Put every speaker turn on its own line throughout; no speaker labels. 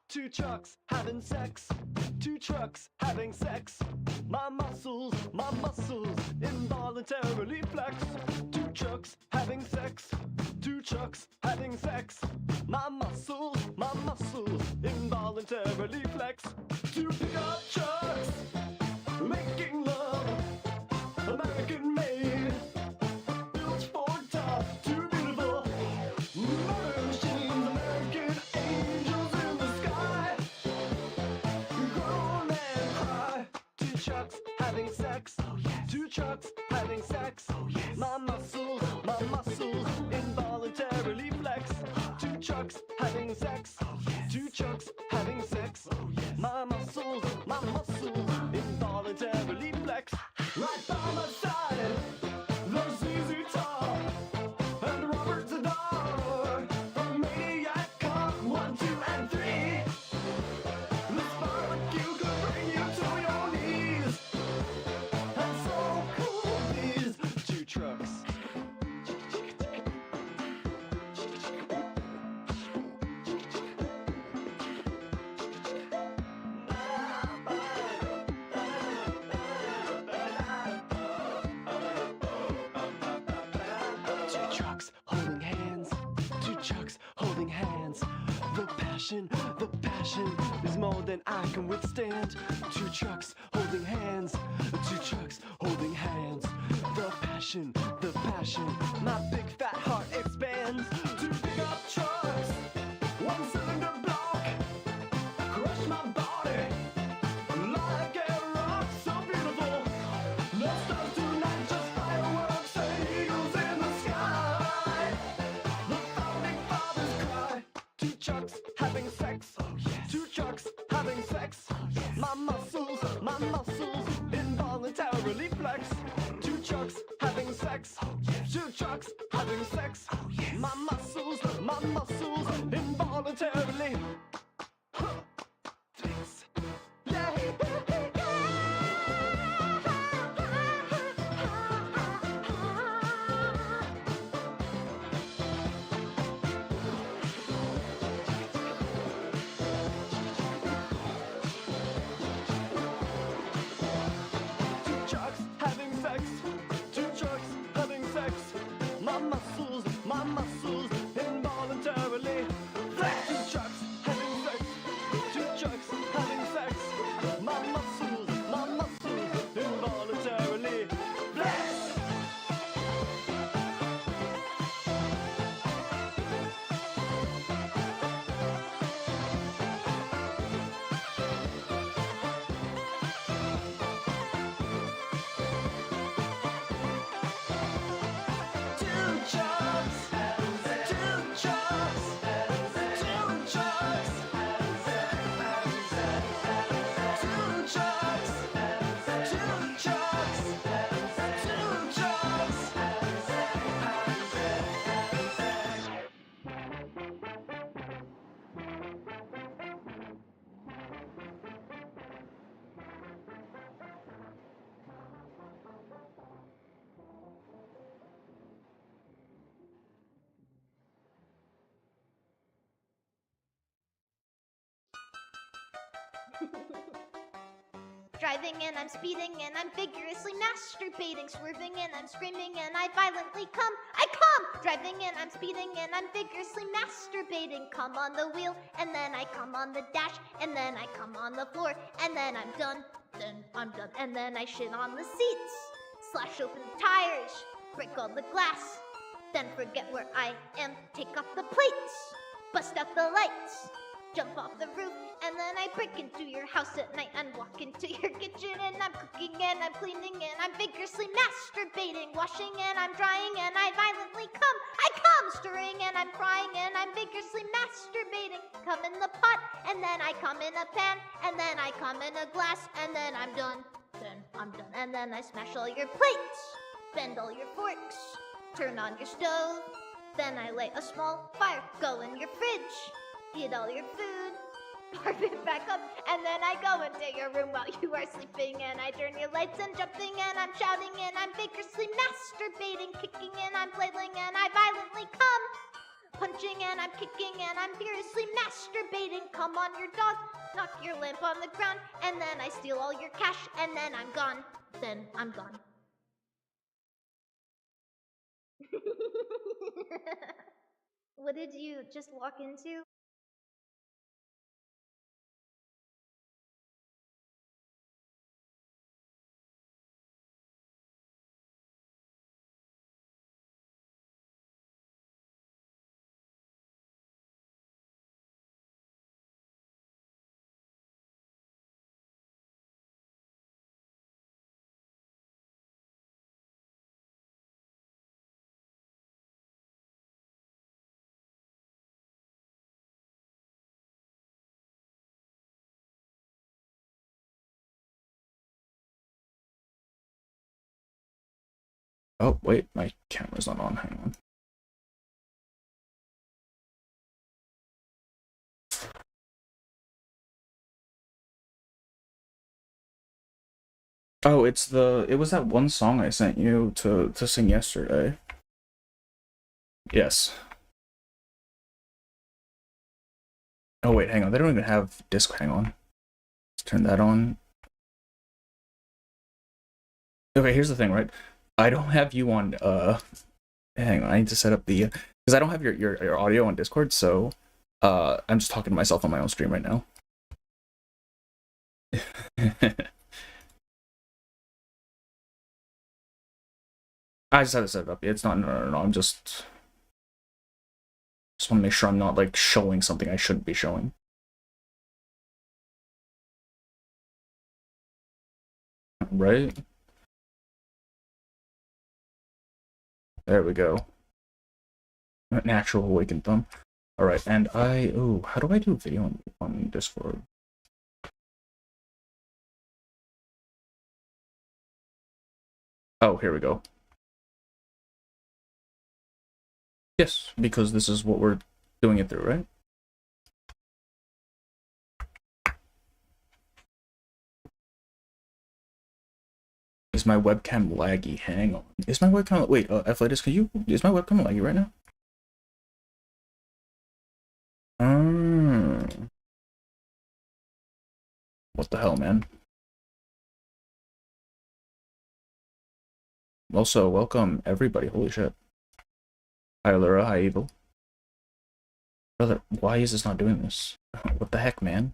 Two trucks having sex. Two trucks having sex. My muscles, involuntarily flex. Two trucks having sex. Two trucks having sex. My muscles, involuntarily flex. Two pickup trucks making love. American made. Built for top. Two beautiful motor machines. American angels in the sky. Groan and cry. Two trucks having sex. Oh, yes. Two trucks having sex. Oh, yes. My muscles, involuntarily flex. Two trucks having sex. Oh, yes. Two trucks having sex. Oh, yes. My muscles, involuntarily flex. Right by my side, there's ZZ Top and Robert Zadar. From Maniac Cop 1, 2, and 3. This barbecue could bring you to your knees. And so cool these two trucks. Two trucks holding hands. Two trucks holding hands. The passion is more than I can withstand. Two trucks holding hands. Two trucks holding hands. The passion, my big fat heart expands. Two pickup trucks, one cylinder block. Crush my body like a rock, so beautiful. No stars tonight, just fireworks and eagles in the sky. The founding fathers cry. Two trucks having sex. Oh, yes. Two trucks having sex. Oh, yes. My muscles, involuntarily flex. Two trucks having sex. Oh, yes. Two trucks having sex. Oh, yes. My muscles, involuntarily flex. Yeah. Two trucks having sex. Two trucks having sex. My muscles, involuntarily flex. Two trucks having sex. Two trucks having sex. My muscles, involuntarily flex. Two trucks, two trucks, two trucks, two trucks, two trucks, two trucks.
Driving and I'm speeding and I'm vigorously masturbating, swerving and I'm screaming and I violently come. I come! Driving and I'm speeding and I'm vigorously masturbating. Come on the wheel and then I come on the dash and then I come on the floor and then I'm done. Then I'm done and then I shit on the seats. Slash open the tires, break all the glass. Then forget where I am, take off the plates. Bust out the lights, jump off the roof, and then I break into your house at night and walk into your kitchen and I'm cooking and I'm cleaning and I'm vigorously masturbating, washing and I'm drying and I violently come. I come, stirring and I'm crying and I'm vigorously masturbating. Come in the pot and then I come in a pan and then I come in a glass and then I'm done. Then I'm done and then I smash all your plates, bend all your forks, turn on your stove. Then I light a small fire, go in your fridge, eat all your food, park it back up, and then I go into your room while you are sleeping, and I turn your lights and jumping, and I'm shouting, and I'm vigorously masturbating, kicking, and I'm flailing, and I violently come. punching and I'm kicking and I'm furiously masturbating. Come on, your dog, knock your lamp on the ground, and then I steal all your cash, and then I'm gone. Then I'm gone. What did you just walk into?
Oh, wait, my camera's not on. Hang on. Oh, it was that one song I sent you to sing yesterday. Yes. Oh, wait, hang on. They don't even have disc. Hang on. Let's turn that on. Okay, here's the thing, right? I don't have you on, hang on, I need to set up the, because I don't have your audio on Discord, so, I'm just talking to myself on my own stream right now. I just had to set it up. It's not, no, I'm just want to make sure I'm not, like, showing something I shouldn't be showing. Right? There we go. Natural awakened thumb. Alright, and ooh, how do I do video on Discord? Oh, here we go. Yes, because this is what we're doing it through, right? Is my webcam laggy? Hang on. Is my webcam... Wait, Athletus, is my webcam laggy right now? What the hell, man? Also, welcome everybody. Holy shit. Hi, Laura. Hi, Evil. Brother, why is this not doing this? What the heck, man?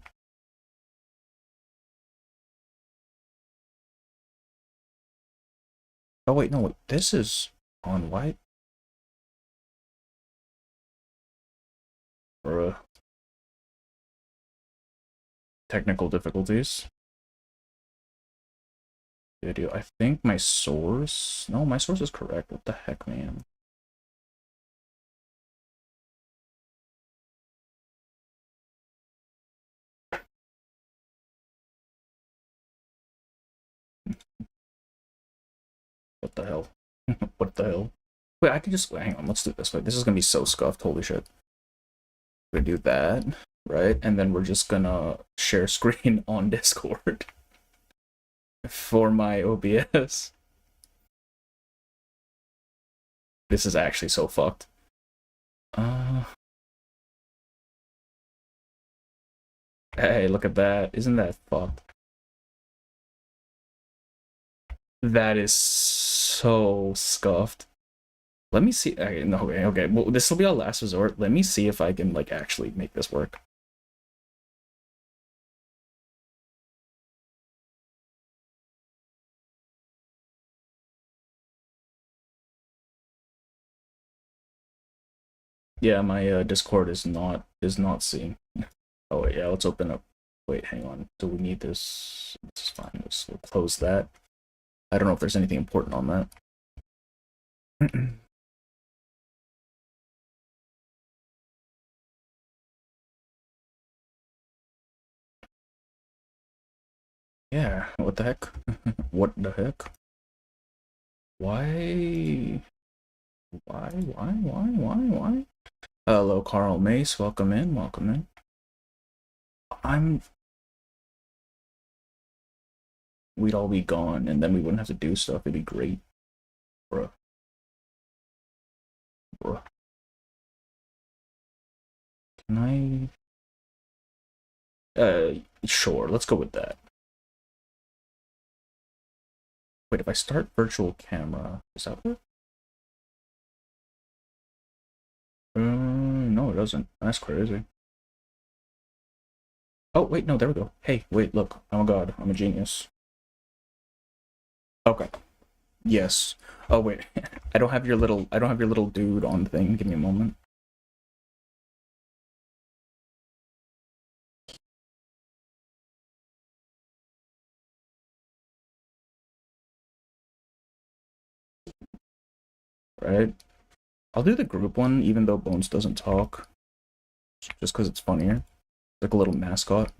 Oh, wait, no, wait. This is on white. Bruh. Technical difficulties. Video. I think my source... No, my source is correct. What the heck, man? What the hell? What the hell? Wait, I can just... Hang on, let's do this. Wait, this is gonna be so scuffed. Holy shit. We're gonna do that, right? And then we're just gonna share screen on Discord for my OBS. This is actually so fucked. Hey, look at that. Isn't that fucked? That is so scuffed. Let me see. Okay, no, okay. Well, this will be our last resort. Let me see if I can, like, actually make this work. Yeah, my Discord is not seeing. Oh wait, yeah, let's open up. Wait, hang on. Do we need this? This is fine. We'll close that. I don't know if there's anything important on that. Yeah, what the heck? What the heck? Why? Why? Hello, Carl Mace. Welcome in. Welcome in. We'd all be gone, and then we wouldn't have to do stuff. It'd be great. Bruh. Can sure, let's go with that. Wait, if I start virtual camera, is that what? No, it doesn't. That's crazy. Oh, wait, no, there we go. Hey, wait, look. Oh my god, I'm a genius. Okay. Yes. Oh wait, I don't have your little dude on thing. Give me a moment. Right. I'll do the group one, even though Bones doesn't talk, just because it's funnier. Like a little mascot.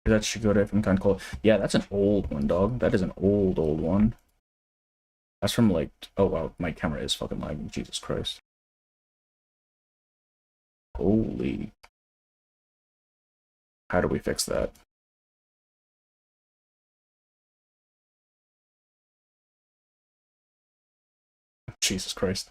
That should go to from kind called. Yeah, that's an old one, dog. That is an old one. That's from like. Oh wow, my camera is fucking lagging. Jesus Christ. Holy. How do we fix that? Jesus Christ.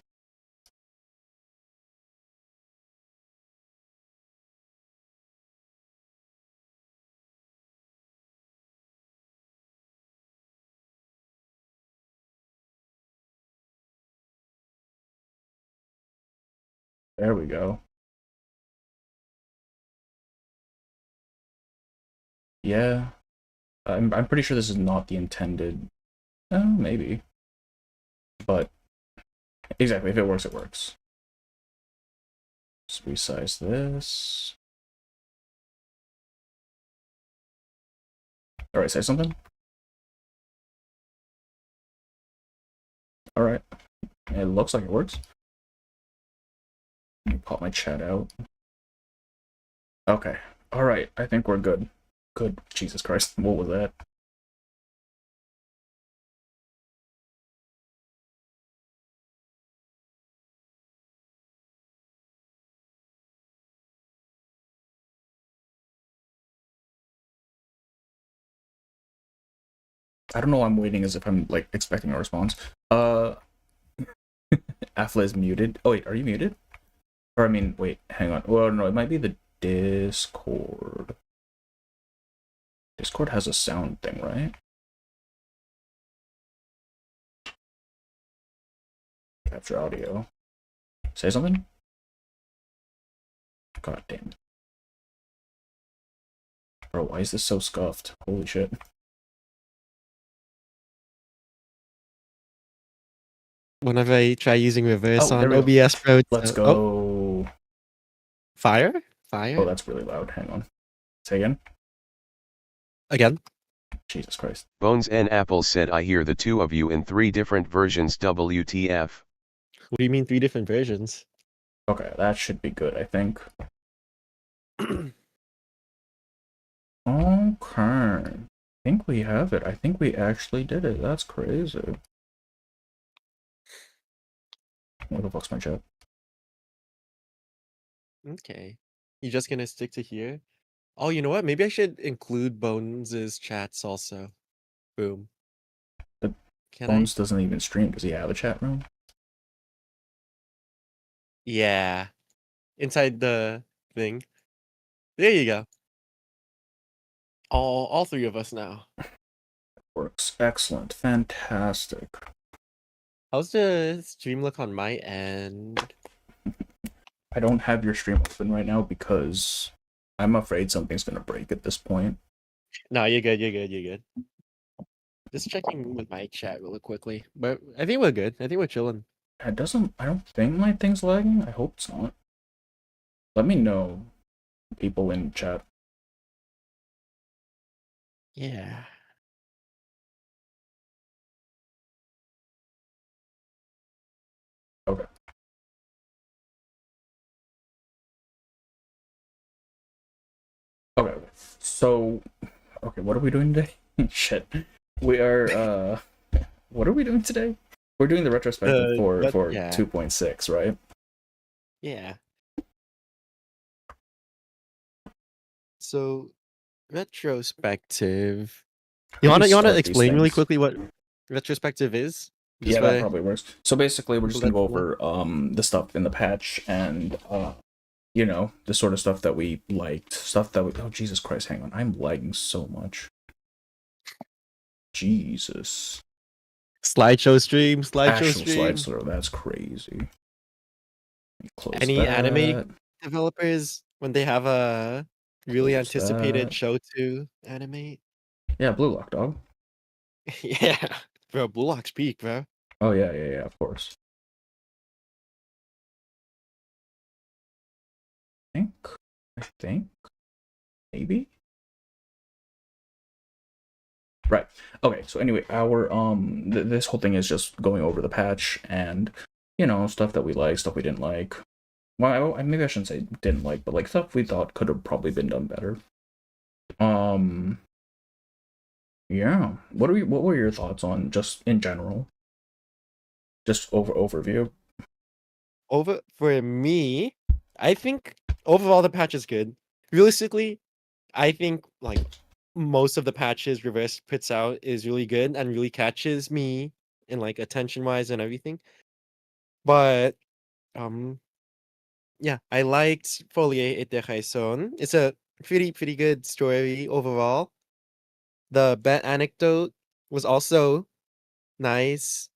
There we go. Yeah. I'm pretty sure this is not the intended. Maybe. But exactly, if it works, it works. Let's resize this. Alright, say something. Alright. It looks like it works. Let me pop my chat out. Okay. Alright, I think we're good. Good. Jesus Christ, what was that? I don't know why I'm waiting as if I'm, like, expecting a response. Afla is muted. Oh, wait, are you muted? Or, I mean, wait, hang on. Well, no, it might be the Discord. Discord has a sound thing, right? Capture audio. Say something? God damn it. Bro, why is this so scuffed? Holy shit.
Whenever I try using reverse
Oh, there
on
we go.
OBS Pro,
Let's go.
Oh, fire? Fire?
Oh, that's really loud. Hang on. Say again?
Again?
Jesus Christ.
Bones and Apple said I hear the two of you in 3 different versions WTF.
What do you mean 3 different versions?
Okay, that should be good, I think. Okay. I think we have it. I think we actually did it. That's crazy. What the fuck's my chat?
Okay. You just gonna stick to here? Oh, you know what? Maybe I should include Bones' chats also. Boom.
But
Can
Bones doesn't even stream. Does he have a chat room?
Yeah. Inside the thing. There you go. All 3 of us now.
Works. Excellent. Fantastic.
How's the stream look on my end?
I don't have your stream open right now because I'm afraid something's gonna break at this point.
No, you're good, you're good, you're good. Just checking with my chat really quickly. But I think we're good. I think we're chilling.
I don't think my thing's lagging. I hope it's not. Let me know, people in chat.
Yeah.
Okay. Okay. So, okay, what are we doing today? Shit. We are, what are we doing today? We're doing the retrospective for
yeah.
2.6, right?
Yeah. So, retrospective. You
We can
wanna
start these
explain really
things.
quickly what retrospective is?
Yeah, that probably works. So basically, we're just gonna
people
go
let
over the stuff in the patch and you know, the sort of stuff that we liked, stuff that we. Oh Jesus Christ! Hang on, I'm lagging so much. Jesus.
slideshow stream, slideshow
Actual
stream.
slideshow. That's crazy. Close
Any
that.
anime developers when they have a really
Close
anticipated
that.
show to animate?
Yeah, Blue Lock Dog.
Yeah, bro, Blue Lock's peak, bro.
Oh yeah, of course. I think, maybe. Right. Okay. So anyway, our this whole thing is just going over the patch and you know stuff that we like, stuff we didn't like. Well, maybe I shouldn't say didn't like, but like stuff we thought could have probably been done better. Yeah. What were your thoughts on just in general? Just overview.
Over for me, I think overall the patch is good. Realistically, I think like most of the patches reverse puts out is really good and really catches me in like attention wise and everything. But um yeah, I liked Folie et Deraison. It's a pretty good story overall. The bad anecdote was also nice.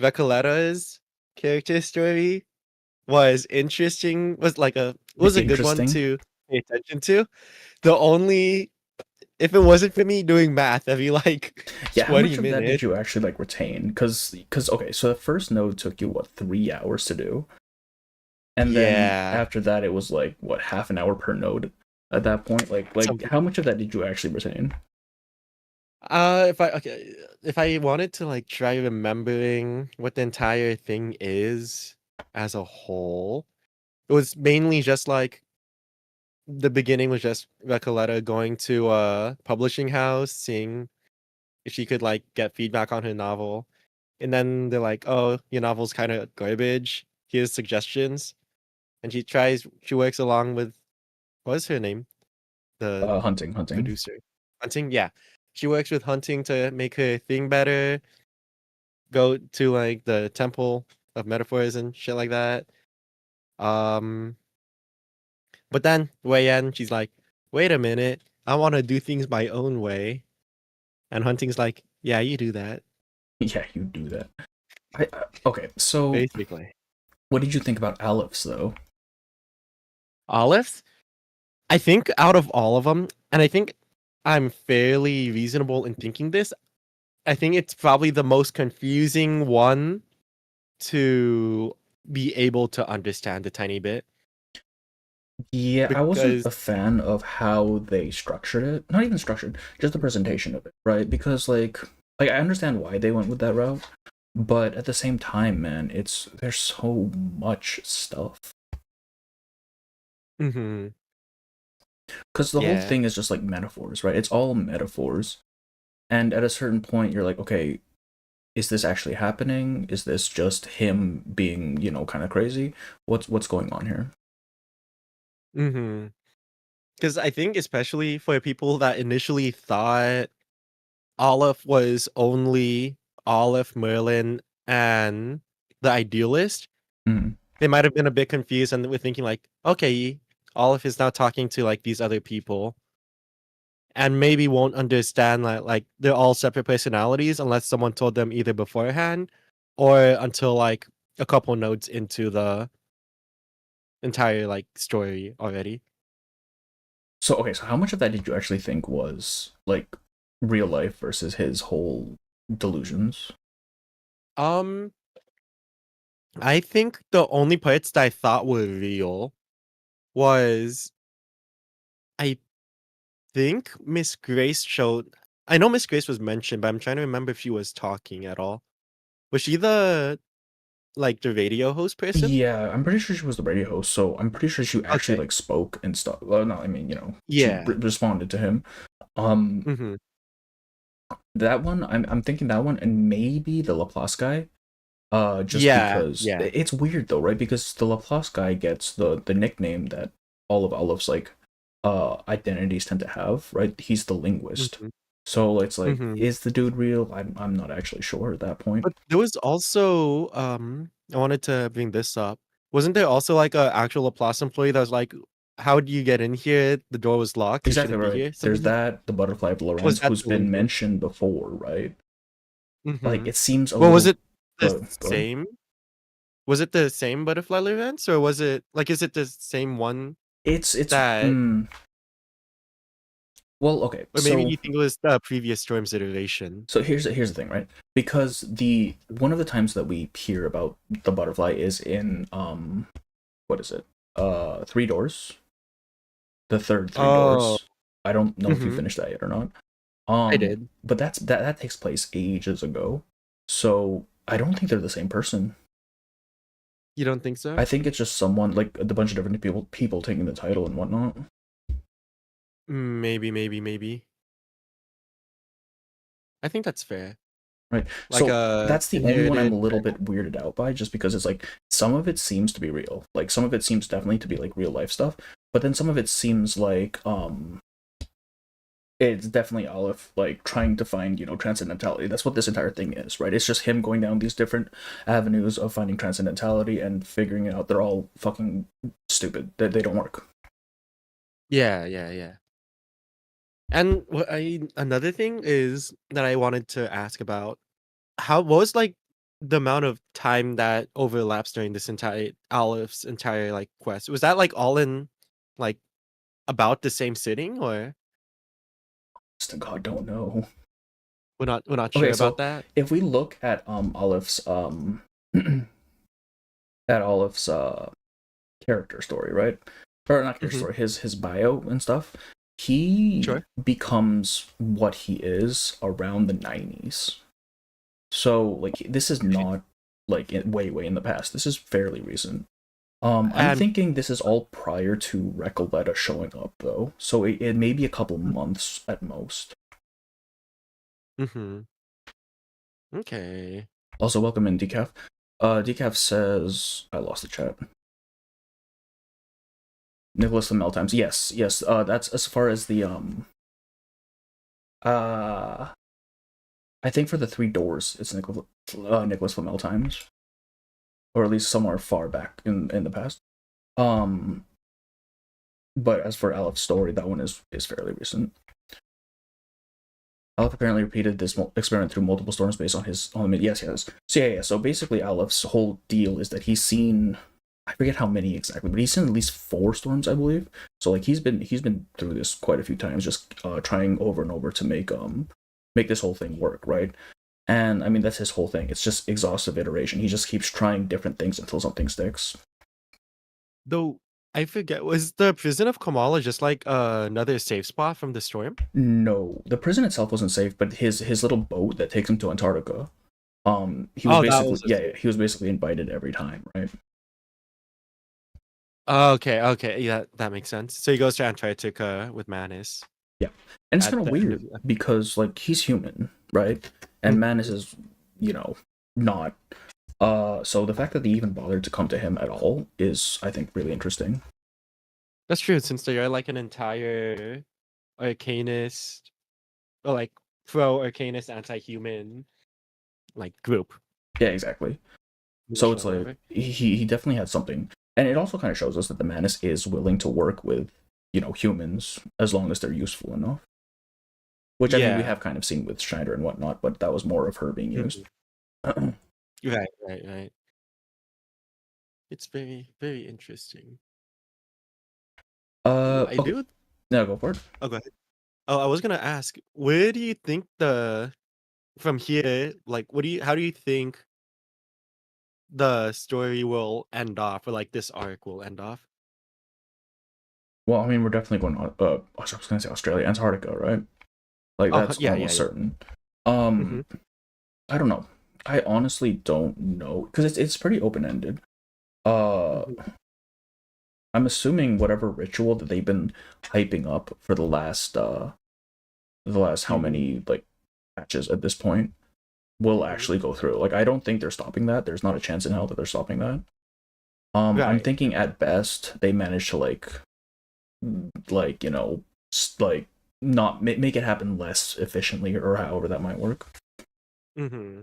Recalleta's character story was interesting. Was a good one
Interesting.
to pay attention to. The only if it wasn't for me doing math every like
Yeah, how
20
much of that did
minutes.
you actually like retain? Because okay, so the first node took you what 3 hours to do, and then
Yeah.
after that it was like what half an hour per node at that point. Like
Something.
how much of that did you actually retain?
If I wanted to like try remembering what the entire thing is as a whole, it was mainly just like the beginning was just Recoleta going to a publishing house, seeing if she could like get feedback on her novel. And then they're like, "Oh, your novel's kind of garbage. Here's suggestions." And she works along with what's her name? The
Hunting.
producer. Hunting, yeah. She works with Hunting to make her thing better, go to like the temple of metaphors and shit like that. Um but then way in, she's like, wait a minute, I want to do things my own way. And Hunting's like, yeah, you do that.
Yeah, you do that. Okay, so
Basically.
what did you think about Aleph's though?
Aleph, I think out of all of them, and I think I'm fairly reasonable in thinking this, I think it's probably the most confusing one to be able to understand a tiny bit.
Yeah, I wasn't
Because
a fan of how they structured it. Not even structured, just the presentation of it, right? Because like I understand why they went with that route, but at the same time, man, there's so much stuff.
hmm
Because the whole
yeah.
thing is just like metaphors, right? It's all metaphors. And at a certain point, you're like, okay, is this actually happening? Is this just him being, you know, kind of crazy? What's going on here?
hmm Because I think especially for people that initially thought Aleph was only Aleph, Merlin, and the idealist,
Mhm.
they might have been a bit confused and were thinking like, okay, Aleph is now talking to like these other people and maybe won't understand that like they're all separate personalities unless someone told them either beforehand or until like a couple notes into the entire like story already.
So okay, so how much of that did you actually think was like real life versus his whole delusions?
Um, I think the only parts that I thought were real was I think Miss Grace showed. I know Miss Grace was mentioned, but I'm trying to remember if she was talking at all. Was she the like the radio host person?
Yeah, I'm pretty sure she was the radio host, so I'm pretty sure she actually
Okay.
like spoke and stuff. Well, no, I mean, you know, she
Yeah.
responded to him. Um,
hmm
that one, I'm thinking that one, and maybe the Laplace guy. Just
Yeah.
because
Yeah.
it's weird though, right? Because the Laplace guy gets the nickname that all of Olive's like identities tend to have, right? He's the linguist.
Mhm.
So it's like,
Mhm.
is the dude real? I'm not actually sure at that point.
But there was also, I wanted to bring this up. Wasn't there also like a actual Laplace employee that was like, "How do you get in here? The door was locked. You
Exactly
shouldn't be
right.
here."
There's
Something like.
that, the butterfly of
Was
Lorenz,
that
who's
the
been
leader?
mentioned before, right? Like
Mhm.
it seems a
Well, was
little.
it the
Go ahead.
same? Was it the same butterfly events, or was it like, is it the same one
It's
that,
well, okay.
or maybe you think it was the previous Storm's iteration?
So here's the thing, right? Because the one of the times that we hear about the butterfly is in what is it? Three Doors. The third Three
Oh,
Doors. I don't know if you
mhm.
finished that yet or not.
I did.
But that takes place ages ago. So I don't think they're the same person.
You don't think
I
so?
think it's just someone like a bunch of different people taking the title and whatnot.
Maybe. I think that's fair.
Right.
Like
So
a
that's the only one I'm a
inherited.
little bit weirded out by, just because it's like some of it seems to be real. Like some of it seems definitely to be like real life stuff, but then some of it seems like it's definitely Aleph like trying to find, transcendentality. That's what this entire thing is, right? It's just him going down these different avenues of finding transcendentality and figuring it out. They're all fucking stupid. They don't work.
Yeah. And another thing is that I wanted to ask about, how what was like the amount of time that overlaps during this entire Aleph's entire like quest? Was that like all in like about the same sitting, or
Just to God don't know.
we're not sure
Okay,
about
so
that?
if we look at Aleph's at Aleph's character story, right? Or not character
Hmm.
story, his bio and stuff. He
Sure.
becomes what he is around the 90s. So like this is not like way in the past. This is fairly recent. I'm
And
thinking this is all prior to Recalleta showing up though. So it may be a couple months at most.
mm-hmm. Okay.
Also, welcome in Decaf. Decaf says I lost the chat. Nicholas Flamel times. Yes. That's as far as the uh I think for the Three Doors, it's Nicholas Flamel times, or at least somewhere far back in the past. Um, but as for Aleph's story, that one is fairly recent. Aleph apparently repeated this experiment through multiple storms based on his on the yes. So yeah. So basically, Aleph's whole deal is that he's seen, I forget how many exactly, but he's seen at least 4 storms, I believe. So like he's been through this quite a few times, just trying over and over to make this whole thing work, right? And I mean, that's his whole thing. It's just exhaustive iteration. He just keeps trying different things until something sticks.
Though I forget, was the prison of Kamala just like another safe spot from the storm?
No, the prison itself wasn't safe, but his little boat that takes him to Antarctica, he was
Oh, that
basically
was a
yeah,
safe.
he was basically invited every time, right?
Okay, yeah, that makes sense. So he goes to Antarctica with Manus
Yeah, and it's
at
kind of
the end of
weird because like he's human, right? And Manus
Mhm.
is, not. So the fact that they even bothered to come to him at all is, I think, really interesting.
That's true, since they are like an entire Arcanist, or like pro Arcanist anti-human like group,
Yeah, exactly. So
mission
it's
or
like
whatever.
he definitely had something, and it also kind of shows us that the Manus is willing to work with, humans as long as they're useful enough. Which I mean we
Yeah.
have kind of seen with Schneider and whatnot, but that was more of her being used.
Mhm. Right. It's very interesting. I
Okay.
do.
No, go for it.
Oh, go ahead. Oh, I was gonna ask, where do you think from here, like, how do you think the story will end off, or like this arc will end off?
Well, I mean, we're definitely going on. I was gonna say Australia, Antarctica, right? Like
Oh,
that's almost
yeah.
certain.
Hmm.
I don't know. I honestly don't know because it's pretty open ended. Uh,
Hmm.
I'm assuming whatever ritual that they've been hyping up for the last how
Hmm.
many like matches at this point will
Hmm.
actually go through. Like I don't think they're stopping that. There's not a chance in hell that they're stopping that. I'm
Right.
thinking at best they manage to like like not make it happen less efficiently, or however that might work.
Mm-hmm.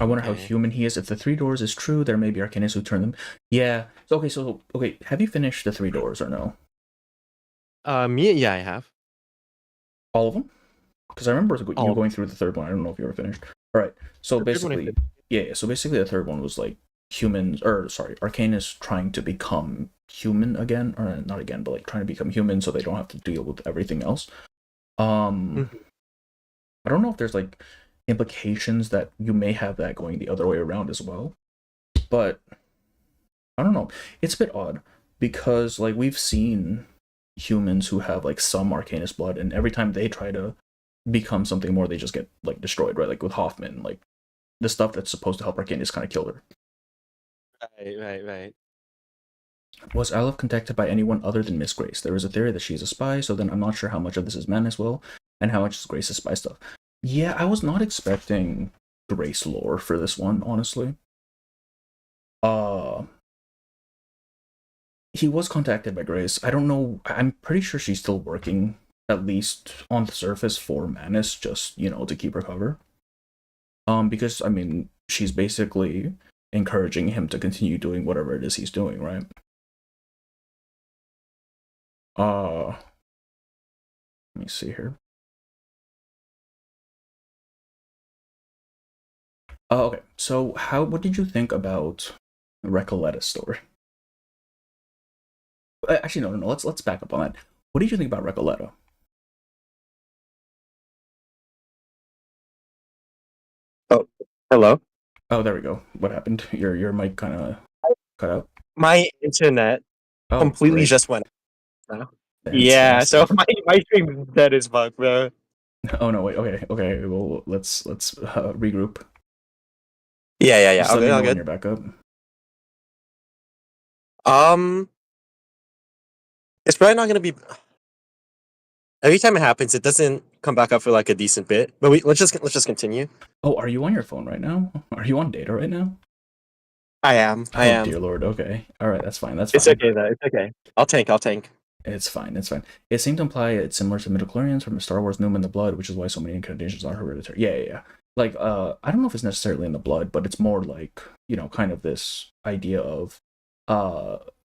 I wonder how
Okay.
human he is. If the 3 doors is true, there may be Arcanists who turn them. Yeah. So okay, have you finished the 3 doors or no?
Yeah, I have.
All of them? Because I remember you
All of
going through the third one. I don't know if you were finished. All right. So
The third one I
basically, yeah. So basically, the third one was like humans, or sorry, Arcanists trying to become human again, or not again, but like trying to become human so they don't have to deal with everything else.
Mhm.
I don't know if there's like implications that you may have that going the other way around as well, but I don't know. It's a bit odd because like we've seen humans who have like some Arcanist blood, and every time they try to become something more, they just get like destroyed, right? Like with Hoffman, like the stuff that's supposed to help Arcanists kind of killed her.
Right.
Was Aleph contacted by anyone other than Miss Grace? There is a theory that she's a spy, so then I'm not sure how much of this is Madness Will and how much is Grace's spy stuff. Yeah, I was not expecting Grace lore for this one, honestly. He was contacted by Grace. I don't know. I'm pretty sure she's still working, at least on the surface, for Manus, just to keep her cover. Because I mean, she's basically encouraging him to continue doing whatever it is he's doing, right? Let me see here. Okay. So, what did you think about Recolleta's story? Actually, no. Let's back up on that. What did you think about Recalleta?
Oh, hello.
Oh, there we go. What happened? Your mic kind of cut out.
My internet
Oh,
completely
great.
just went out now. Yeah, so
Fantastic.
my stream is dead as fuck, bro.
Oh no, wait. Okay. Well, let's regroup.
Yeah.
Just
All
let me
good,
know
all
when
good.
you're back up.
Um, it's probably not gonna be. Every time it happens, it doesn't come back up for like a decent bit. But let's just continue.
Oh, are you on your phone right now? Are you on data right now?
I am.
Oh dear lord. Okay. All right. That's fine. That's
It's
fine.
okay though. It's okay. I'll tank.
It's fine. It's fine. It seemed to imply it's similar to midichlorians from Star Wars Numa in the blood, which is why so many incarnations are hereditary. Yeah. Like, I don't know if it's necessarily in the blood, but it's more like, kind of this idea of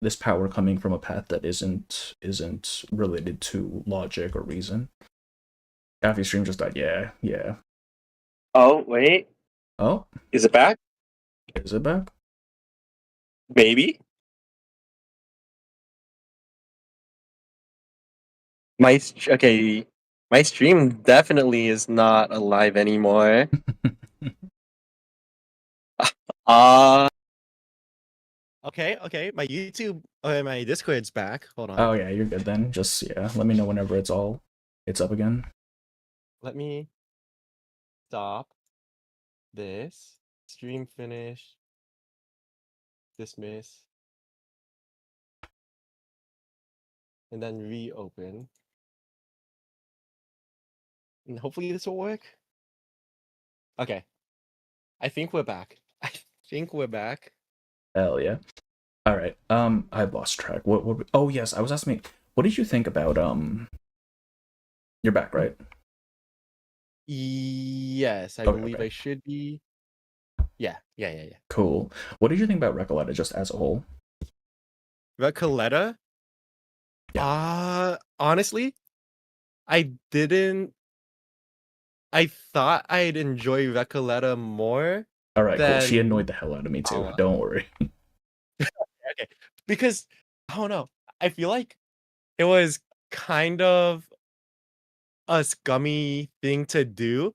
this power coming from a path that isn't related to logic or reason. Half your stream just died. Yeah.
Oh wait,
Oh,
is it back?
is it back?
Maybe. Okay. My stream definitely is not alive anymore. Uh
Okay. My YouTube, my Discord's back. Hold on.
Oh yeah, you're good then. Just let me know whenever it's up again.
Let me stop this. Stream finish. Dismiss. And then reopen. And hopefully this will work. Okay. I think we're back.
Hell yeah. All right. I've lost track. What? Oh yes, I was asking. What did you think about You're back, right?
Yes, I
Okay,
believe
okay.
I should be. Yeah.
Cool. What did you think about Recalleta just as a whole?
Recalleta? Honestly, I didn't. I thought I'd enjoy Recalleta more.
All right, cool. She
than
annoyed the hell out of me too.
Paula.
Don't worry.
Okay, because I don't know. I feel like it was kind of a scummy thing to do,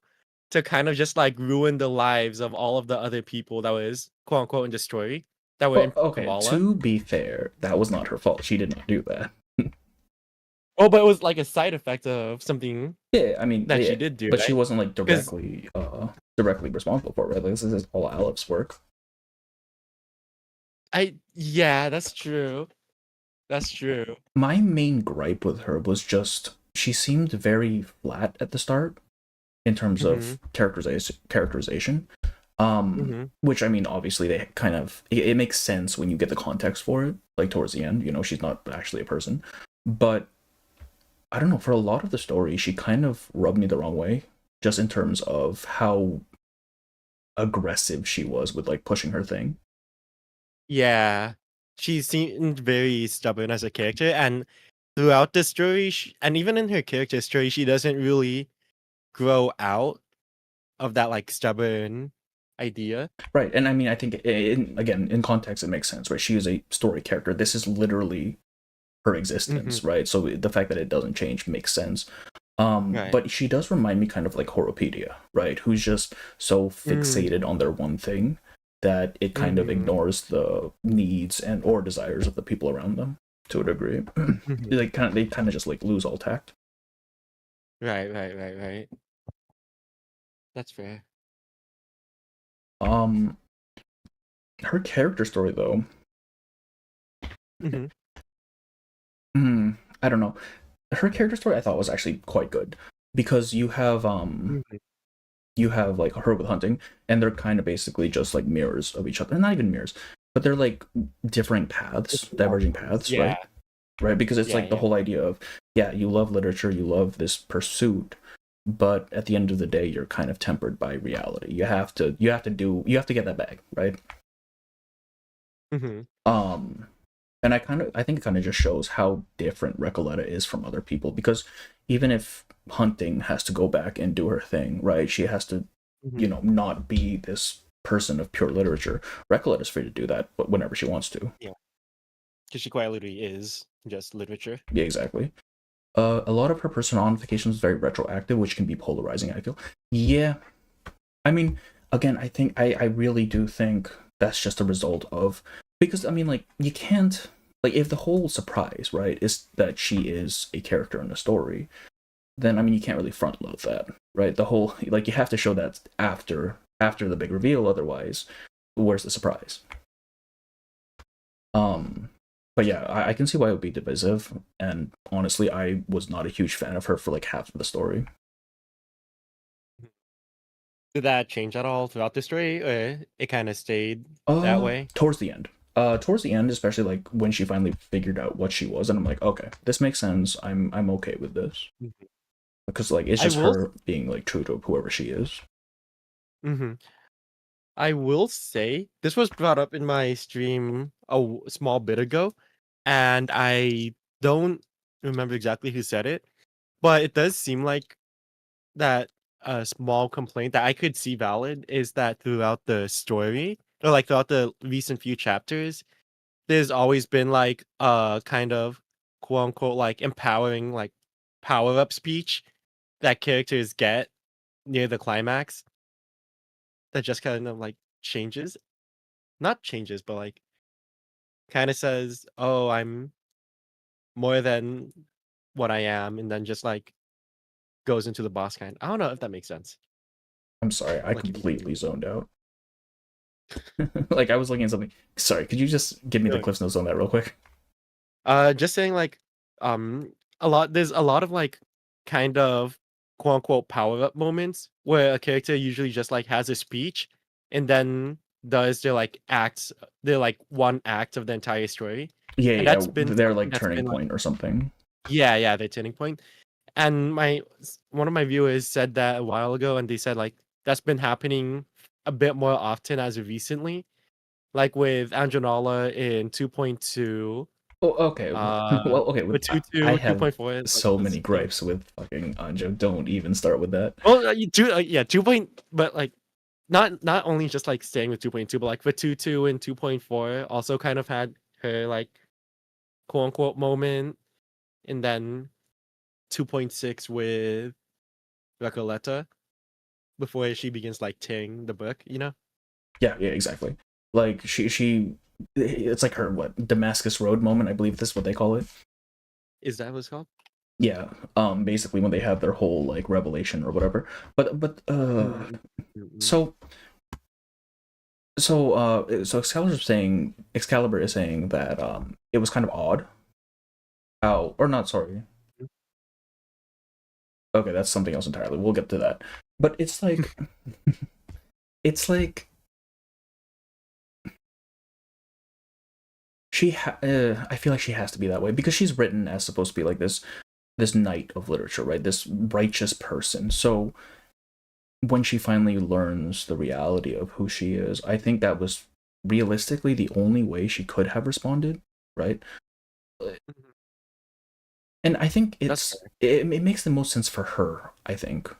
to kind of just like ruin the lives of all of the other people that was quote unquote in the story that were
Well,
in
okay.
Kabbalah.
To be fair, that was not her fault. She did not do that.
Oh, but it was like a side effect of something
Yeah, I mean,
that
yeah,
she did do,
but she
right?
wasn't like
'Cause
directly responsible for it, right? Like, this is all Alex's work.
yeah, that's true. That's true.
My main gripe with her was just she seemed very flat at the start in terms of characterization. Which I mean, obviously they kind of it makes sense when you get the context for it, like towards the end. She's not actually a person, but I don't know, for a lot of the story, she kind of rubbed me the wrong way, just in terms of how aggressive she was with like pushing her thing.
Yeah, she seemed very stubborn as a character, and throughout the story, and even in her character story, she doesn't really grow out of that like stubborn idea.
Right, and I mean, I think again in context it makes sense, right? She is a story character. This is literally her existence, right? So the fact that it doesn't change makes sense.
Right.
But she does remind me kind of like Horopedia, right? Who's just so fixated on their one thing that it kind of ignores the needs and or desires of the people around them to a degree. They kind of just like lose all tact.
Right. That's fair.
Her character story though,
Mhm.
I don't know. Her character story I thought was actually quite good because
Mhm.
you have like her with hunting, and they're kind of basically just like mirrors of each other. And not even mirrors, but they're like differing paths, diverging paths,
Yeah.
right? Right, because it's
Yeah,
like the
yeah.
whole idea of, yeah, you love literature, you love this pursuit, but at the end of the day, you're kind of tempered by reality. You have to get that bag, right?
Mhm.
And I think it kind of just shows how different Recalleta is from other people, because even if hunting has to go back and do her thing, right? She has to,
Mhm.
not be this person of pure literature. Recalleta's free to do that, but whenever she wants to.
Yeah. Because she quite literally is just literature.
Yeah, exactly. A lot of her personification is very retroactive, which can be polarizing, I feel. Yeah. I mean, again, I really do think that's just a result of, because I mean, like, you can't, like, if the whole surprise, right, is that she is a character in the story, then I mean you can't really front load that, right? The whole, like, you have to show that after the big reveal, otherwise, where's the surprise? But yeah, I can see why it would be divisive, and honestly, I was not a huge fan of her for like half of the story.
Did that change at all throughout the story, or it kind of stayed that way?
Towards the end. Towards the end, especially like when she finally figured out what she was, and I'm like, okay, this makes sense. I'm okay with this.
Mhm.
Because like it's
I
just
will.
her being like true to whoever she is.
Hmm. I will say this was brought up in my stream small bit ago, and I don't remember exactly who said it, but it does seem like that a small complaint that I could see valid is that throughout the story, or like throughout the recent few chapters, there's always been like a kind of quote unquote like empowering like power up speech that characters get near the climax that just kind of like changes, not changes, but like kind of says, "Oh, I'm more than what I am," and then just like goes into the boss kind. I don't know if that makes sense.
I'm sorry, I
Like if you
completely zoned out. Like I was looking at something. Sorry, could you just give me the
really.
Cliff Notes on that real quick?
Just saying like um there's a lot of like kind of quote unquote power up moments where a character usually just like has a speech and then does their like one act of the entire story.
Yeah,
And
yeah,
that's been
they're
something
like
that's
turning
been like
point or something.
yeah, the turning point. And one of my viewers said that a while ago and they said like that's been happening a bit more often as of recently. Like with Anjanala in 2.2.
Oh, okay.
Uh,
Well, okay.
with
I
2.2,
have
2.4 is like
so
the
many
same.
gripes with fucking Anjo. Don't even start with that.
Well, yeah, 2 point, but like not only just like staying with 2.2, but like with 2.2 and 2.4 also kind of had her like quote unquote moment, and then 2.6 with Recalleta before she begins like tearing the book, you know?
Yeah, yeah, exactly. Like it's like her what Damascus Road moment. I believe this is what they call it.
Is that what it's called?
Yeah. Basically when they have their whole like revelation or whatever. But
Mm-mm.
so so Excalibur is saying that it was kind of odd how, or not, sorry, okay, that's something else entirely, we'll get to that. But it's like it's like I feel like she has to be that way because she's written as supposed to be like this knight of literature, right? This righteous person. So when she finally learns the reality of who she is, I think that was realistically the only way she could have responded, right? And I think
That's
it makes the most sense for her, I think.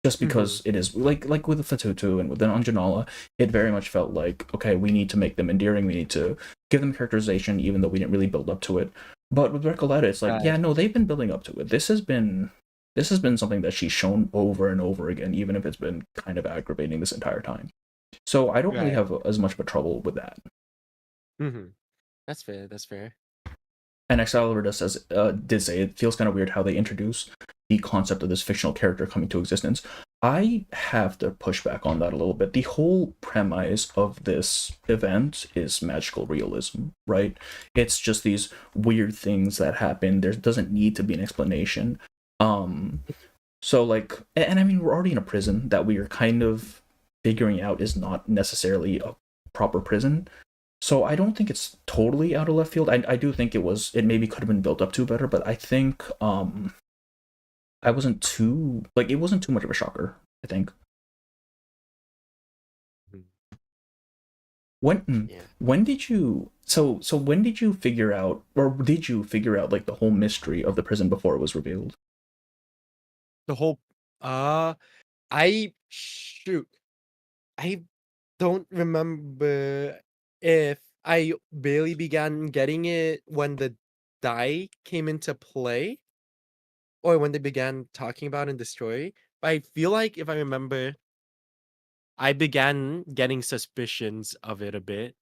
Just because it is like with Fatutu and with Anjanala, it very much felt like, okay, we need to make them endearing, we need to give them characterization, even though we didn't really build up to it. But with Recalleta, it's like,
Right.
yeah, no, they've been building up to it. This has been something that she's shown over and over again, even if it's been kind of aggravating this entire time. So I don't really
Right.
have as much of a trouble with that.
That's fair. That's fair.
And Exile did say it feels kind of weird how they introduce the concept of this fictional character coming to existence. I have to push back on that a little bit. The whole premise of this event is magical realism, right? It's just these weird things that happen. There doesn't need to be an explanation. So like, and I mean, we're already in a prison that we are kind of figuring out is not necessarily a proper prison. So I don't think it's totally out of left field. I do think it maybe could have been built up to better, but I think I wasn't too it wasn't too much of a shocker, I think. When did you when did you figure out, or did you figure out like the whole mystery of the prison before it was revealed?
The whole I don't remember if I barely began getting it when the die came into play or when they began talking about it in the story. But I feel like if I remember, I began getting suspicions of it a bit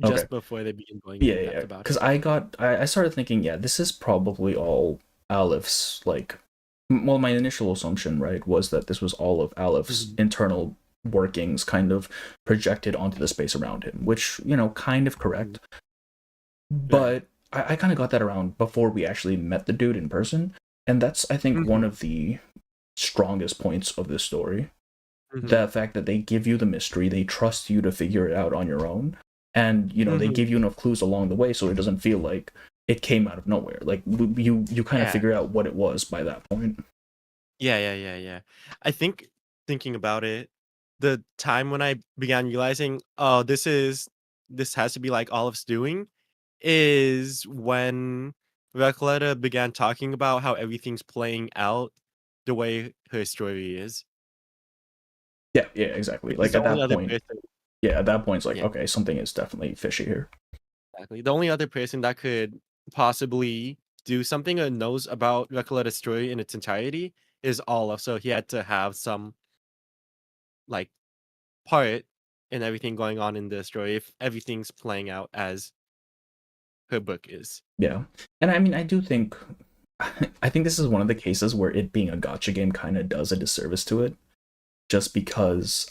Okay.
just before they began going
Yeah,
in
yeah,
depth about
because
it.
I started thinking, yeah, this is probably all Aleph's well, my initial assumption, right, was that this was all of Aleph's internal workings kind of projected onto the space around him, which, kind of correct. But I kind of got that around before we actually met the dude in person, and that's, I think, one of the strongest points of this story. The fact that they give you the mystery, they trust you to figure it out on your own, and they give you enough clues along the way so it doesn't feel like it came out of nowhere. Like you kind of figure out what it was by that point.
Yeah. I think thinking about it, the time when I began realizing, oh, this has to be like Olive's doing, is when Recalleta began talking about how everything's playing out the way her story is.
Yeah, exactly.
Because
Like
the
at
only
that
other
point,
person,
it's like,
yeah,
okay, something is definitely fishy here.
exactly. The only other person that could possibly do something or knows about Recolleta's story in its entirety is Olive. So he had to have some like part in everything going on in the story if everything's playing out as her book is.
Yeah, and I mean, I do think, I think this is one of the cases where it being a gotcha game kind of does a disservice to it, just because,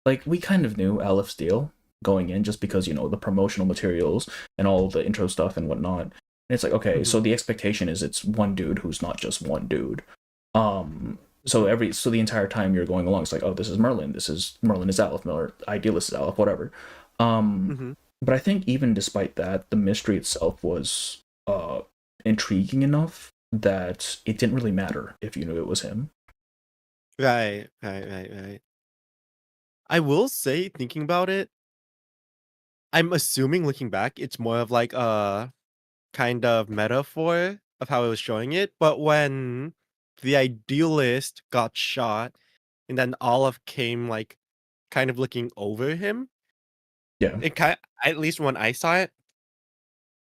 like, we kind of knew Aleph's deal going in, just because the promotional materials and all the intro stuff and whatnot. And it's like, okay, so the expectation is it's one dude who's not just one dude. So the entire time you're going along, it's like, oh, this is Merlin is Aleph, Miller, Idealist is Aleph, whatever. But I think even despite that, the mystery itself was intriguing enough that it didn't really matter if you knew it was him.
Right. I will say, thinking about it, I'm assuming looking back, it's more of like a kind of metaphor of how it was showing it. But when the idealist got shot and then Olive came like kind of looking over him,
Yeah.
it kind at least when I saw it,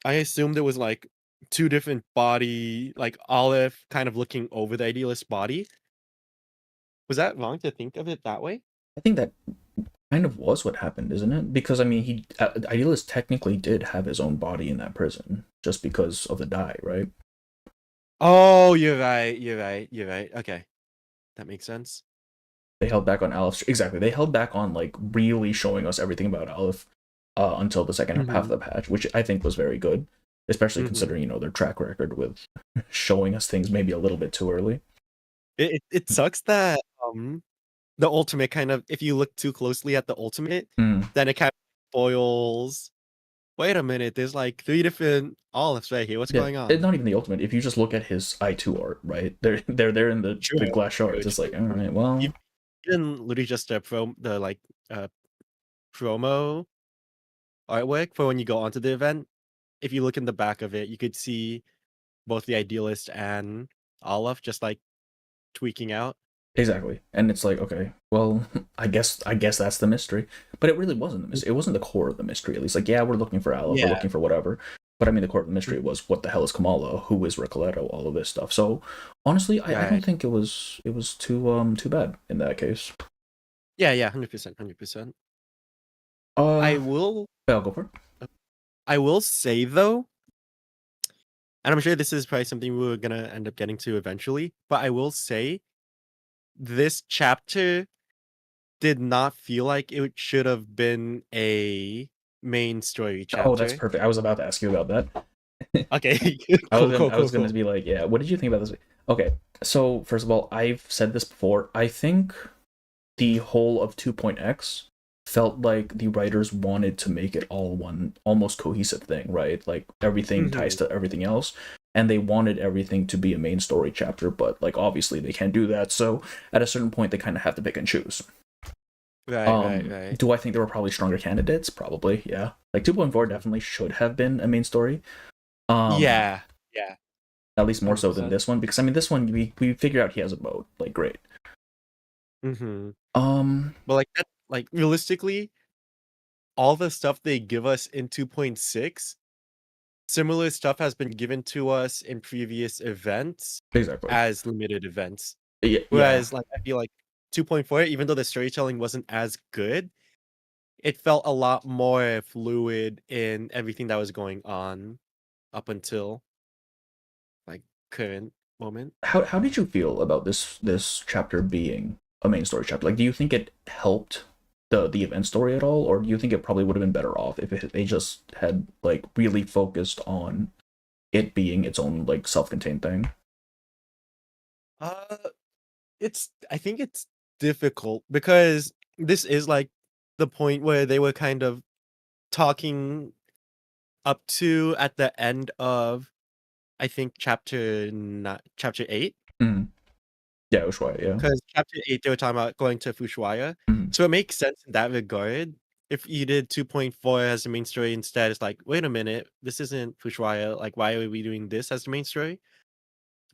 I assumed it was like two different body, like Olive kind of looking over the idealist body. Was that wrong to think of it that way?
I think that kind of was what happened, isn't it? Because I mean, Idealist technically did have his own body in that prison, just because of the die, right?
Oh, you're right. Okay, that makes sense.
They held back on Aleph. Exactly, they held back on like really showing us everything about Aleph until the second half of the patch, which I think was very good, especially considering their track record with showing us things maybe a little bit too early.
It sucks that the ultimate kind of, if you look too closely at the ultimate, then it kind of spoils wait a minute, there's like 3 different Olives right here. What's going on?
It's not even the ultimate. If you just look at his I2 art, right? They're there in the
True,
glass shards.
true,
It's like,
true.
all right, well,
Even literally just the promo artwork for when you go onto the event. If you look in the back of it, you could see both the Idealist and Aleph just like tweaking out.
exactly. And it's like, okay, well, I guess that's the mystery. But it really wasn't the mystery. It wasn't the core of the mystery, at least. Like, yeah, we're looking for Aleph, we're
Yeah.
looking for whatever. But I mean, the core of the mystery was what the hell is Kamala? Who is Recalleta? All of this stuff. So honestly, I don't
Right.
think it was too bad in that case.
Yeah, 100%, 100%.
Uh, I'll go for it.
I will say though, and I'm sure this is probably something we're gonna end up getting to eventually, but I will say this chapter did not feel like it should have been a main story chapter.
Oh, that's perfect. I was about to ask you about that.
Okay.
I was
Cool,
gonna
cool.
be like, yeah, what did you think about this? Okay, so first of all, I've said this before. I think the whole of 2.x felt like the writers wanted to make it all one almost cohesive thing, right? Like everything ties to everything else, and they wanted everything to be a main story chapter, but like obviously they can't do that. So at a certain point, they kind of have to pick and choose.
Right.
Do I think there were probably stronger candidates? Probably, yeah. Like 2.4 definitely should have been a main story.
Yeah.
At least more so than
100%.
this one, because I mean, this one we figure out he has a boat. Like, great.
But
Um,
like that, like realistically, all the stuff they give us in 2.6, similar stuff has been given to us in previous events
exactly.
as limited events.
Yeah.
Whereas like I feel like 2.4, even though the storytelling wasn't as good, it felt a lot more fluid in everything that was going on up until like current moment.
How did you feel about this chapter being a main story chapter? Like, do you think it helped the event story at all, or do you think it probably would have been better off if they just had like really focused on it being its own like self-contained thing?
Uh I think it's difficult because this is like the point where they were kind of talking up to at the end of I think chapter 8.
Mm. Yeah, Ushuaia, yeah.
Because chapter 8 they were talking about going to Fushuaia.
Mhm.
So it makes sense in that regard. If you did 2.4 as the main story instead, it's like, wait a minute, this isn't Fushuaia. Like, why are we doing this as the main story?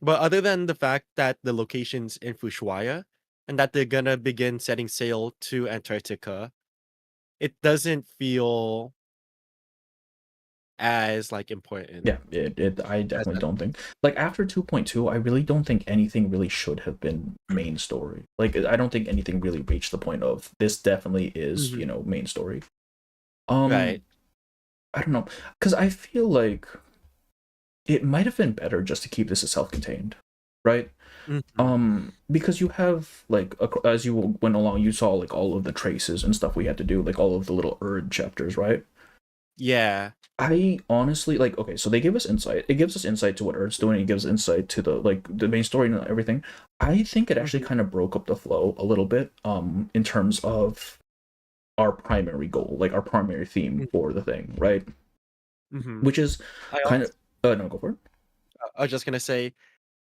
But other than the fact that the location's in Fushuaia and that they're gonna begin setting sail to Antarctica, it doesn't feel as like important.
Yeah, I
as
definitely
that.
don't think like after 2.2, I really don't think anything really should have been main story. Like I don't think anything really reached the point of this definitely is,
Mhm.
main story.
Right.
I don't know, because I feel like it might have been better just to keep this as self-contained, right?
Mhm.
Because you have like as you went along, you saw like all of the traces and stuff we had to do, like all of the little Erd chapters, right?
Yeah.
I honestly like okay, so they give us insight. It gives us insight to what Erd's doing. It gives insight to the main story and everything. I think it actually kind of broke up the flow a little bit, in terms of our primary goal, like our primary theme for the thing, right?
Mhm.
Which is
I
kind
also,
of no, go for it.
I was just gonna say,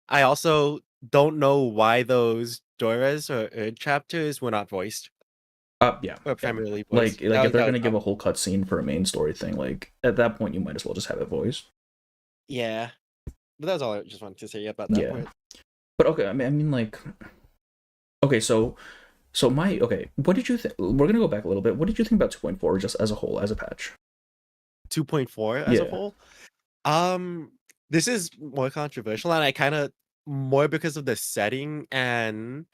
I also don't know why those Doras or Erd chapters were not voiced
Yeah,
or
yeah.
primarily
Like
voiced.
if they're
That was
gonna give
dumb.
a whole cutscene for a main story thing, like at that point you might as well just have it voiced.
Yeah. But that's all I just wanted to say about that
Yeah,
part.
but okay. I mean, like, okay, so my okay. What did you think? We're gonna go back a little bit. What did you think about 2.4 just as a whole, as a patch?
2.4 as a
Yeah.
whole. Um, this is more controversial, and I kind of more because of the setting and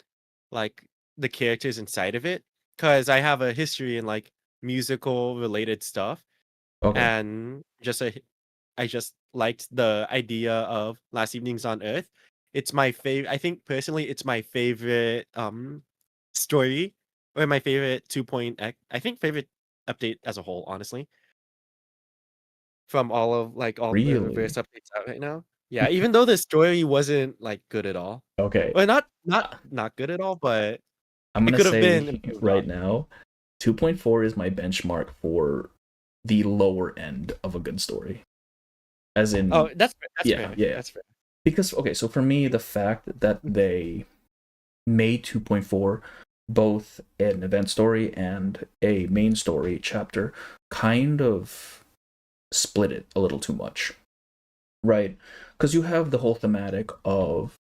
like the characters inside of it. Because I have a history in like musical related stuff,
Okay.
and I just liked the idea of Last Evenings on Earth. It's my favorite. I think personally, it's my favorite story or my favorite 2.x. I think favorite update as a whole, honestly. From all of like all the reverse
Really?
updates out right now. Yeah, even though the story wasn't like good at all.
Okay.
Well, not
Uh,
not good at all, but
I'm
it
gonna
could have been
say
improved on.
right now, 2.4 is my benchmark for the lower end of a good story. As in,
Oh, that's fair. That's
yeah,
fair.
yeah.
That's fair.
Because okay, so for me, the fact that they made 2.4 both an event story and a main story chapter kind of split it a little too much, right? Because you have the whole thematic of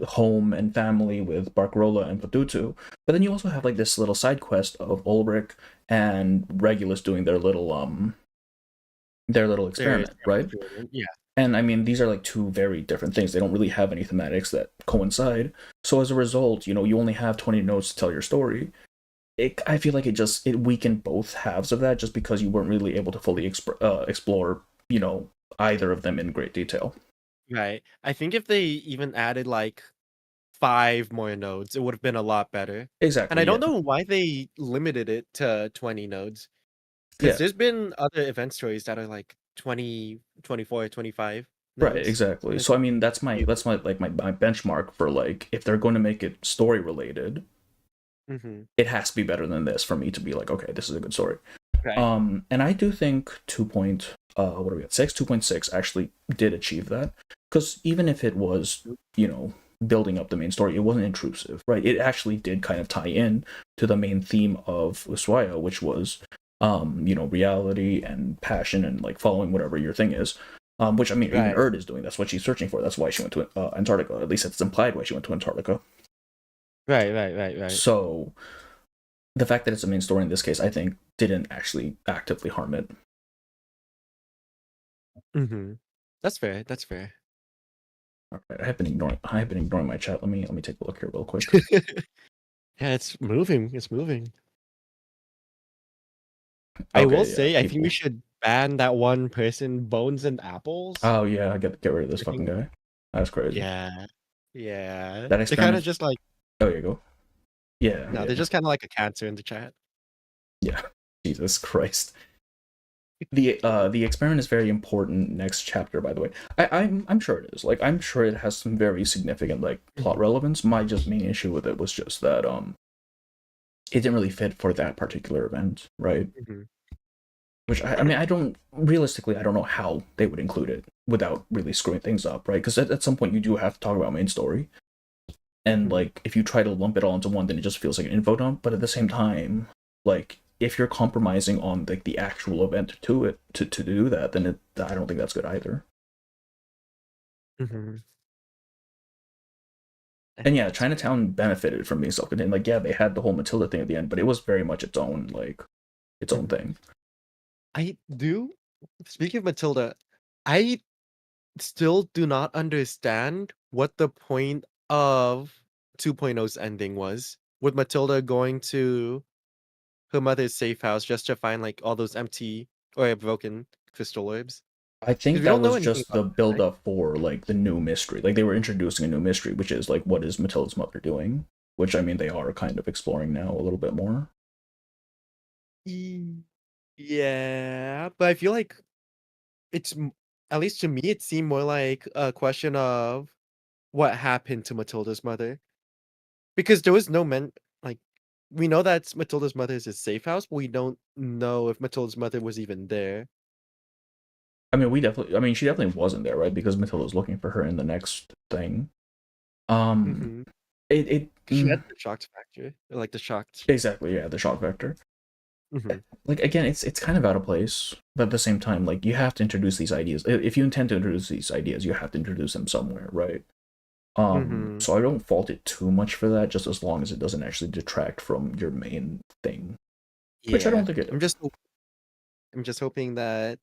home and family with Barcarola and Patutu, but then you also have like this little side quest of Ulrich and Regulus doing their little experiment, right?
Yeah.
And I mean, these are like two very different things. They don't really have any thematics that coincide. So as a result, you only have 20 notes to tell your story. I feel like it weakened both halves of that just because you weren't really able to fully explore, either of them in great detail.
Right. I think if they even added like 5 more nodes, it would have been a lot better. And
Exactly.
I
Yeah.
don't know why they limited it to 20 nodes. Because
Yeah.
there's been other event stories that are like 20, 24, 25
Right.
nodes.
Exactly.
And
So I mean, that's my benchmark for like if they're going to make it story related,
mm-hmm.
it has to be better than this for me to be like, okay, this is a good story.
Right.
And I do think 2.6 actually did achieve that, because even if it was, building up the main story, it wasn't intrusive, right? It actually did kind of tie in to the main theme of Ushuaia, which was, reality and passion and like following whatever your thing is. Which I mean, even
Right.
Erd is doing. That's what she's searching for. That's why she went to Antarctica. At least it's implied why she went to Antarctica.
Right.
So the fact that it's a main story in this case, I think, didn't actually actively harm it.
Mm-hmm. That's fair. That's fair.
All right, I've been ignoring my chat. Let me take a look here real quick.
Yeah, it's moving. It's moving. I
Okay,
will
yeah,
say, I think we
people.
should ban that one person, Bones and Apples.
Oh yeah, get rid of this
I
fucking
think-
guy. That's crazy.
Yeah. Yeah.
That
They're kind
experiment.
of just like,
Oh, you go. Yeah.
no,
yeah.
they're just kind of like a cancer in the chat.
Yeah. Jesus Christ. The experiment is very important next chapter, by the way. I'm sure it is. Like, I'm sure it has some very significant like plot relevance. My just main issue with it was just that it didn't really fit for that particular event, right?
Mhm.
Which I mean, I don't know how they would include it without really screwing things up, right? Because at some point you do have to talk about main story, and
Mhm.
like if you try to lump it all into one, then it just feels like an info dump. But at the same time, like if you're compromising on like the actual event to do that, then I don't think that's good either.
Mhm.
And yeah, Chinatown benefited from being self-contained. Like yeah, they had the whole Matilda thing at the end, but it was very much its own thing.
I do. Speaking of Matilda, I still do not understand what the point of 2.0's ending was. With Matilda going to her mother's safe house just to find like all those empty or broken crystal orbs.
I
'Cause
think
we
that
don't know
was
anything
just
about
the
that,
build
right?
up for like the new mystery. Like they were introducing a new mystery, which is like what is Matilda's mother doing? Which I mean they are kind of exploring now a little bit more.
Yeah, but I feel like it's at least to me it seemed more like a question of what happened to Matilda's mother. Because there was no like we know that Matilda's mother is a safe house, but we don't know if Matilda's mother was even there.
I mean she definitely wasn't there, right? Because Matilda's looking for her in the next thing. Um
Mm-hmm.
it
She had the shocked factor, or like the shocked.
exactly, yeah, the shock vector.
Mm-hmm.
Like again, it's kind of out of place, but at the same time, like you have to introduce these ideas. If you intend to introduce these ideas, you have to introduce them somewhere, right?
Mm-hmm.
So I don't fault it too much for that, just as long as it doesn't actually detract from your main thing, which I
Yeah,
don't think it is.
I'm just hoping that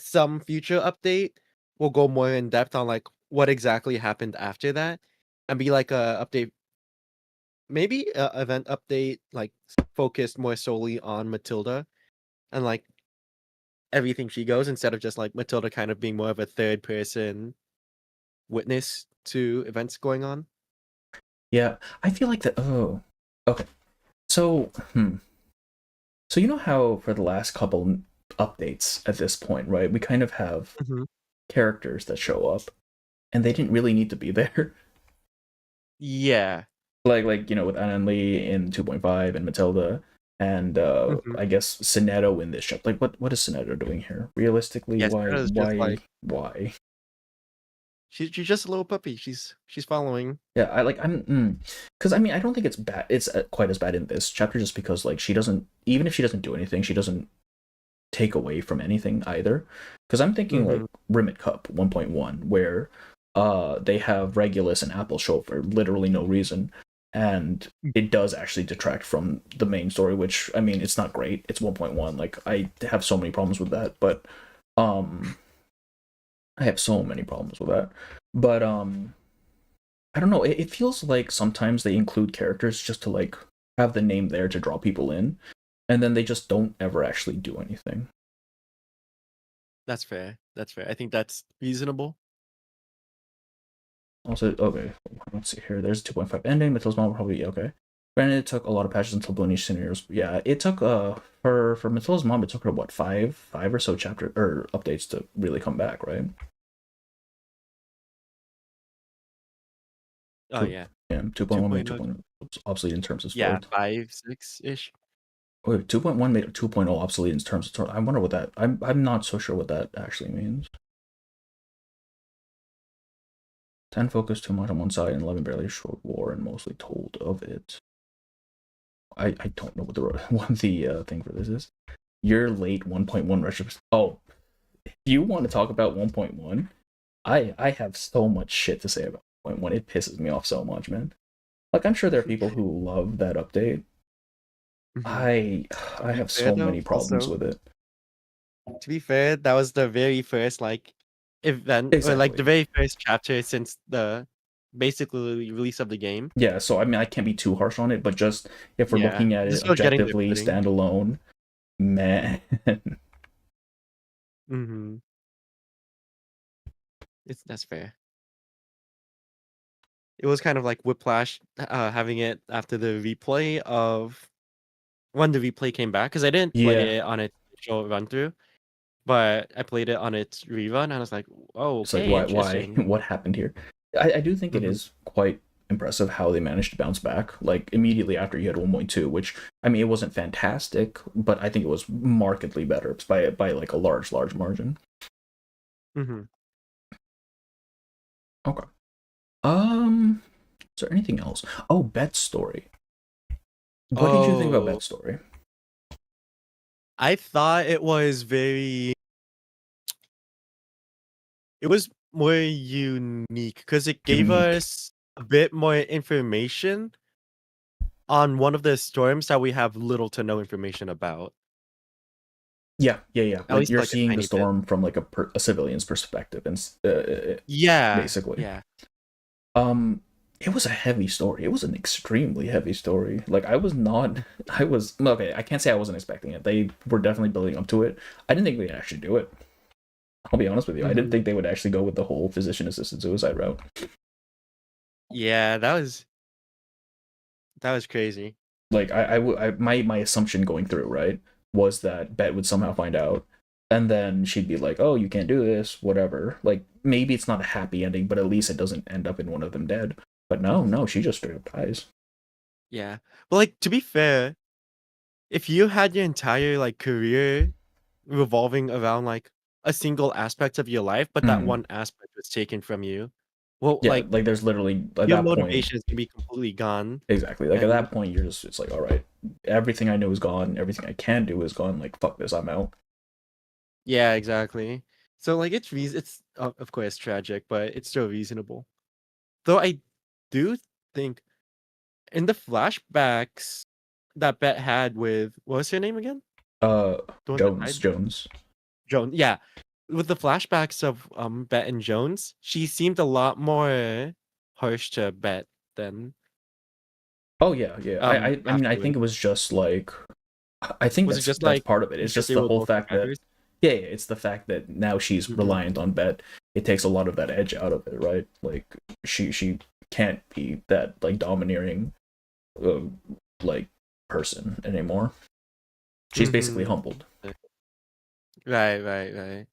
some future update will go more in depth on like what exactly happened after that, and be like a update, maybe a event update like focused more solely on Matilda and like everything she goes instead of just like Matilda kind of being more of a third person witness to events going on.
Yeah, I feel like that. Oh, okay. So, so you know how for the last couple updates at this point, right? We kind of have
Mhm.
characters that show up, and they didn't really need to be there.
Yeah.
Like with Anna and Lee in 2.5 and Matilda, and
Mhm.
I guess Soneto in this chapter. Like, what is Soneto doing here? Realistically,
Yes, Sarah's just like
why?
she's just a little puppy. She's following.
Yeah, because I mean, I don't think it's bad. It's quite as bad in this chapter, just because like she doesn't, even if she doesn't do anything, she doesn't take away from anything either. Because I'm thinking like
Mhm.
Rimmet Cup 1.1, where they have Regulus and Apple show up for literally no reason, and it does actually detract from the main story. Which, I mean, it's not great. It's 1.1. Like, I have so many problems with that, but I have so many problems with that. But I don't know. It feels like sometimes they include characters just to like have the name there to draw people in, and then they just don't ever actually do anything.
That's fair. That's fair. I think that's reasonable.
Also, okay, let's see here. There's a 2.5 ending. Matilda's mom probably okay. Granted, it took a lot of patches until Blunish scenarios. Yeah, it took for Matilda's mom, it took her what five or so chapter or updates to really come back, right?
Oh
Two,
yeah.
yeah, 2.1 made
2.0.
2.0 obsolete in terms of
Yeah,
sword.
5, 6-ish.
Wait, 2.1 made 2.0 obsolete in terms of sword. I wonder what that. I'm not so sure what that actually means. 10 focused too much on one side, and 11 barely showed war and mostly told of it. I don't know what the what the thing for this is. You're late 1.1 retrospective. Oh, if you want to talk about 1.1, I have so much shit to say about 1.1. It pisses me off so much, man. Like, I'm sure there are people who love that update.
Mhm.
I have
Fair
so
though,
many problems
also,
with it.
to be fair, that was the very first like event or like the
Exactly.
very first chapter since the basically release of the game.
Yeah, so I mean, I can't be too harsh on it, but just if we're
Yeah,
looking at
they're
it
still getting their
objectively,
footing.
standalone, man.
Mhm. That's fair. It was kind of like Whiplash, having it after the replay of when the replay came back because I didn't
Yeah,
play it on its initial run through, but I played it on its rerun, and I was like, "Oh,
it's like
okay,
why
interesting."
what happened here? I do think it
Mhm.
is quite impressive how they managed to bounce back like immediately after you had 1.2, which I mean it wasn't fantastic, but I think it was markedly better by like a large margin.
Mhm.
Okay. Is there anything else? Oh, Bet's story. What did you think about
Oh,
Bet's story?
I thought it was very it was more unique because it gave
Unique.
us a bit more information on one of the storms that we have little to no information about,
Yeah.
at
Like
least
you're
like a
seeing the
tiny bit.
storm from like a civilian's perspective, and
Yeah,
basically.
yeah.
It was a heavy story. It was an extremely heavy story. Like I was not. I was okay. I can't say I wasn't expecting it. They were definitely building up to it. I didn't think they'd actually do it. I'll be honest with you. I didn't
Mhm.
think they would actually go with the whole physician assisted suicide route.
Yeah, that was crazy.
Like my assumption going through right was that Bet would somehow find out, and then she'd be like, "Oh, you can't do this, whatever." Like maybe it's not a happy ending, but at least it doesn't end up in one of them dead. But no, she just straight up dies.
Yeah. But, like, to be fair, if you had your entire, like, career revolving around, like, a single aspect of your life, but that
Mm.
one aspect was taken from you, well,
Yeah,
like,
like there's literally at
your
that point.
motivation is gonna be completely gone,
Exactly. Like at
and
that point, you're just it's like, all right, everything I know is gone. Everything I can do is gone. Like fuck this, I'm out.
yeah, exactly. So, like, it's, of course, tragic, but it's still reasonable. Though I do think in the flashbacks that Bet had with what was her name again?
Uh,
The one that
Jones,
died?
Jones.
Joan, yeah. With the flashbacks of Bet and Jones, she seemed a lot more harsh to Bet than
Oh yeah. I mean, I think
afterwards.
it was just like, I think
Was it just
that's
like
part of it. It's
because
just
they
the
were
whole
both
fact that,
commanders?
yeah, it's the fact that now she's
Mhm.
reliant on Bet. It takes a lot of that edge out of it, right? Like she can't be that like domineering, uh, like person anymore. She's basically
Mhm.
humbled.
Right.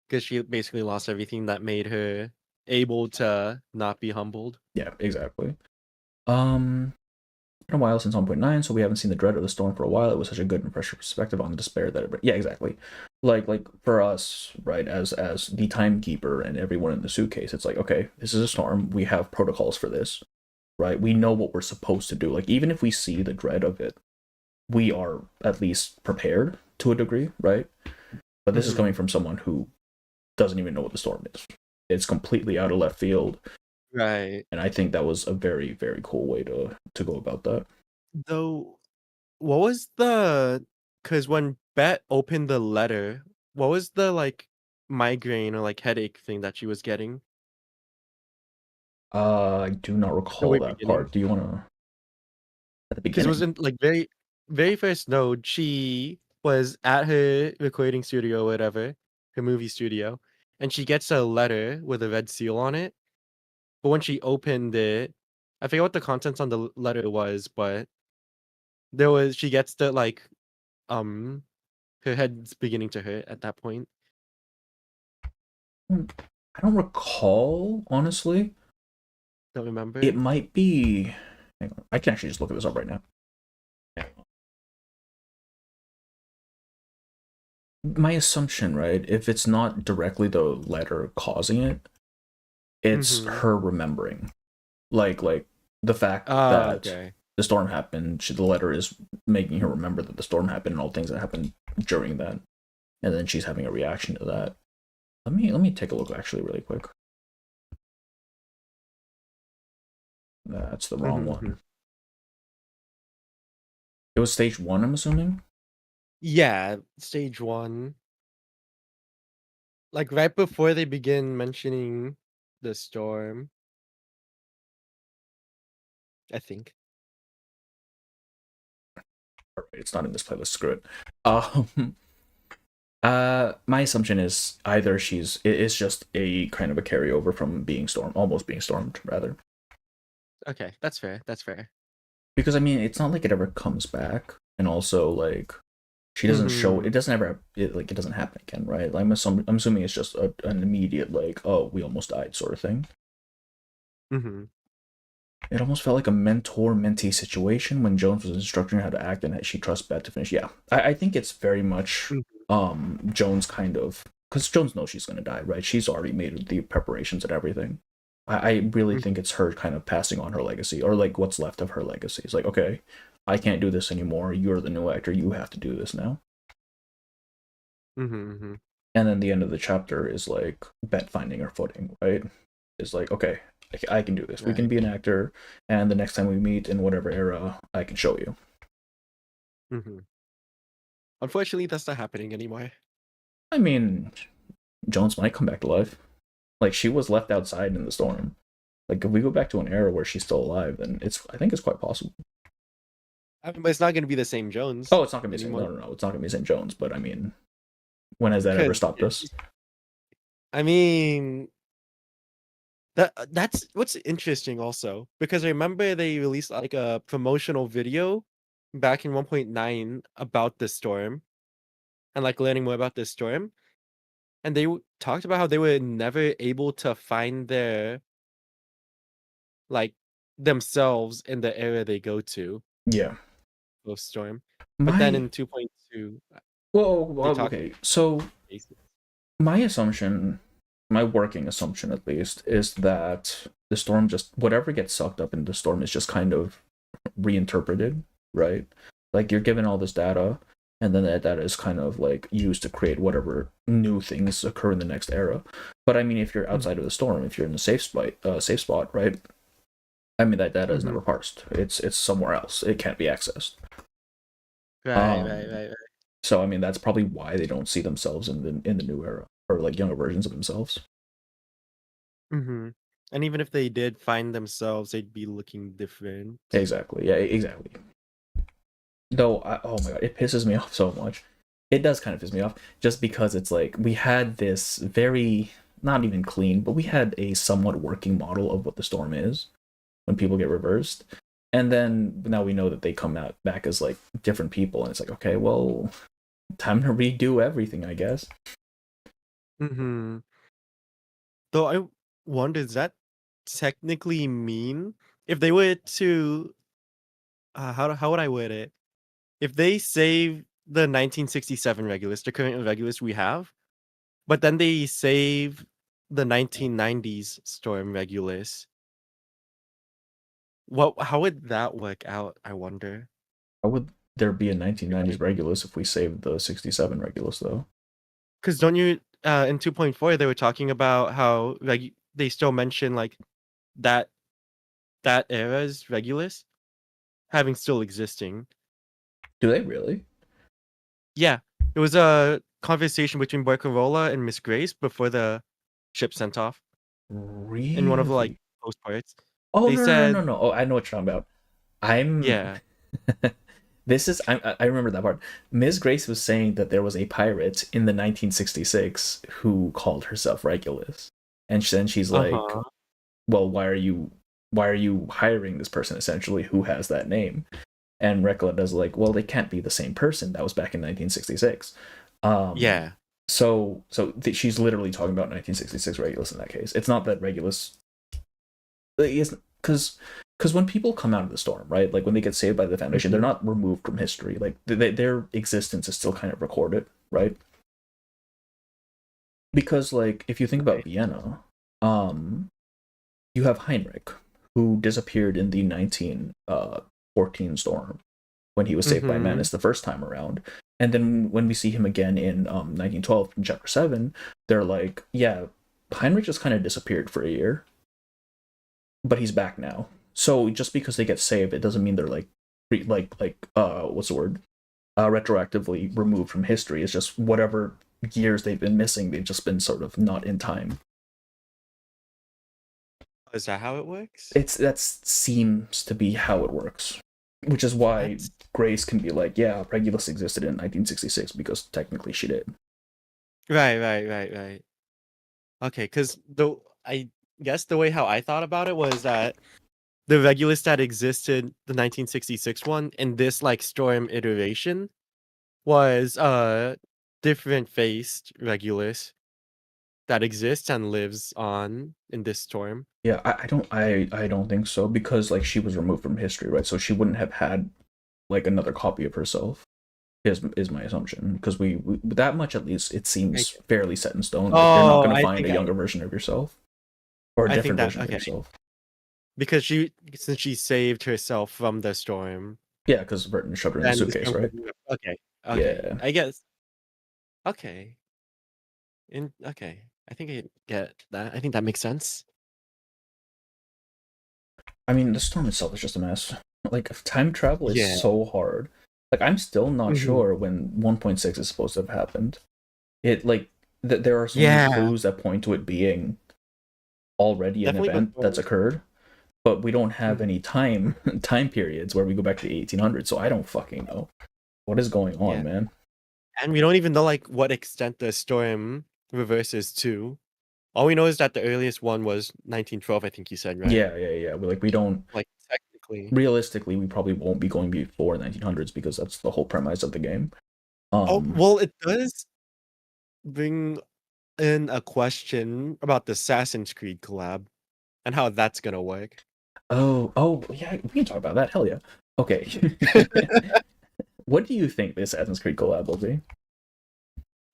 Because she basically lost everything that made her able to not be humbled.
Yeah, exactly. Um, a while since 1.9, so we haven't seen the dread of the storm for a while. It was such a good and fresh perspective on the despair that it. Yeah, exactly. Like for us, right, as the timekeeper and everyone in the suitcase, it's like, okay, this is a storm. We have protocols for this, right? We know what we're supposed to do. Like even if we see the dread of it, we are at least prepared to a degree, right? But this is coming from someone who doesn't even know what the storm is. It's completely out of left field.
Right.
And I think that was a very, very cool way to go about that.
Though, what was the? Because when Bet opened the letter, what was the like migraine or like headache thing that she was getting
I do not
at the
recall
very
that
beginning?
part. Do you want to at the
Because it was
beginning?
in like very first node, she was at her recording studio or whatever, her movie studio, and she gets a letter with a red seal on it. But when she opened it, I forget what the contents on the letter was, but she gets the like um her head's beginning to hurt at that point.
I don't recall honestly.
Don't
It
remember.
might be. Hang on. I can actually just look this up right now. My assumption, right? If it's not directly the letter causing it, it's
Mm-hmm.
her remembering. Like the fact
Ah,
that
okay.
the storm happened. The letter is making her remember that the storm happened and all things that happened during that, and then she's having a reaction to that. Let me take a look actually really quick. That's the wrong
Mm-hmm.
one. It was stage 1, I'm assuming.
Yeah, stage one. Like right before they begin mentioning the storm, I think.
All right, it's not in this playlist. Screw it. My assumption is either it's just a kind of a carryover from being stormed, almost being stormed, rather.
Okay, that's fair. That's fair.
Because I mean, it's not like it ever comes back, and also like she doesn't show.
Mm-hmm.
It doesn't ever like it doesn't happen again, right? Like, I'm assuming it's just an immediate like, oh, we almost died sort of thing.
Mm-hmm.
It almost felt like a mentor-mentee situation when Jones was instructing her how to act and she trusts Beth to finish. Yeah, I think it's very much Jones kind of because Jones knows she's gonna die, right? She's already made the preparations and everything. I really think it's her kind of passing on her legacy or like what's left of her legacy. It's like, okay, I can't do this anymore. You're the new actor. You have to do this now.
Mm-hmm.
And then the end of the chapter is like Bet finding her footing, right? It's like, okay, I can do this. We can
Right.
be an actor, and the next time we meet in whatever era, I can show you.
Mm-hmm. Unfortunately, that's not happening anymore.
I mean, Jones might come back to life. Like she was left outside in the storm. Like if we go back to an era where she's still alive, then I think it's quite possible.
I mean, but it's not going to be the same Jones
Oh, it's not gonna be St.
anymore.
No, it's not gonna be St. Jones. But I mean, when has that ever
Because
stopped us?
I mean, that's what's interesting also because I remember they released like a promotional video back in 1.9 about the storm and like learning more about this storm, and they talked about how they were never able to find their like themselves in the area they go to
Yeah.
post storm, but then
My
in 2.2 they
well,
talked
okay. So
basics.
my assumption, my working assumption at least, is that the storm just whatever gets sucked up into the storm is just kind of reinterpreted, right? Like you're given all this data, and then that data is kind of like used to create whatever new things occur in the next era. But I mean, if you're outside of the storm, if you're in a safe spot, right? I mean, that data is
Mm-hmm.
never parsed. It's somewhere else. It can't be accessed.
Right.
Um, so I mean, that's probably why they don't see themselves in the new era or like younger versions of themselves.
Mm-hmm. And even if they did find themselves, they'd be looking different.
Exactly. Yeah. Exactly. Though, oh my god, it pisses me off so much. It does kind of piss me off just because it's like we had this very not even clean, but we had a somewhat working model of what the storm is when people get reversed, and then now we know that they come out back as like different people, and it's like, okay, well, time to redo everything, I guess.
Mm-hmm. Though I wonder, does that technically mean if they were to how would I word it? If they save the 1967 Regulus, the current Regulus we have, but then they save the 1990s Storm Regulus, how would that work out, I wonder?
How would there be a 1990s Regulus if we saved the 67 Regulus though?
Because don't you in 2.4 they were talking about how like they still mention like that era's Regulus having still existing.
Do they really?
Yeah, it was a conversation between Barcarola and Miss Grace before the ship sent off
Really?
in one of the like post parts.
Oh
They
no,
said,
no, no, no, no! Oh, I know what you're talking about. I'm.
yeah,
I remember that part. Ms. Grace was saying that there was a pirate in the 1966 who called herself Regulus, and then she's like,
uh-huh,
"Well, why are you hiring this person essentially who has that name?" And Recalleta's like, "Well, they can't be the same person. That was back in 1966."
yeah,
She's literally talking about 1966 Regulus in that case. It's not that Regulus is because when people come out of the storm, right? Like when they get saved by the Foundation, they're not removed from history. Like their existence is still kind of recorded, right? Because like if you think about Vienna, you have Heinrich, who disappeared in the 1914 storm when he was saved by Manus the first time around. And then when we see him again in 1912 in chapter 7, they're like, yeah, Heinrich just kind of disappeared for a year, but he's back now. So just because they get saved, it doesn't mean they're like what's the word? Retroactively removed from history. It's just whatever years they've been missing, they've just been sort of not in time.
is that how it works?
That seems to be how it works, which is why Grace can be like, yeah, Regulus existed in 1966 because technically she did.
Right. Okay, because I guess the way how I thought about it was that the Regulus that existed, the 1966 one, in this like storm iteration, was a different faced Regulus that exists and lives on in this storm.
Yeah, I don't think so, because like she was removed from history, right? So she wouldn't have had like another copy of herself. Is my assumption, because we that much at least it seems fairly set in stone. Like, you're not going to find a younger version of yourself or a different version of yourself.
Because since she saved herself from the storm.
Yeah, because Burton shoved her in the suitcase, right?
Okay.
Yeah.
I guess. Okay. Okay. I think I get that. I think that makes sense.
I mean, the storm itself is just a mess. Like, time travel is so hard. Like, I'm still not sure when 1.6 is supposed to have happened. It like there are so many clues that point to it being already an event that's occurred, but we don't have any time periods where we go back to the 1800s. So I don't fucking know what is going on, man.
And we don't even know like what extent the storm reverses to. All we know is that the earliest one was 1912. I think you said, right?
Yeah. We don't
like technically.
Realistically, we probably won't be going before 1900s because that's the whole premise of the game.
Well, it does bring in a question about the Assassin's Creed collab and how that's gonna work.
Oh yeah, we can talk about that. Hell yeah. Okay. What do you think the Assassin's Creed collab will be?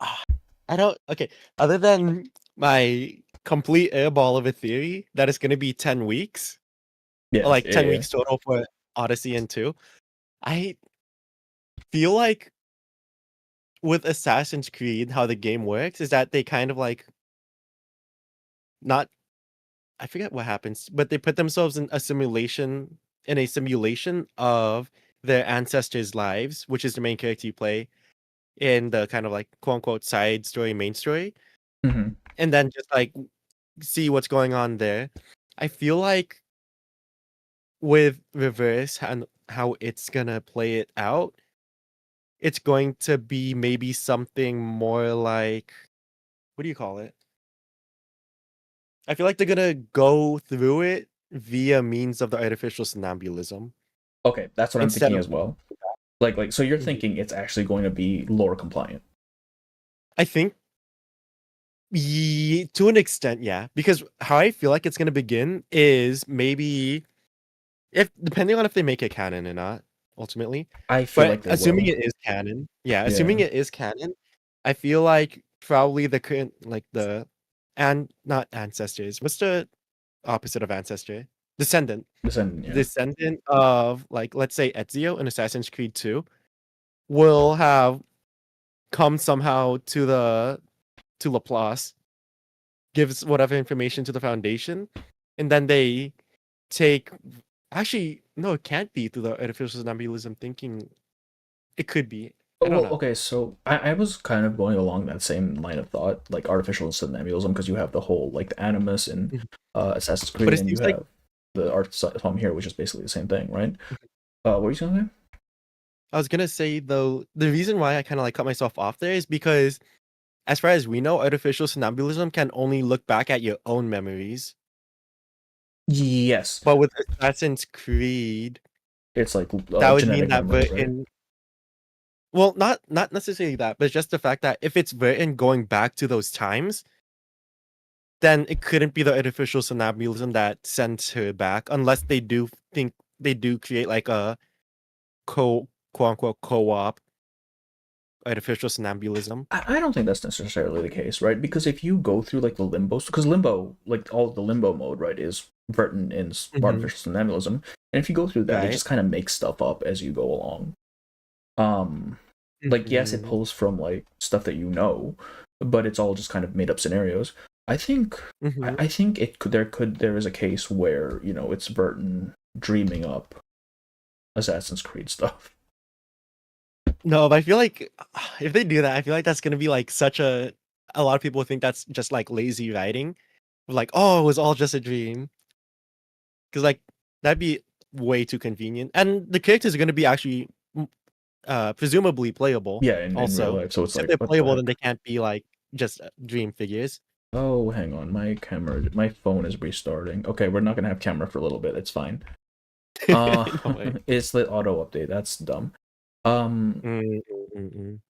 I don't. Okay, other than my complete airball of a theory that it's gonna be 10 weeks.
Yeah,
like 10 weeks total for Odyssey and 2. I feel like with Assassin's Creed, how the game works is that they kind of like I forget what happens, but they put themselves in a simulation of their ancestors' lives, which is the main character you play in the kind of like quote unquote side story, main story.
Mm-hmm.
And then just like see what's going on there. I feel like with Reverse and how it's gonna play it out, it's going to be maybe something more like, what do you call it? I feel like they're gonna go through it via means of the artificial somnambulism.
Okay, that's what I'm thinking as well. Like, so you're thinking it's actually going to be lore compliant?
I think, to an extent, yeah. Because how I feel like it's gonna begin is maybe, if depending on if they make it canon or not. ultimately.
I feel
But
like they
assuming
will.
it is canon, yeah,
Yeah.
assuming it is canon, I feel like probably the current like the and not ancestors. What's the opposite of ancestor? Descendant.
Descendant, yeah.
Descendant of like let's say Ezio in Assassin's Creed 2 will have come somehow to Laplace, gives whatever information to the Foundation, and then they take. Actually, no, it can't be through the artificial somnambulism thinking. It could be. I don't
Well,
know.
okay, so I was kind of going along that same line of thought, like artificial somnambulism, because you have the whole like the Animus in
Mhm.
Assassin's
But
Creed,
it
and you
seems like
have the Art here, which is basically the same thing, right? What were you gonna say?
I was gonna say though, the reason why I kind of like cut myself off there is because, as far as we know, artificial somnambulism can only look back at your own memories.
Yes,
But with Assassin's Creed,
it's like
that would mean
genetic
that
memory, right?
written. Well, not necessarily that, but just the fact that if it's written going back to those times, then it couldn't be the artificial somnambulism that sends her back, unless they do think they do create like a quote unquote co-op artificial somnambulism.
I don't think that's necessarily the case, right? Because if you go through like the limbo, because limbo, like all the limbo mode, right, is written in
Mhm.
artificial somnambulism, and if you go through that, it
Right.
just kind of makes stuff up as you go along. Like yes, it
Mhm.
pulls from like stuff that you know, but it's all just kind of made up scenarios. I think
Mhm.
I think there is a case where, you know, it's Burton dreaming up Assassin's Creed stuff.
No, but I feel like if they do that, I feel like that's gonna be like such a lot of people think that's just like lazy writing. Like, oh, it was all just a dream. Because like that'd be way too convenient. And the characters are gonna be actually presumably playable
Yeah, in real
also.
life. So it's
If
like,
they're
what the
playable, then
heck?
they can't be like just dream figures.
Oh, hang on, my phone is restarting. Okay, we're not gonna have camera for a little bit. It's fine.
No way.
It's the auto update. That's dumb. Um,
Mm, mm, mm.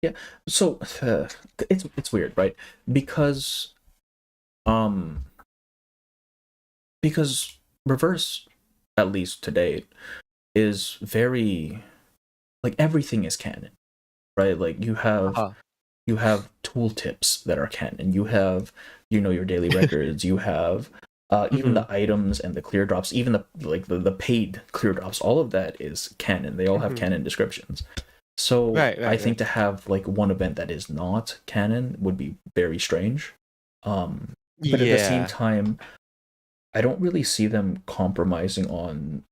yeah. So it's weird, right? Because um because reverse, at least to date, is very like everything is canon, right? Like
Uh-huh.
you have tooltips that are canon. You have, you know, your daily records. You have even
Mhm,
the items and the clear drops, even the paid clear drops. All of that is canon. They all have
mhm.
canon descriptions. So
Right,
I
right, right.
think to have like one event that is not canon would be very strange. But at the same
Yeah.
time, I don't really see them compromising on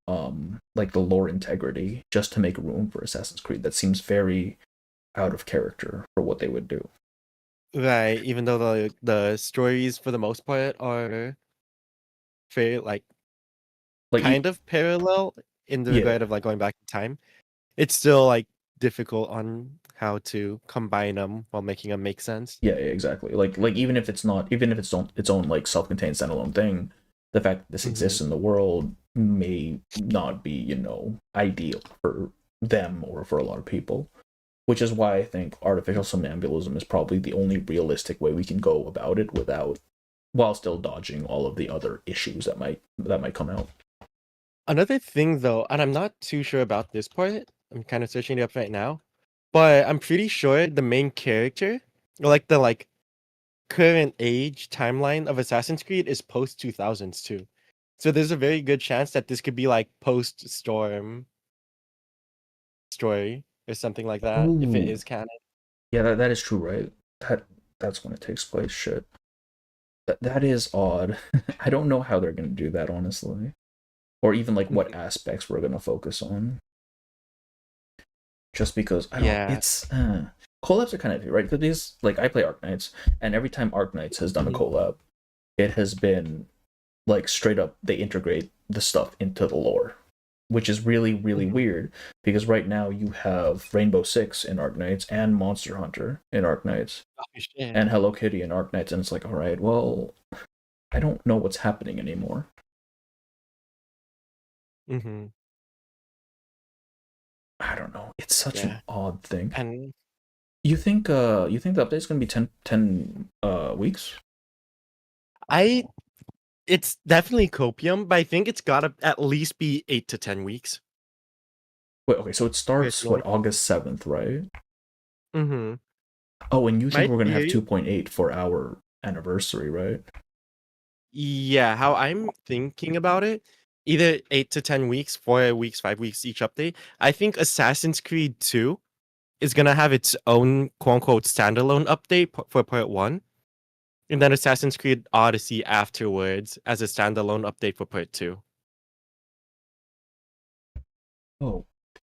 like the lore integrity just to make room for Assassin's Creed. That seems very out of character for what they would do.
Right. Even though the stories for the most part are very like
Like
kind of parallel in the
yeah,
regard of like going back in time, it's still like difficult on how to combine them while making them make sense.
yeah, exactly. Like even if it's not, even if it's its own like self-contained standalone thing, the fact that this
Mhm.
exists in the world may not be, you know, ideal for them or for a lot of people. Which is why I think artificial somnambulism is probably the only realistic way we can go about it without, while still dodging all of the other issues that might come out.
Another thing though, and I'm not too sure about this part. I'm kind of searching it up right now, but I'm pretty sure the main character, or like the like current age timeline of Assassin's Creed is post 2000s too. So there's a very good chance that this could be like post Storm story or something like that if it
Ooh,
is canon.
yeah, that is true, right? That's when it takes place. Shit, that is odd. I don't know how they're gonna do that, honestly, or even like what
Mhm.
aspects we're gonna focus on. Just because I don't,
Yeah.
it's collabs are kind of right because these like I play Arc Knights, and every time Arc Knights has done a
Mhm.
collab, it has been like straight up they integrate the stuff into the lore, which is really really
Mhm.
weird because right now you have Rainbow Six in Arc Knights and Monster Hunter in Arc Knights
Oh, shit.
and Hello Kitty in Arc Knights, and it's like, all right, well, I don't know what's happening anymore.
Mhm.
I don't know. It's such an
Yeah.
odd thing.
And
You think the update's gonna be 10 weeks?
I it's definitely copium, but I think it's gotta at least be 8 to 10 weeks.
Wait, okay, so it starts
Personally.
what, August 7th, right?
Mm-hmm.
Oh, and you think
My
we're gonna have
theory,
2.8 for our anniversary, right?
yeah, how I'm thinking about it, either 8 to 10 weeks, 4 weeks, 5 weeks each update. I think Assassin's Creed 2 is gonna have its own quote unquote standalone update for part one, and then Assassin's Creed Odyssey afterwards as a standalone update for part two.
Oh,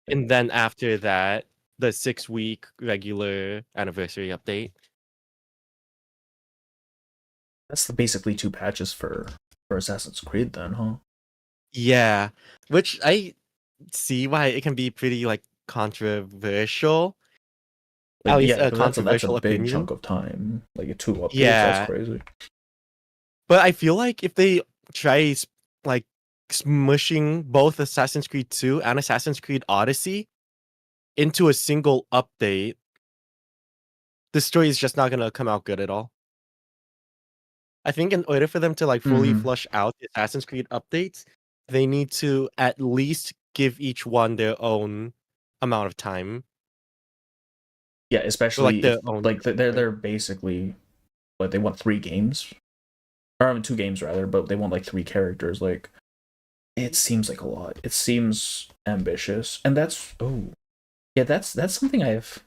And then after that, the 6 week regular anniversary update.
that's basically 2 patches for Assassin's Creed then, huh?
Yeah, which I see why it can be pretty like controversial.
Like,
At least
yeah,
a
because that's a
controversial
big
opinion.
chunk of time. Like 2 updates, that's
Yeah,
crazy.
but I feel like if they try like smushing both Assassin's Creed 2 and Assassin's Creed Odyssey into a single update, the story is just not gonna come out good at all. I think in order for them to like fully
Hmm.
flush out the Assassin's Creed updates, they need to at least give each one their own amount of time.
Yeah,
Or like
especially
their
if
own
like they're
story.
they're basically like they want 3 games, or I mean 2 games rather, but they want like 3 characters. Like it seems like a lot. It seems ambitious, and that's something I've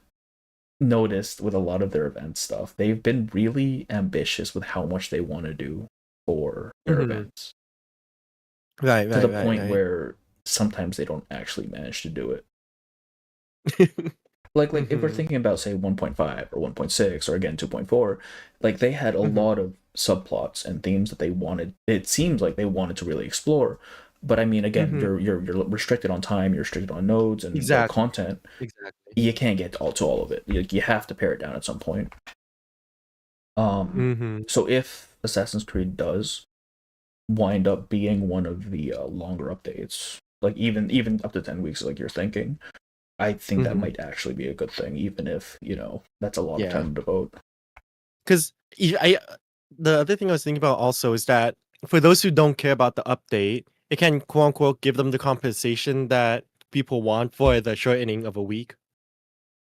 noticed with a lot of their event stuff. They've been really ambitious with how much they want to do for their
Mhm.
events,
Right,
to the
right, right,
point
right.
where sometimes they don't actually manage to do it. Like if we're
Mhm,
thinking about say 1.5 or 1.6 or again 2.4, like they had a
mhm,
lot of subplots and themes that they wanted, it seems like they wanted to really explore. But I mean, again,
mhm.
you're restricted on time, you're restricted on nodes and like
Exactly,
content.
exactly.
You can't get to all of it. You have to pare it down at some point.
Mhm,
So if Assassin's Creed does wind up being one of the longer updates, like even up to 10 weeks, like you're thinking, I think that
mhm.
might actually be a good thing, even if that's a lot of
Yeah,
time to devote.
'cause the other thing I was thinking about also is that for those who don't care about the update, it can quote unquote give them the compensation that people want for the shortening of a week.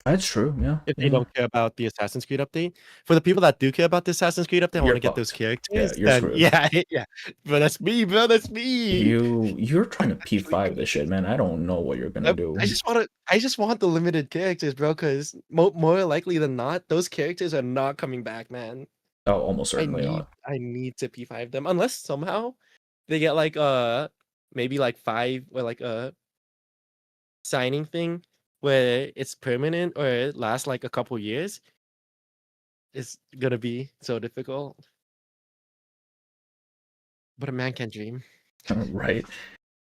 That's true. Yeah,
If they
yeah.
don't care about the Assassin's Creed update. For the people that do care about the Assassin's Creed update and
You're
wanna get those
fucked. Yeah,
characters,
you're
then
screwed.
yeah, yeah. Bro, that's me, bro, that's me.
You're trying to
Actually
P5 this shit, man. I don't know what you're gonna
I
do.
just want the limited characters, bro, 'cause more likely than not, those characters are not coming back, man.
Oh, almost certainly not.
I need to P5 them unless somehow they get like, maybe like 5 or like a signing thing where it's permanent or it lasts like a couple years. It's gonna be so difficult, but a man can dream.
Right?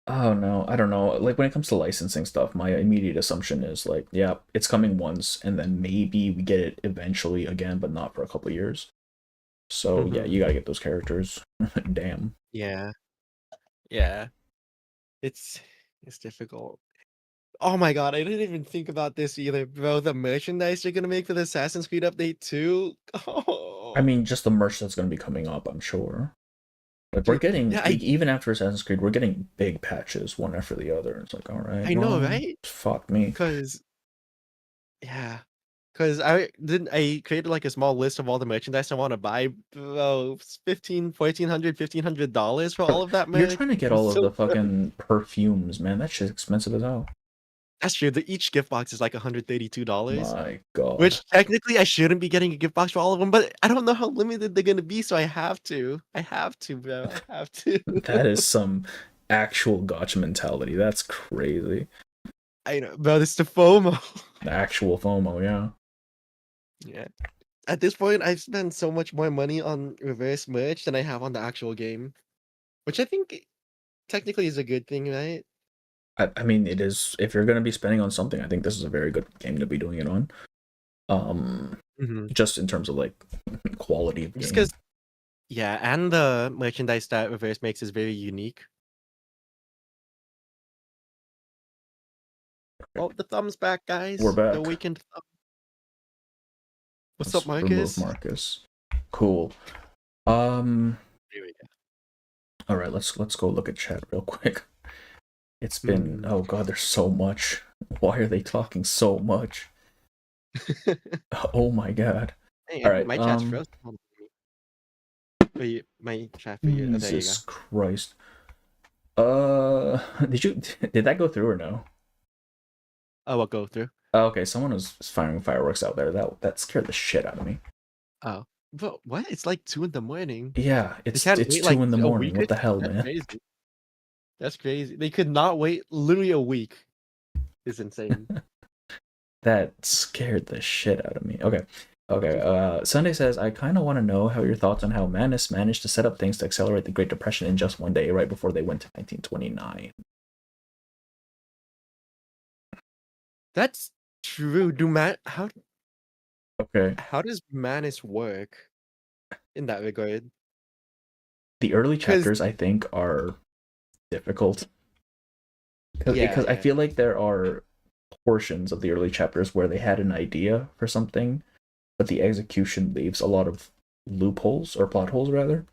Oh no, I don't know. Like when it comes to licensing stuff, my immediate assumption is like, yeah, it's coming once, and then maybe we get it eventually again, but not for a couple years. So yeah,
Mhm.
you gotta get those characters. Damn.
Yeah, yeah. It's it's difficult. Oh my god, I didn't even think about this either, bro. The merchandise you're gonna make for the Assassin's Creed update too.
I
Oh,
mean, just the merch that's gonna be coming up, I'm sure. Like we're
dude.
getting
Yeah,
like even after Assassin's Creed, we're getting big patches one after the other. It's like, all right,
I know,
well,
right?
fuck me.
Cause yeah, cause I created like a small list of all the merchandise I want to buy. Bro, it's 15, $1,400 for all of that
You're
merch.
trying to get
It's
all of
so
the fucking perfumes, man. That shit's expensive as hell.
that's true. Each gift box is like $132.
My God.
Which technically I shouldn't be getting a gift box for all of them, but I don't know how limited they're gonna be, so I have to. I have to, bro. I have to.
That is some actual gotcha mentality. That's crazy.
I know, bro. It's the FOMO.
The actual FOMO, yeah.
Yeah. At this point, I've spent so much more money on reverse merch than I have on the actual game, which I think technically is a good thing, right?
I mean, it is. If you're gonna be spending on something, I think this is a very good game to be doing it on. Um,
Hmm.
just in terms of like quality of
Just
game.
because, yeah, and the merchandise that reverse makes is very unique. Oh, the thumbs back,
We're
guys. The
back.
awakened thumb. What's up,
Let's remove
Marcus?
Marcus. Cool. Um.
There we go.
All right. Let's go look at chat real quick. It's been, oh god, there's so much. Why are they talking so much? Oh my god.
Hey, I
All
think
right.
my chat's frozen. Hold on. Wait, my chat for you. Oh, there you go.
Jesus Christ. Did that go through or no?
Oh, I'll go through.
Oh, okay, someone was firing fireworks out there. That scared the shit out of me.
Oh, but what? It's like 2 in the morning.
Yeah,
They
it's
can't
it's
wait like
2 in the
a
morning.
week or
What the
two?
hell,
That's
man?
crazy. That's crazy. They could not wait literally a week. It's insane.
That scared the shit out of me. Okay. Sunday says, I kind of want to know how your thoughts on how Manus managed to set up things to accelerate the Great Depression in just one day, right before they went to 1929.
That's true.
Okay.
How does Manus work in that regard?
The early
'Cause
chapters, I think, are difficult.
yeah,
Because I
yeah.
feel like there are portions of the early chapters where they had an idea for something, but the execution leaves a lot of loopholes, or plot holes, rather.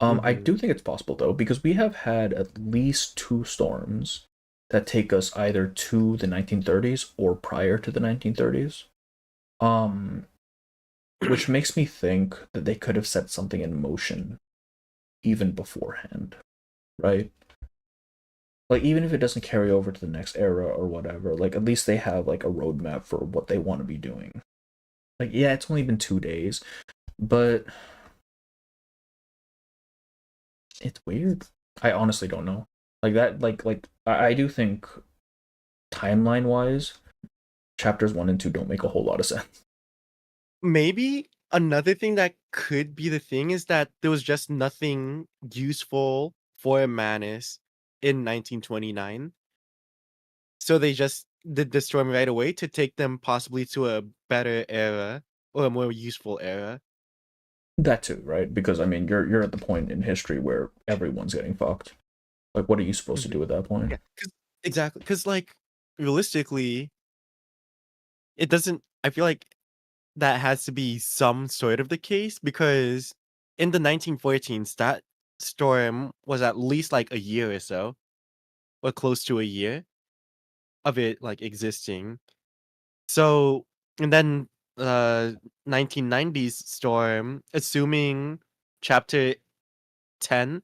I
Mhm.
do think it's possible, though, because we have had at least 2 storms that take us either to the 1930s or prior to the 1930s. Which makes me think that they could have set something in motion even beforehand, right? Like, even if it doesn't carry over to the next era or whatever, like, at least they have, like, a roadmap for what they want to be doing. Like, yeah, it's only been 2 days, but it's weird. I honestly don't know. Like, that, I do think, timeline-wise, chapters 1 and 2 don't make a whole lot of sense.
Maybe another thing that could be the thing is that there was just nothing useful for Manus in 1929. So they just did the storm right away to take them possibly to a better era or a more useful era.
That too, right? Because, I mean, you're at the point in history where everyone's getting fucked. Like, what are you supposed to
Mhm.
do at that point?
Yeah, exactly. Because, like, realistically, it doesn't. I feel like that has to be some sort of the case because in the 1914s, that storm was at least like a year or so, or close to a year of it like existing. So, and then 1990s storm, assuming chapter 10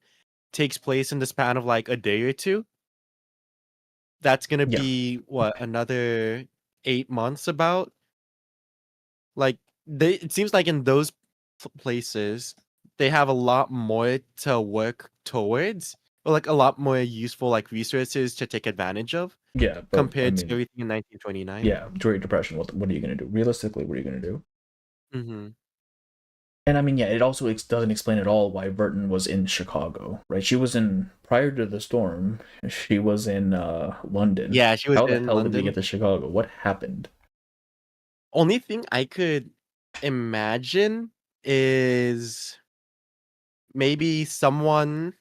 takes place in the span of like a day or two, that's gonna
Yeah.
be what, another 8 months about? Like it seems like in those places they have a lot more to work towards, or like a lot more useful like resources to take advantage of
Yeah, but I
compared to
mean,
everything in 1929.
yeah, Great Depression. What are you gonna do? Realistically, what are you gonna do?
Mm-hmm.
And I mean, yeah, it also doesn't explain at all why Burton was in Chicago, right? She was in prior to the storm. She was in London.
Yeah, she was
How the
in
hell did we
London.
get to Chicago? What happened?
Only thing I could imagine is maybe someone,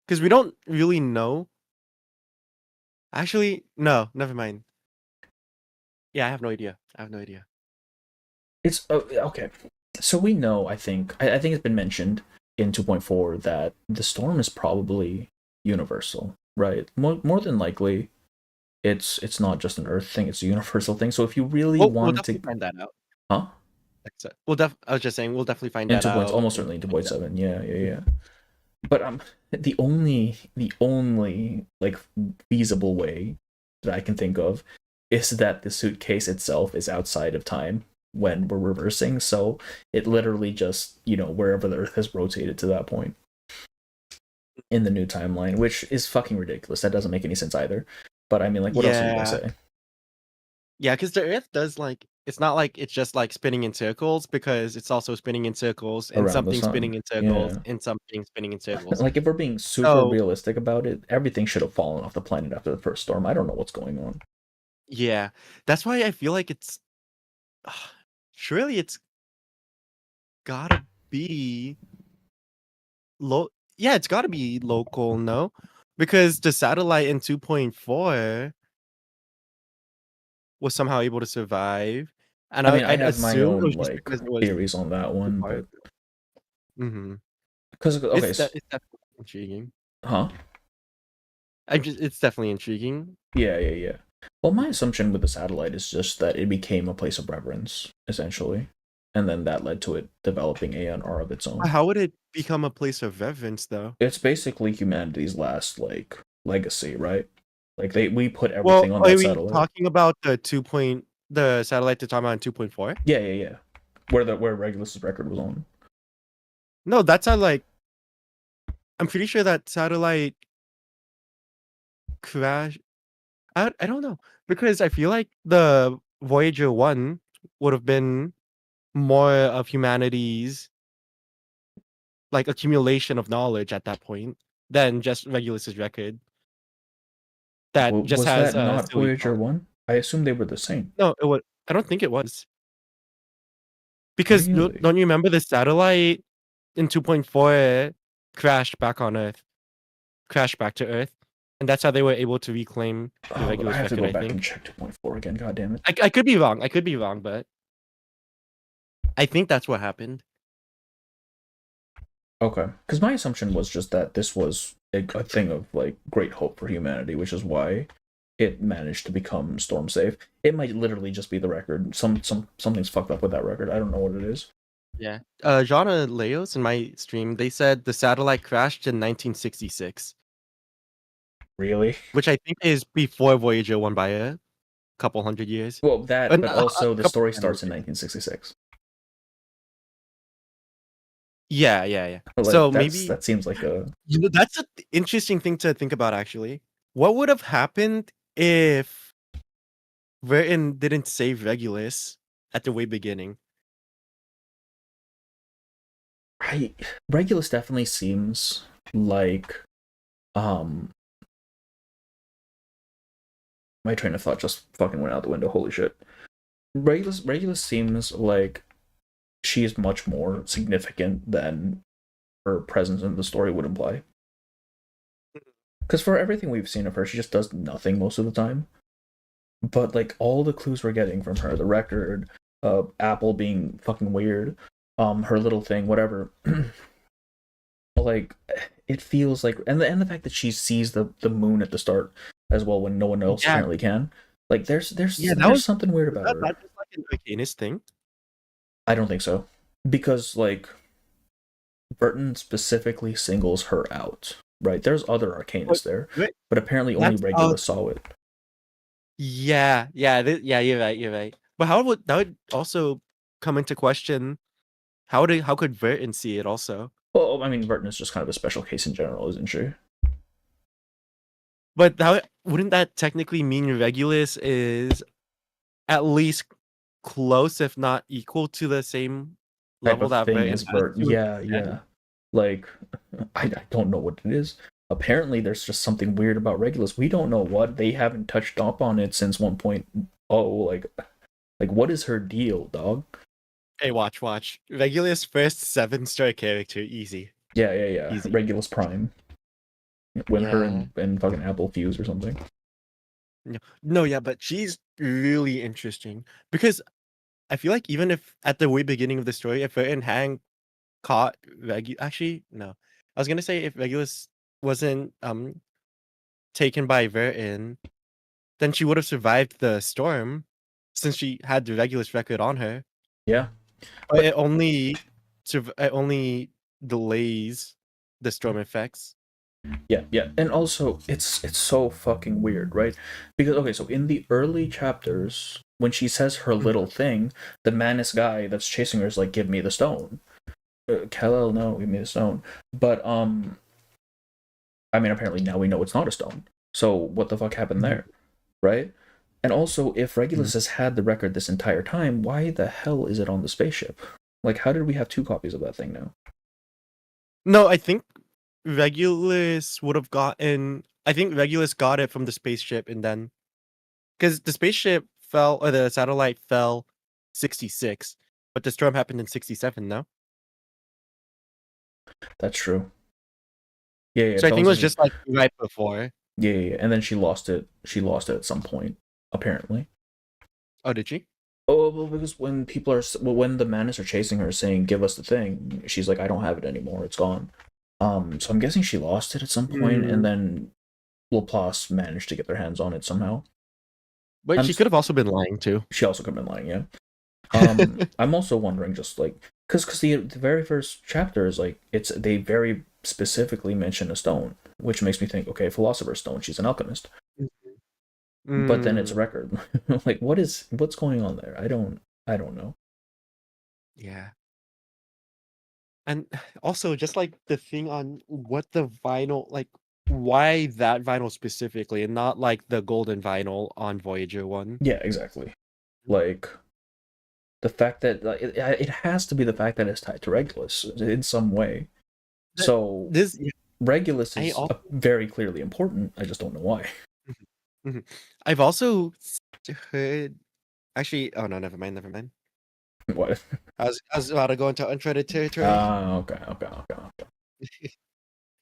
because we don't really know. Actually, no, never mind. Yeah, I have no idea. I have no idea.
It's okay. So we know. I think it's been mentioned in 2.4 that the storm is probably universal, right? More than likely, it's not just an Earth thing; it's a universal thing. So if you really
We'll
wanted to,
definitely find that out.
huh?
I was just saying we'll definitely find
In
that
2 points,
out.
almost certainly in 2.7. Yeah. But the only like feasible way that I can think of is that the suitcase itself is outside of time when we're reversing, so it literally just, wherever the Earth has rotated to that point in the new timeline, which is fucking ridiculous. That doesn't make any sense either. But I mean, like, what else are you gonna
Yeah,
say?
yeah, because the Earth does like it's not like it's just like spinning in circles because it's also spinning in circles and
Around the
something spinning
sun?
in circles
Yeah.
and something spinning in circles.
Like, if we're being super
So
realistic about it, everything should have fallen off the planet after the first storm. I don't know what's going on.
yeah, that's why I feel like it's surely it's gotta be low. Yeah, it's gotta be local, no? Because the satellite in 2.4 was somehow able to survive, and
I mean, I
I'd
have my
assume it
own
was just
like
because it was
theories on that
too
one,
far.
but
Mhm.
because okay,
It's definitely intriguing.
huh?
It's definitely intriguing.
Yeah. Well, my assumption with the satellite is just that it became a place of reverence, essentially. And then that led to it developing an aura of its own.
How would it become a place of reverence, though?
It's basically humanity's last, like, legacy, right? Like, we put
Well,
everything on
are
that
we
satellite.
talking about the satellite to talk about in 2.4?
Yeah. Where Regulus's record was on.
No, that's not like. I'm pretty sure that satellite crashed. I don't know, because I feel like the Voyager 1 would have been more of humanity's like accumulation of knowledge at that point than just Regulus's record that just
Was
has
that not
silly
Voyager
plot.
1? I assume they were the same.
No, it was. I don't think it was. Because
Really?
don't you remember the satellite in 2.4 crashed back on Earth, crashed back to Earth, and that's how they were able to reclaim the
Oh, I
Regulus
have to
record,
go
I
back
think.
and check 2.4 again, god damn it.
I could be wrong. I could be wrong, but I think that's what happened.
Okay. Because my assumption was just that this was a thing of, like, great hope for humanity, which is why it managed to become storm safe. It might literally just be the record. Something's fucked up with that record. I don't know what it is.
Yeah. Jana Leos in my stream, they said the satellite crashed in 1966,
Really?
which I think is before Voyager 1 by a couple hundred years.
Well, that, but also the
couple
story
hundred
starts in
years.
1966.
Yeah.
Like,
So maybe
that seems like a
that's an interesting thing to think about, actually. What would have happened if Verton didn't save Regulus at the way beginning?
Regulus definitely seems like my train of thought just fucking went out the window. Holy shit. Regulus seems like she's much more significant than her presence in the story would imply. Because for everything we've seen of her, she just does nothing most of the time. But like all the clues we're getting from her, the record, Apple being fucking weird, her little thing, whatever. Like it feels like, and the fact that she sees the moon at the start as well when no one else apparently can. Like there's something weird about her.
That just like an Arcanist thing.
I don't think so, because like Burton specifically singles her out. Right? There's other Arcanists there, but apparently only Regulus saw it.
Yeah, you're right. But how would that would also come into question? How could Verton see it also?
Well, I mean, Burton is just kind of a special case in general, isn't she?
But wouldn't that technically mean Regulus is at least close, if not equal, to the same level that
thing
Verton
as
has?
Burton? Yeah. Like, I don't know what it is. Apparently, there's just something weird about Regulus. We don't know what. They haven't touched up on it since 1.0. Like what is her deal, dog?
Hey, watch. Regulus first 7-star character, easy.
Yeah.
Easy.
Regulus Prime. When her and fucking Apple fuse or something.
No, yeah, but she's really interesting because I feel like even if at the way beginning of the story, if Verton hadn't caught actually, no. I was gonna say if Regulus wasn't taken by Verton, then she would have survived the storm since she had the Regulus record on her.
Yeah.
But it only delays the storm effects.
Yeah. And also it's so fucking weird, right? Because okay, so in the early chapters, when she says her little thing, the Manus guy that's chasing her is like, "Give me the stone." Kal-El, no, give me the stone. But I mean, apparently now we know it's not a stone. So what the fuck happened there, right? And also, if Regulus has had the record this entire time, why the hell is it on the spaceship? Like, how did we have 2 copies of that thing now?
No, I think Regulus would have gotten. I think Regulus got it from the spaceship, and then because the spaceship fell or the satellite fell 66, but the storm happened in 67. No,
That's true. Yeah.
so I think it was just like right before.
Yeah. And then she lost it. She lost it at some point, apparently.
Oh, did she?
Oh, well, because when when the Manus are chasing her, saying "Give us the thing," she's like, "I don't have it anymore. It's gone." So I'm guessing she lost it at some point, and then Laplace managed to get their hands on it somehow.
But she could have also been lying too.
She also could have been lying, yeah. I'm also wondering, just like, because the very first chapter is like, they very specifically mention a stone, which makes me think, okay, philosopher's stone, she's an alchemist. But then it's a record. Like, what's going on there? I don't know.
Yeah. And also, just like the thing on what the vinyl, like why that vinyl specifically, and not like the golden vinyl on Voyager 1.
Yeah, exactly. Like, the fact that like, it has to be the fact that it's tied to Regulus in some way. So
This
Regulus is
also-
very clearly important. I just don't know why.
I've also heard. Actually, oh no, never mind.
What?
I was about to go into uncharted territory.
Okay.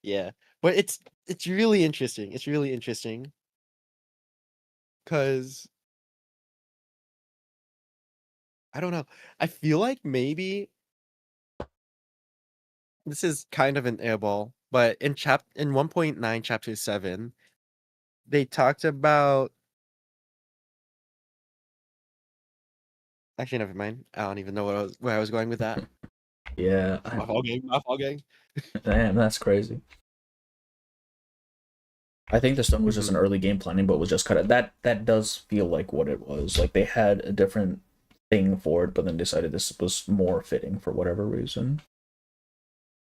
Yeah, but it's really interesting. It's really interesting because I don't know. I feel like maybe this is kind of an airball, but in 1.9 chapter 7, they talked about. Actually, never mind. I don't even know where I was going with that.
Yeah.
My fault, gang.
Damn, that's crazy. I think the stone was just an early game planning, but was just kind of that does feel like what it was. Like they had a different thing for it, but then decided this was more fitting for whatever reason.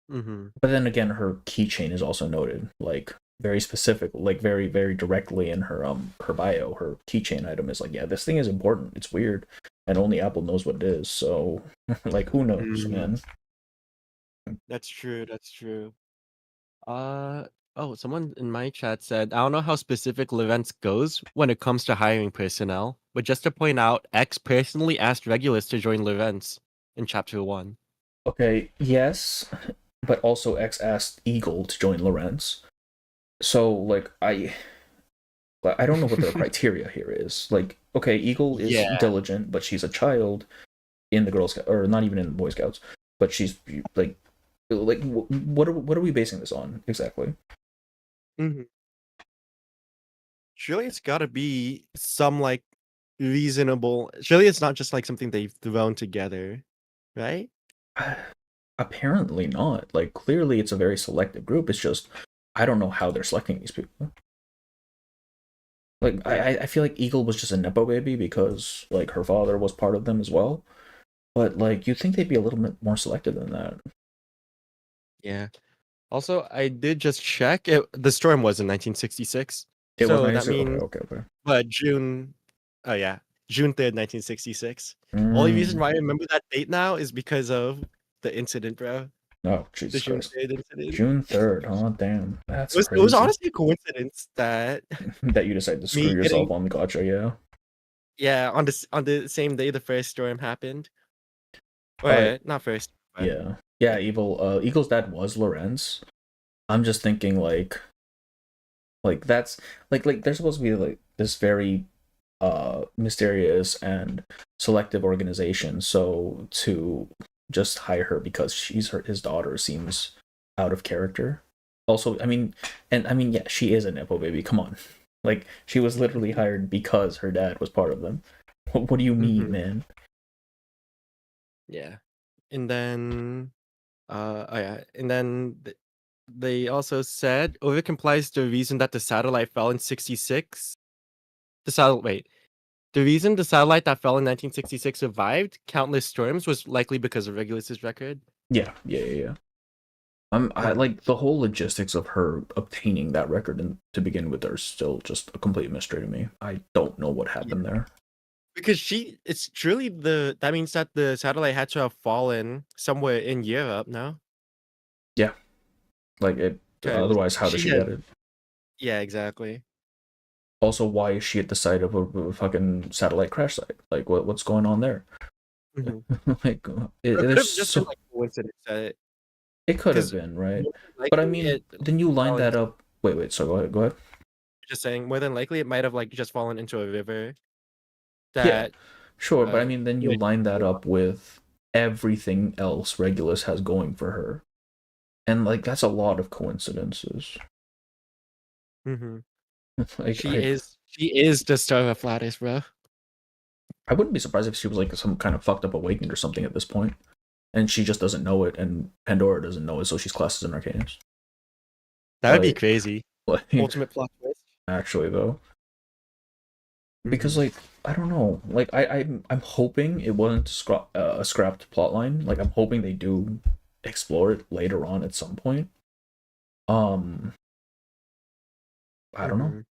But then again, her keychain is also noted, like very specific, like very, very directly in her bio. Her keychain item is like, yeah, this thing is important. It's weird, and only Apple knows what it is. So, like, who knows, man?
That's true. Oh, someone in my chat said, I don't know how specific Levents goes when it comes to hiring personnel, but just to point out, X personally asked Regulus to join Levents in chapter 1.
Okay, yes, but also X asked Eagle to join Lorenz. So, like, I don't know what the criteria here is. Like, okay, Eagle is diligent, but she's a child in the Girl Scout, or not even in the Boy Scouts, but she's like what are we basing this on exactly?
Surely it's got to be some like reasonable. Surely it's not just like something they've thrown together, right?
Apparently not. Like clearly it's a very selective group. It's just I don't know how they're selecting these people. Like I feel like Eagle was just a nepo baby because like her father was part of them as well. But like you'd think they'd be a little bit more selective than that.
Yeah. Also, I did just check. The storm was in 1966.
It
so
was
that means
okay.
but June. Oh yeah, June 3rd, 1966. Only reason why I remember that date now is because of the incident, bro.
Oh, Jesus
The June
Christ.
3rd incident.
June 3rd, huh? Damn. That's crazy.
It was honestly a coincidence that
that you decided to screw yourself on the gotcha, yeah.
Yeah, on the same day the first storm happened. Or not first.
Yeah. Yeah, Eagle's dad was Lorenz. I'm just thinking like that's like there's supposed to be like this very mysterious and selective organization, so to just hire her because she's his daughter seems out of character. Also, I mean, yeah, she is a nepo baby. Come on, like she was literally hired because her dad was part of them. What do you mean, man?
Yeah, and then, they also said Ovid implies the reason that the satellite fell in 66. The reason the satellite that fell in 1966 survived countless storms was likely because of Regulus's record.
Yeah. I like the whole logistics of her obtaining that record to begin with are still just a complete mystery to me. I don't know what happened there.
Because it's truly that means that the satellite had to have fallen somewhere in Europe, no?
Yeah. Like otherwise how does she get it?
Yeah, exactly.
Also, why is she at the site of a fucking satellite crash site? Like what's going on there? Like there's
just been, like, coincidence that
it could have been, right? But I mean, then you line that up. Wait. So go ahead.
Just saying, more than likely, it might have like just fallen into a river.
Yeah, sure. But I mean, then you line that up with everything else Regulus has going for her, and like that's a lot of coincidences. Like,
She is the star of Flatus, bro.
I wouldn't be surprised if she was like some kind of fucked up awakened or something at this point, and she just doesn't know it, and Pandora doesn't know it, so she's classed as an Arcanist.
That would be
Like,
crazy.
like
Ultimate plot twist.
actually though, because
Mhm.
like I don't know, like I'm hoping it wasn't a scrapped plotline. Like I'm hoping they do explore it later on at some point. Um, I don't know.
Mhm.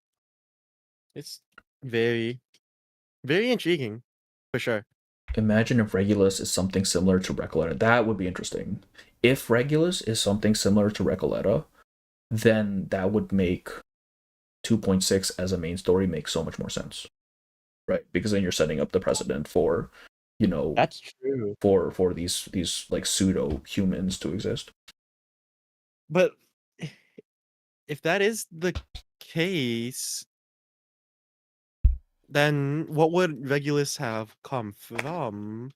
It's very, very intriguing, for sure.
Imagine if Regulus is something similar to Recalleta. That would be interesting. If Regulus is something similar to Recalleta, then that would make 2.6 as a main story make so much more sense. Right? Because then you're setting up the precedent for, you know,
That's true.
for these like pseudo humans to exist.
But if that is the case, then what would Regulus have come from?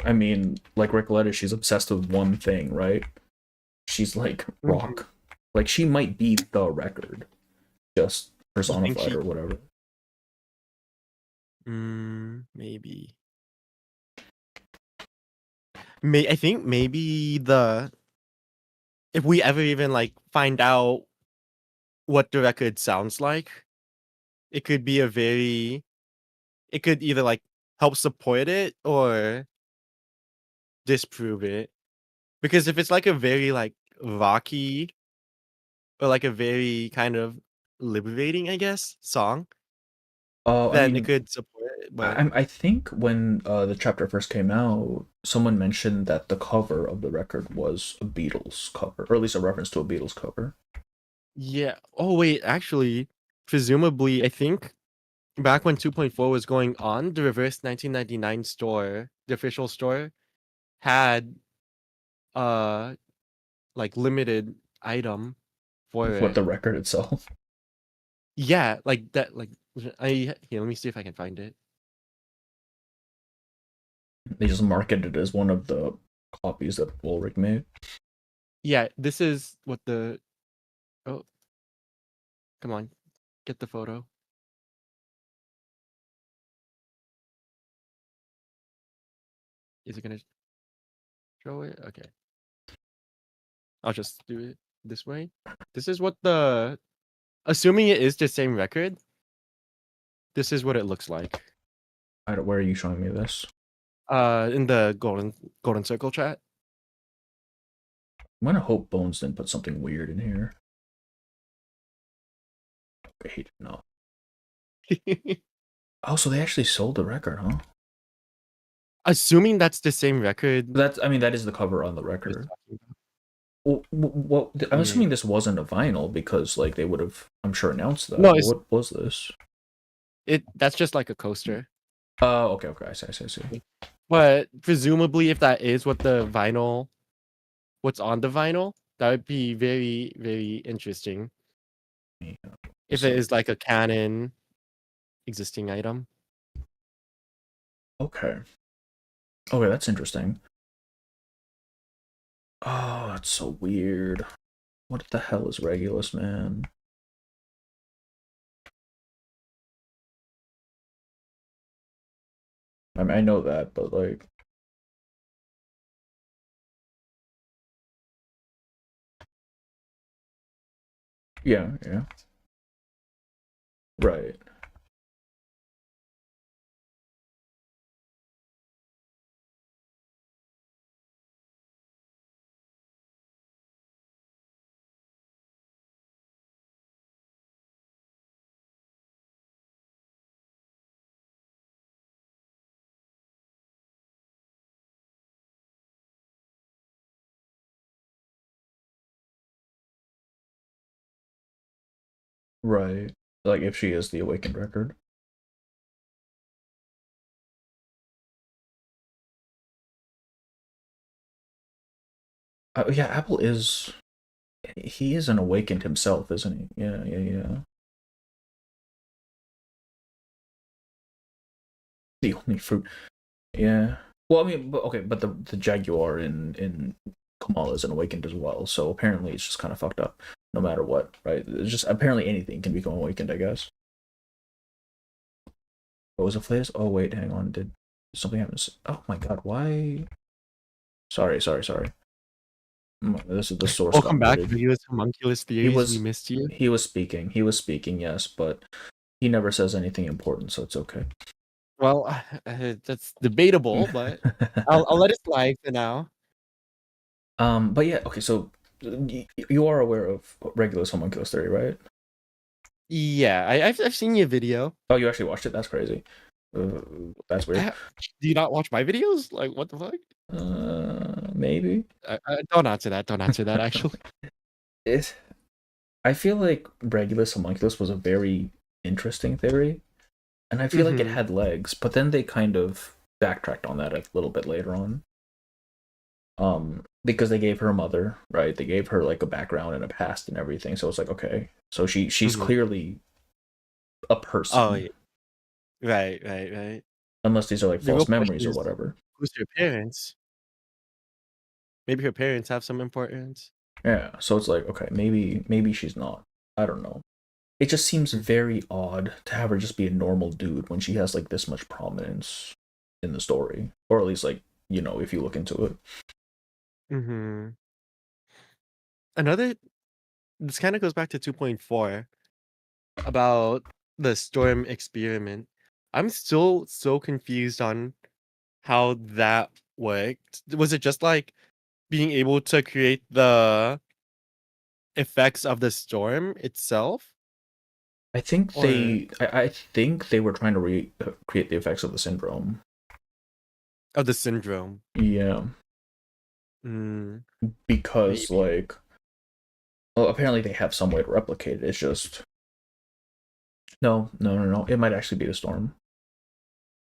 I mean, like Recalleta, she's obsessed with one thing, right? She's like
Mhm.
rock. Like she might be the record, just
You think
personified
she?
or whatever.
Maybe. I think maybe if we ever even like find out what the record sounds like, it could be it could either like help support it or disprove it. Because if it's like a very like rocky or like a very kind of liberating, I guess, song,
I
then it
mean,
could support it. But
I think when the chapter first came out, someone mentioned that the cover of the record was a Beatles cover, or at least a reference to a Beatles cover.
yeah. Oh wait, actually, presumably, I think back when 2.4 was going on, the reverse 1999 store, the official store, had uh like limited item for
What
it.
the record itself?
Yeah, like that. Like here, let me see if I can find it.
They just marketed it as one of the copies that Ulrich made.
Yeah, this is what the. Oh, come on, get the photo. Is it gonna show it? Okay, I'll just do it this way. This is what the. Assuming it is the same record, this is what it looks like.
Where are you showing me this?
In the golden circle chat.
I'm gonna hope Bones didn't put something weird in here. Wait, no. Oh, so they actually sold the record, huh?
Assuming that's the same record.
I mean, that is the cover on the
Just
record.
talking about.
Well, I'm
Yeah.
assuming this wasn't a vinyl because, like, they would have, I'm sure, announced that.
No,
But
it's
what was this?
that's just like a coaster.
Oh, okay, I see.
But presumably, if that is what's on the vinyl, that would be very, very interesting.
Yeah.
If it is like a canon existing item.
Okay, that's interesting. Oh, that's so weird. What the hell is Regulus, man? I mean, I know that, but like, yeah, right. Right. Like, if she is the Awakened record. Yeah, Apple is. He is an Awakened himself, isn't he? Yeah. The only fruit. Yeah. Well, I mean, but the Jaguar in Kamala is an Awakened as well, so apparently it's just kind of fucked up. no matter what, right? It's just apparently anything can become awakened, I guess. What was it, Flatus? Oh wait, hang on. Did something happen? Oh my god, why? Sorry. This is the source got
Welcome back,
muted.
Videos Homunculus Theories. We missed you.
He was speaking, yes, but he never says anything important, so it's okay.
Well, that's debatable, but I'll let it slide for now.
But yeah, okay, so you are aware of Regulus Homunculus theory, right?
Yeah, I've seen your video.
Oh, you actually watched it? That's crazy. That's weird.
Do you not watch my videos? Like, what the fuck?
Maybe.
Don't answer that. Don't answer that. Actually,
I feel like Regulus Homunculus was a very interesting theory, and I feel like it had legs, but then they kind of backtracked on that a little bit later on. Because they gave her a mother, right? They gave her like a background and a past and everything. So it's like, okay, so she's clearly a person.
Oh, yeah. Right.
Unless these are like false memories or whatever.
Who's her parents? Maybe her parents have some importance.
Yeah, so it's like, okay, maybe she's not. I don't know. It just seems very odd to have her just be a normal dude when she has like this much prominence in the story, or at least like, you know, if you look into it.
This kind of goes back to 2.4 about the storm experiment. I'm still so confused on how that worked. Was it just like being able to create the effects of the storm itself?
I think I think they were trying to recreate the effects of the syndrome.
Of the syndrome.
Yeah. Because
Maybe.
like, well, apparently they have some way to replicate it. It's just no. It might actually be the storm.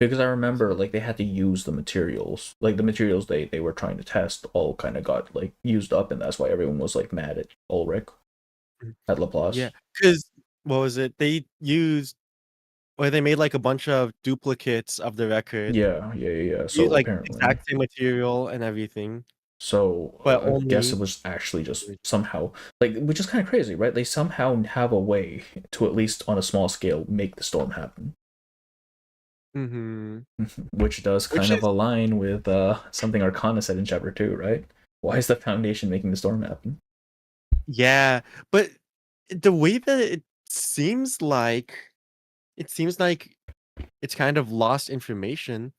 Because I remember like they had to use the materials. Like the materials they were trying to test all kind of got like used up, and that's why everyone was like mad at Ulrich at Laplace.
Yeah, because what was it? They made like a bunch of duplicates of the record.
Yeah. So
Like
apparently,
exact same material and everything.
so
But
I guess it was actually just somehow like, which is kind of crazy, right? They somehow have a way to, at least on a small scale, make the storm happen. Which does kind of align with something Arcana said in chapter 2, right? Why is the Foundation making the storm happen?
Yeah, but the way that it seems like it's kind of lost information.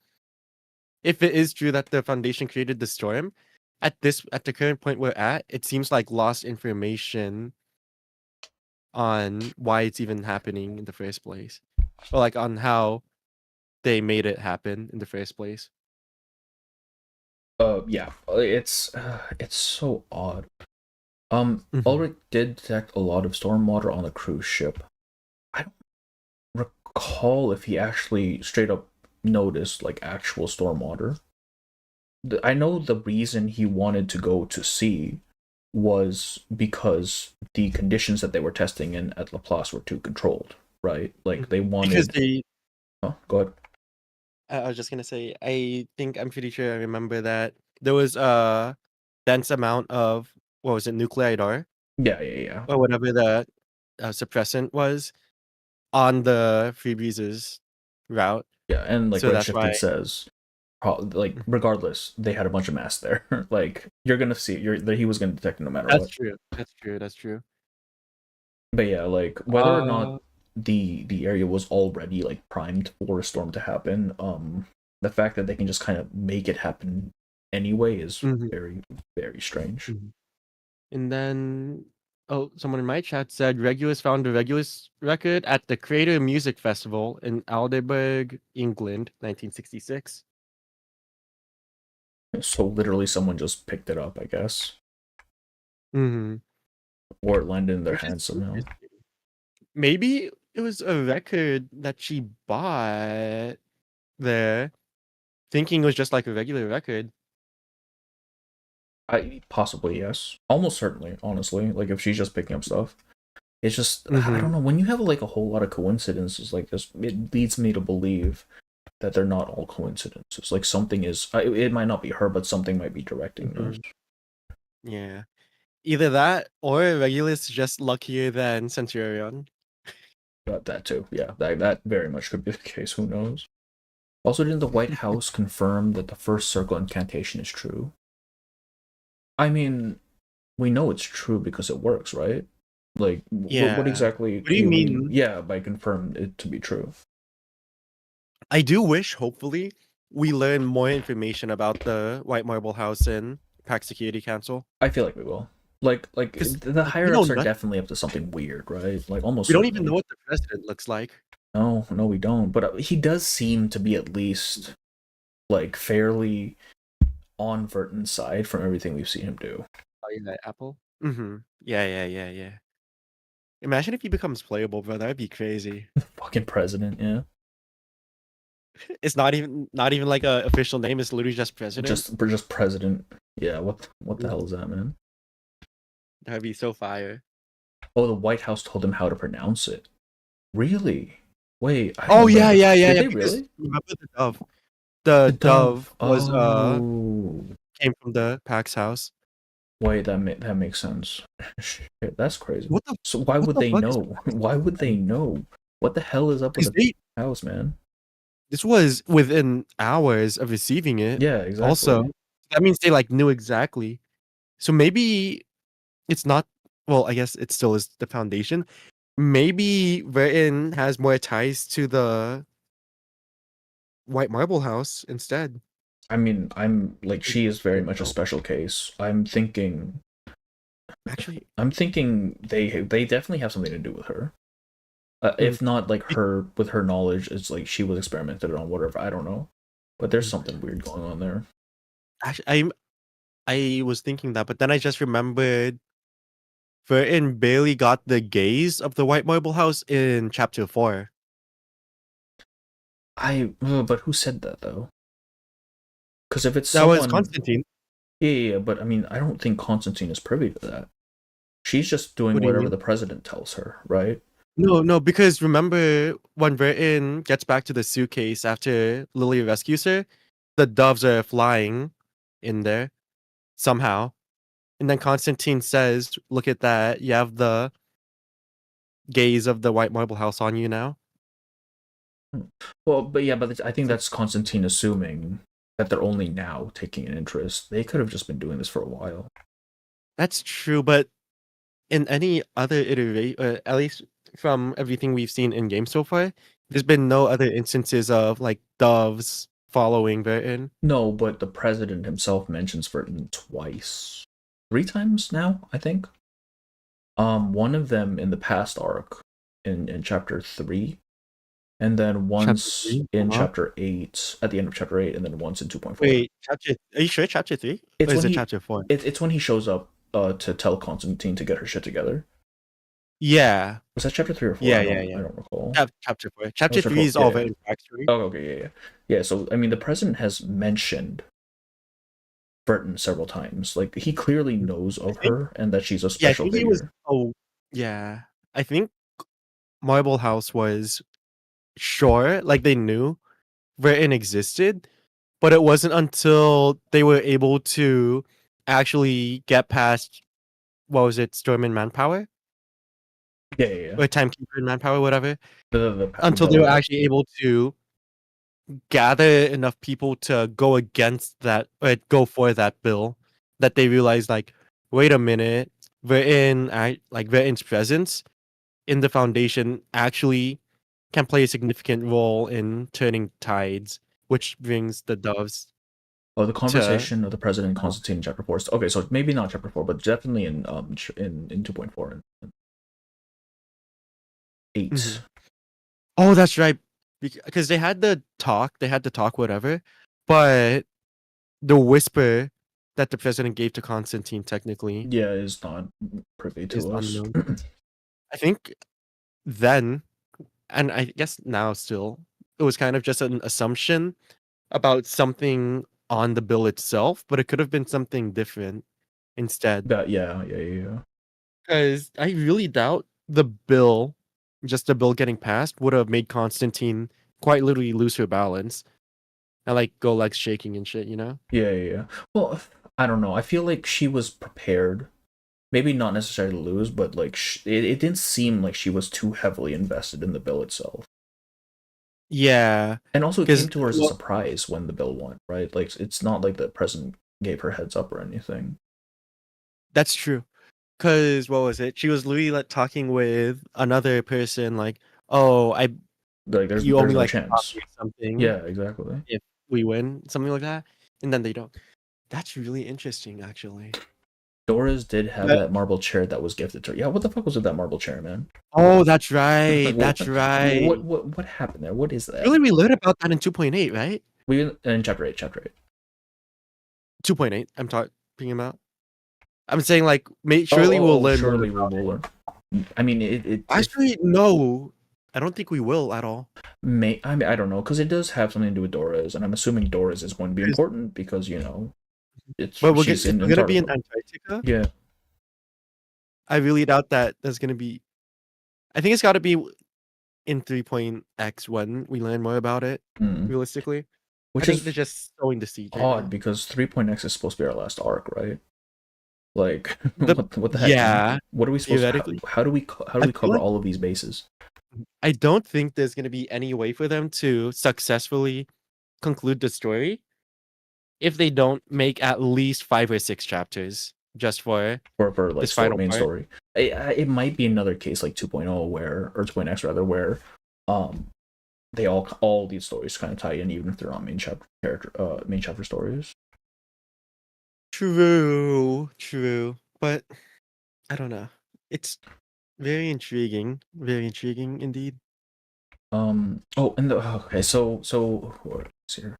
If it is true that the Foundation created the storm, at the current point we're at, it seems like lost information on why it's even happening in the first place, or like on how they made it happen in the first place.
Yeah, it's so odd. Ulrich did detect a lot of stormwater on the cruise ship. I don't recall if he actually straight up noticed like actual stormwater. I know the reason he wanted to go to sea was because the conditions that they were testing in at Laplace were too controlled, right? Like they wanted.
Because they.
Oh, go ahead.
I was just gonna say, I'm pretty sure I remember that there was a dense amount of, what was it, nucleidar?
Yeah.
Or whatever the suppressant was on the Freebreezer's route.
Yeah, and like
So that's why.
Redshifted says, like regardless, they had a bunch of mass there. Like you're gonna see, he was gonna detect it no matter what.
That's true.
But yeah, like whether or not the area was already like primed for a storm to happen, the fact that they can just kind of make it happen anyway is very, very strange.
And then, someone in my chat said Regulus found the Regulus record at the Creator Music Festival in Aldeburgh, England, 1966.
So literally someone just picked it up, I guess. Or it landed in their hands somehow.
Maybe it was a record that she bought there, thinking it was just like a regular record.
Possibly, yes. Almost certainly, honestly. Like if she's just picking up stuff. It's just I don't know, when you have like a whole lot of coincidences like this, it leads me to believe that they're not all coincidences. Like something is, it might not be her, but something might be directing those.
Yeah. Either that or Regulus just luckier than Centurion.
Got that too. Yeah, that very much could be the case. Who knows? Also, didn't the White House confirm that the first circle incantation is true? I mean, we know it's true because it works, right? Like,
Yeah.
what exactly
What do you mean?
Yeah, by confirmed it to be true.
I do wish, hopefully, we learn more information about the White Marble House and Pack Security Council.
I feel like we will. Like
'Cause,
the
we
higher
know
ups are
nothing.
definitely up to something weird, right? Like almost.
We don't even
certainly.
know what the president looks like.
No, we don't. But he does seem to be at least like fairly on Verton's side from everything we've seen him do.
Oh, yeah, Apple. Mm-hmm. Yeah. Imagine if he becomes playable, bro. That'd be crazy.
Fucking president, yeah.
It's not even like a official name. It's literally just president.
Just president. Yeah. What the hell is that, man?
That'd be so fire.
Oh, the White House told him how to pronounce it. Really? Wait.
Oh yeah.
Did they
because
really?
remember the dove? The dove was
Oh.
came from the Pax house.
Wait, that makes sense. Shit, that's crazy.
What the?
So why
what
would
the
they
fuck is
know? Why would they know? What the hell is up with
Because
the house, man?
this was within hours of receiving it.
Yeah, exactly.
Also, that means they like knew exactly. So maybe it's not. Well, I guess it still is the foundation. Maybe Verton has more ties to the White Marble House instead.
I mean, I'm like she is very much a special case.
Actually,
I'm thinking they definitely have something to do with her. If not like her with her knowledge, it's like she was experimented on, whatever. I don't know, but there's something weird going on there.
actually, I was thinking that, but then I just remembered Verton barely got the gaze of the White Marble House in chapter 4.
But who said that though? Because if it's
That was Constantine.
Yeah, but I mean, I don't think Constantine is privy to that. She's just doing
What do you
whatever
mean?
the president tells her, right?
No, because remember when Verton gets back to the suitcase after Lily rescues her, the doves are flying in there somehow. And then Constantine says, "Look at that. You have the gaze of the White Marble House on you now."
Well, but yeah, but I think that's Constantine assuming that they're only now taking an interest. They could have just been doing this for a while.
That's true, but in any other iteration, at least from everything we've seen in game so far, there's been no other instances of like doves following Verton.
No, but the president himself mentions Verton twice. 3 times now, I think. One of them in the past arc in chapter 3, and then once in chapter 8, at the end of chapter 8, and then once in 2.4.
Wait, are you sure chapter 3?
It's
Or is
when
it chapter 4?
It's when he shows up to tell Constantine to get her shit together.
Yeah.
Was that chapter 3 or 4?
Yeah.
I don't recall.
Chapter 4. Chapter 3
4,
is all
yeah.
Verton's backstory.
Oh, okay, yeah. Yeah, so I mean the president has mentioned Verton several times. Like he clearly knows of her and that she's a special
I think
figure.
yeah. I think Marble House was sure, like they knew Verton existed, but it wasn't until they were able to actually get past what was it, Storm and Manpower?
Yeah.
Or Timekeeper and Manpower, whatever.
The
Until they were actually able to gather enough people to go against that or go for that bill, that they realized like, wait a minute, Verton's presence in the Foundation actually can play a significant role in turning tides, which brings the doves.
Oh, the conversation of the president and Constantine in chapter 4. Okay, so maybe not chapter 4, but definitely in 2.4 and 8.
Mhm. Oh, that's right. Because they had the talk, whatever, but the whisper that the president gave to Constantine technically
Yeah, is not privy
is
to us.
unknown. I think then, and I guess now still, it was kind of just an assumption about something on the bill itself, but it could have been something different instead.
Yeah.
Because I really doubt the bill, just the bill getting passed, would have made Constantine quite literally lose her balance and like go legs shaking and shit, you know?
Yeah. Well, I don't know. I feel like she was prepared maybe not necessarily lose, but like it didn't seem like she was too heavily invested in the bill itself.
Yeah,
And also, it
'cause,
came to her as a
well-
surprise when the bill won, right? Like, it's not like the president gave her heads up or anything.
that's true. Cause what was it? She was literally like talking with another person, like, "Oh,
Like, there's
you owe me
no
like
chance.
coffee or something
Yeah, exactly.
if we win," something like that, and then they don't. That's really interesting, actually.
Doris did have
Yeah.
that marble chair that was gifted to her. Yeah, what the fuck was with that marble chair, man?
Oh, that's right.
Like,
That's right.
What happened there? What is that?
Really, we learned about that in 2.8, right?
We in chapter 8.
2.8. I'm talking about. I'm saying like, surely we'll learn.
Surely we will learn. I mean, it
Actually, no. I don't think we will at all.
I mean, I don't know, because it does have something to do with Doris, and I'm assuming Doris is going to be important because it's
But
she's in
we're gonna be in
Antarctica.
Antarctica.
Yeah.
I really doubt that there's gonna be. I think it's got to be in 3.x when we learn more about it.
Mm.
Realistically,
Which
I think
is
they're just sowing the seed.
odd because 3.x is supposed to be our last arc, right? Like,
The-
what the heck?
yeah,
What are we supposed to?
theoretically.
How do we
I feel
cover
like-
all of these bases?
I don't think there's gonna be any way for them to successfully conclude the story if they don't make at least 5 or 6 chapters just for
For like
This final
main
part.
story. It might be another case like 2.0 where, or 2.x rather, where they all these stories kind of tie in even if they're not main chapter stories.
True, but I don't know. It's very intriguing indeed.
Okay, so let's see here.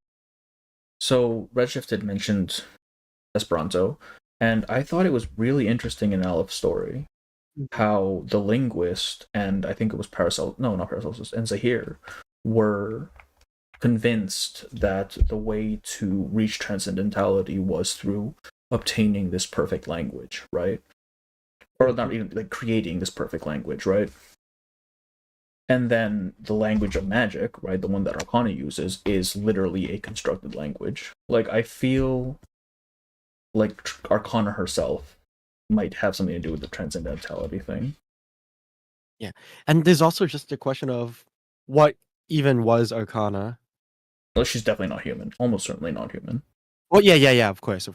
So Redshift had mentioned Esperanto, and I thought it was really interesting in Aleph's story how the linguist and I think it was not Paracelsus and Zahir were convinced that the way to reach transcendentality was through obtaining this perfect language, right? Or not even like creating this perfect language, right? And then the language of magic, right, the one that Arcana uses, is literally a constructed language. Like, I feel like Arcana herself might have something to do with the transcendentality thing.
And there's also just a question of what even was Arcana.
Well, she's definitely not human. Almost certainly not human.
Well, yeah, of course.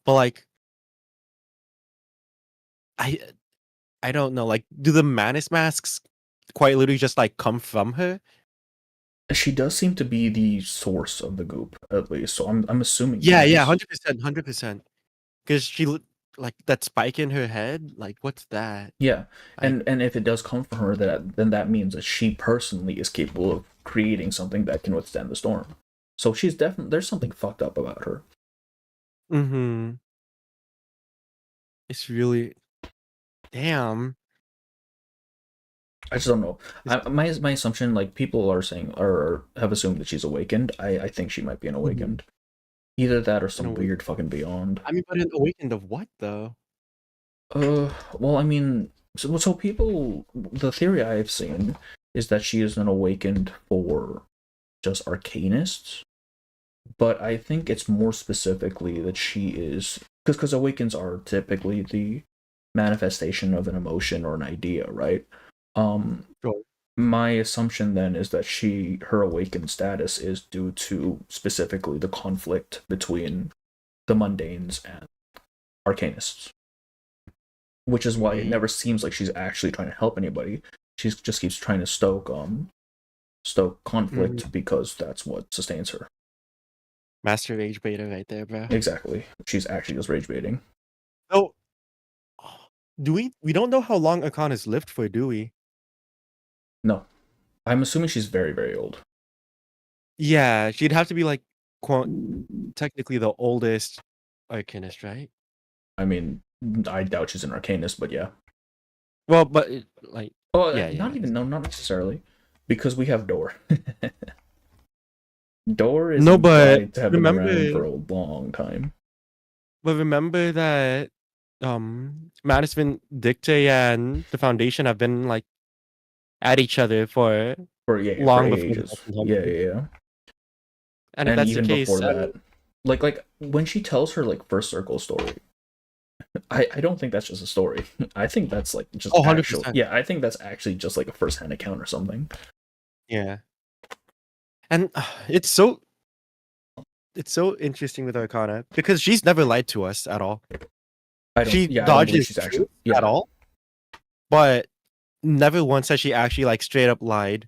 But like, I don't know. Like, do the Manus masks quite literally just like come from her?
She does seem to be the source of the goop, at least. So I'm assuming.
Yeah,
yes.
100%. Because like that spike in her head. Like, what's that?
Yeah, and if it does come from her, then that means that she personally is capable of creating something that can withstand the storm. So she's definitely there's something fucked up about her.
Mm-hmm. It's really damn.
I just don't know. My assumption, like people are saying or have assumed that she's awakened. I think she might be an awakened. Either that or some weird fucking beyond.
I mean, but an awakened of what though?
Well, I mean, so people, the theory I've seen is that she is an awakened for just arcanists, but I think it's more specifically that she is because awakens are typically the manifestation of an emotion or an idea, right?
Sure.
My assumption then is that her awakened status is due to specifically the conflict between the mundanes and arcanists. Which is why it never seems like she's actually trying to help anybody. She just keeps trying to stoke conflict because that's what sustains her.
Master rage beta right there, bro.
Exactly. She's actually just rage baiting.
So, we don't know how long Akana's lived for, do we?
No. I'm assuming she's very, very old.
Yeah, she'd have to be like technically the oldest arcanist, right?
I mean, I doubt she's an arcanist, but yeah.
Well, but like,
Oh,
yeah,
not necessarily, because we have Door. Door is
No, but
implied to have been around for a long time.
But remember that Madison Dicte and the Foundation have been like at each other for long before
ages.
the
Yeah.
And if that's
even
the case,
before that, like when she tells her like first circle story, I don't think that's just a story. I think that's like just
Oh,
actual.
100%.
Yeah, I think that's actually just like a first-hand account or something.
Yeah. And it's so interesting with Arcana because she's never lied to us at all.
I don't.
She
Yeah, I don't believe
dodges
she's actually.
truth
Yeah,
at all, but never once has she actually like straight up lied.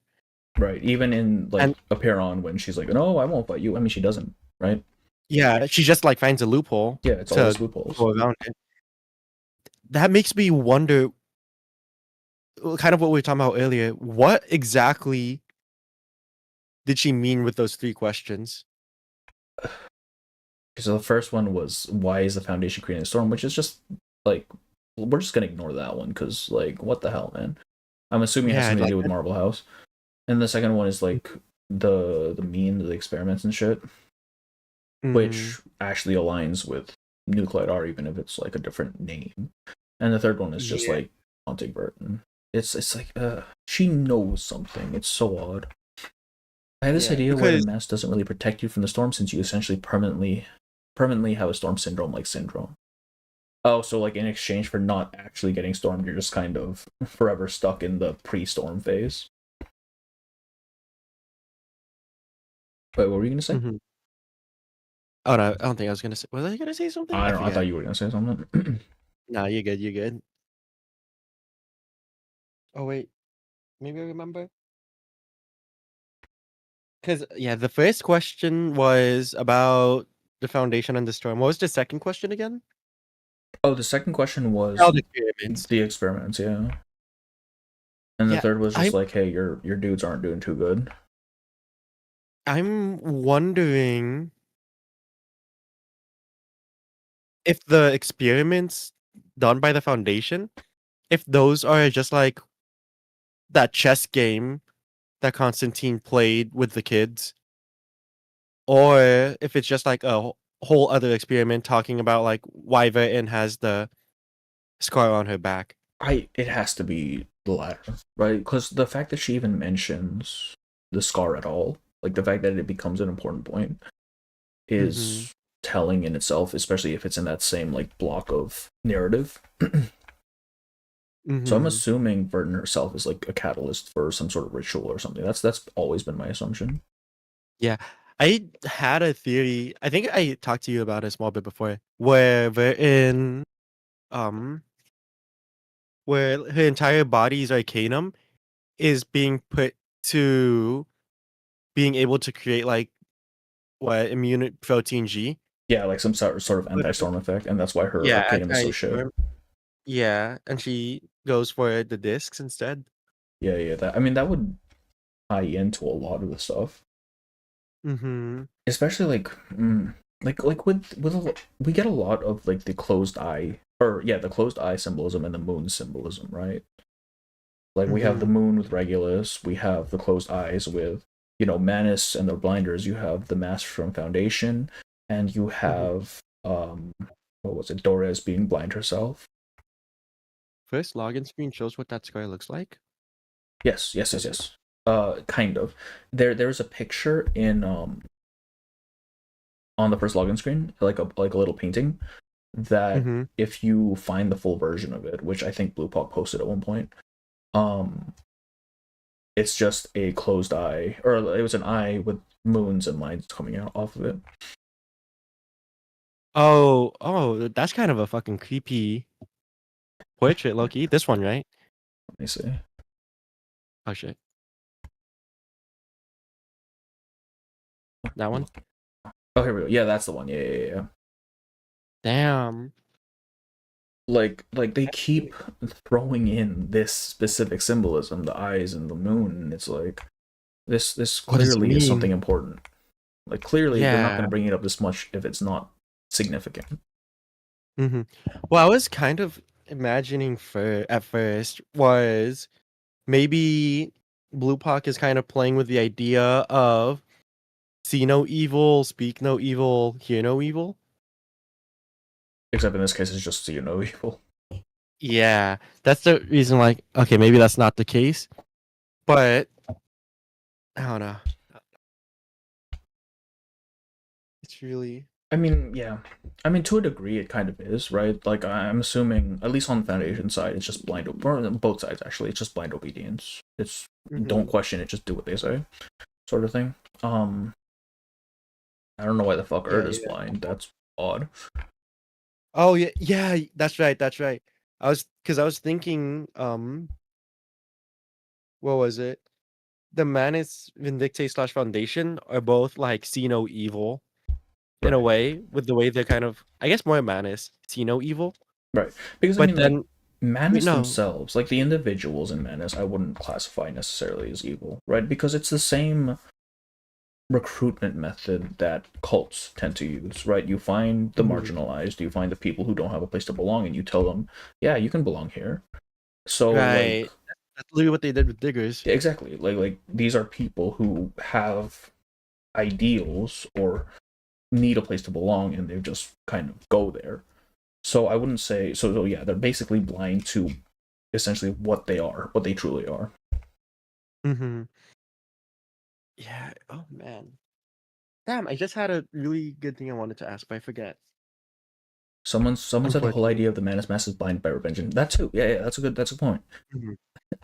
right. Even in like
And
Appear On when she's like, "No, I won't fight you." I mean, she doesn't, right?
yeah, she just like finds a loophole
Yeah, it's
to
always loopholes.
go around it. That makes me wonder, kind of what we were talking about earlier. What exactly did she mean with those 3 questions?
So the first one was, "Why is the Foundation creating a storm?" Which is just like, we're just gonna ignore that one because like, what the hell, man? I'm assuming it has
Yeah,
something to
like
do with Marble House. And the second one is like the experiments and shit, which actually aligns with Nuclide R, even if it's like a different name. And the third one is just
yeah,
like haunting Burton. It's like she knows something. It's so odd. I had this
yeah,
idea where the
because
mask doesn't really protect you from the storm since you essentially permanently have a storm syndrome like syndrome. Oh, so like in exchange for not actually getting stormed, you're just kind of forever stuck in the pre-storm phase. Wait, what were you gonna say?
mhm. Oh no, I don't think I was gonna say. Was I gonna say something?
I
I
don't know. I thought
forget.
you were gonna say something.
No, you're good. You're good. Oh wait, maybe I remember. Because yeah, the first question was about the foundation and the storm. What was the second question again?
Oh, the second question was
Child experiments.
the experiments, yeah. And the
Yeah,
third was
I
just like, hey, your dudes aren't doing too good.
I'm wondering if the experiments done by the foundation, if those are just like that chess game that Constantine played with the kids, or if it's just like a whole other experiment talking about like why Vertin has the scar on her back.
It has to be the latter, right? Because the fact that she even mentions the scar at all, like the fact that it becomes an important point,
Mm-hmm.
is telling in itself, especially if it's in that same like block of narrative. So I'm
Mm-hmm.
assuming Burton herself is like a catalyst for some sort of ritual or something. That's always been my assumption.
Yeah. I had a theory. I think I talked to you about it a small bit before, where Vertin, um, where her entire body's arcanum is being put to being able to create like what immune protein G.
Yeah, like some sort of anti-storm effect, and that's why her
Yeah,
Arcanum is so shit.
yeah, and she goes for the discs instead.
Yeah. That, I mean, that would tie into a lot of the stuff,
Mm-hmm.
especially like we get a lot of like the closed eye, or yeah, the closed eye symbolism and the moon symbolism, right? Like we have the
Mm-hmm.
moon with Regulus, we have the closed eyes with Manus and the blinders. You have the mask from Foundation, and you
Mm-hmm.
have what was it, Doris being blind herself.
First login screen shows what that scar looks like.
Yes.
Does it?
Kind of. There's a picture in on the first login screen, like a little painting that
Mm-hmm.
if you find the full version of it, which I think Blue Pop posted at one point, um, it's just a closed eye, or it was an eye with moons and lines coming out off of it.
Oh, that's kind of a fucking creepy portrait, Loki. This one, right?
Let me see.
Oh shit. That one?
Oh, here we go. Yeah, that's the one. Yeah.
Damn.
Like they keep throwing in this specific symbolism, the eyes and the moon, and it's like this
What does it
clearly is something
mean?
important. Like clearly they're not
Yeah.
going to bring it up this much if it's not significant.
Mm-hmm. Well, I was kind of imagining for at first was maybe Blue Puck is kind of playing with the idea of see no evil, speak no evil, hear no evil.
Except in this case, it's just evil.
Yeah, that's the reason. Like, okay, maybe that's not the case, but I don't know. It's really
I mean, yeah. I mean, to a degree, it kind of is, right? Like, I'm assuming, at least on the Foundation side, it's just blind, or on both sides, actually, it's just blind obedience. It's, don't question it, just do what they say, sort of thing. I don't know why the fuck
Yeah,
Erd is blind. That's odd.
Oh yeah, yeah, that's right, that's right. I was thinking, what was it? The Manus Vindicte / Foundation are both like see no evil in a
Right.
way, with the way they're kind of, I guess, more Manus see no evil.
Right. Because, I
But
mean, like,
then
Manus
no,
themselves, like, the individuals in Manus, I wouldn't classify necessarily as evil, right? Because it's the same recruitment method that cults tend to use, right? You find the marginalized, you find the people who don't have a place to belong, and you tell them, yeah, you can belong here. So, like,
right. That's literally what they did with Diggers.
exactly, like these are people who have ideals or need a place to belong, and they just kind of go there. So I wouldn't say so yeah, they're basically blind to essentially what they are, what they truly are.
Mm-hmm. Yeah. Oh man. Damn, I just had a really good thing I wanted to ask, but I forget.
Someone said the whole
Unfortunately.
idea of the Manus Mass is blinded by revenge. That too. Yeah, that's a good point.
Mhm.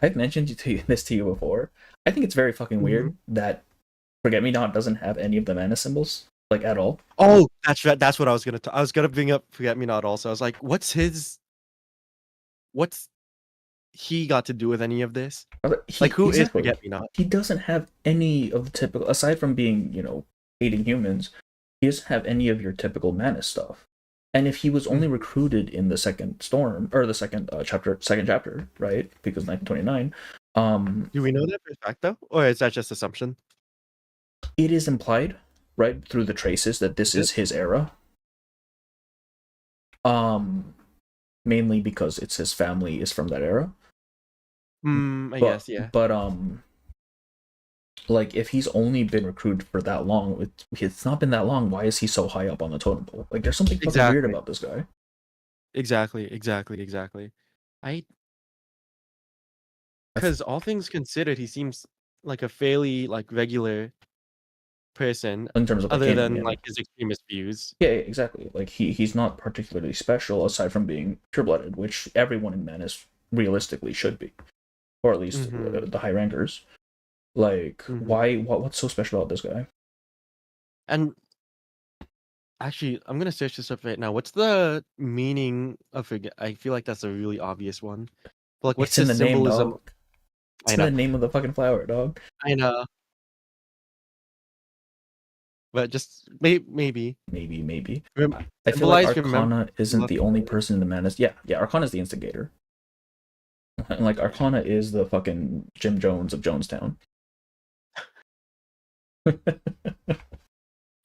I've mentioned this to you before. I think it's very fucking
Mhm.
weird that Forget Me Not doesn't have any of the Manus symbols, like, at all.
Oh, that's right. That's what I was gonna. I was gonna bring up Forget Me Not. Also, I was like, what's he got to do with any of this? Like, who is
Exactly.
Forget Me Not?
He doesn't have any of the typical, aside from being, hating humans, he doesn't have any of your typical Manus stuff. And if he was only recruited in the second storm, or the second chapter, right? Because 1929,
Do we know that for a fact though, or is that just assumption?
it is implied, right, through the traces that this
Is it?
is his era. Mainly because it's his family is from that era.
I
But
guess, yeah.
but like, if he's only been recruited for that long, it's not been that long. Why is he so high up on the totem pole? Like, there's something fucking weird
Exactly.
about this guy.
Exactly. I Because all things considered, he seems like a fairly like regular person,
In terms of, like,
other
canon,
than
yeah.
like his extremist views.
Yeah, exactly. Like, he's not particularly special aside from being pure-blooded, which everyone in Menace realistically should be, or at least the high rankers. Like, why? What's so special about this guy?
And actually, I'm gonna search this up right now. What's the meaning of forget? I feel like that's a really obvious one. But like, what's
It's in
his
the name,
symbolism?
dog. It's
I
in
know,
the name of the fucking flower, dog.
I know, but just maybe
Maybe. I feel like
symbolize remember.
Arcana isn't the only person in the Menace. Yeah, Arcana's the instigator. And, like, Arcana is the fucking Jim Jones of Jonestown.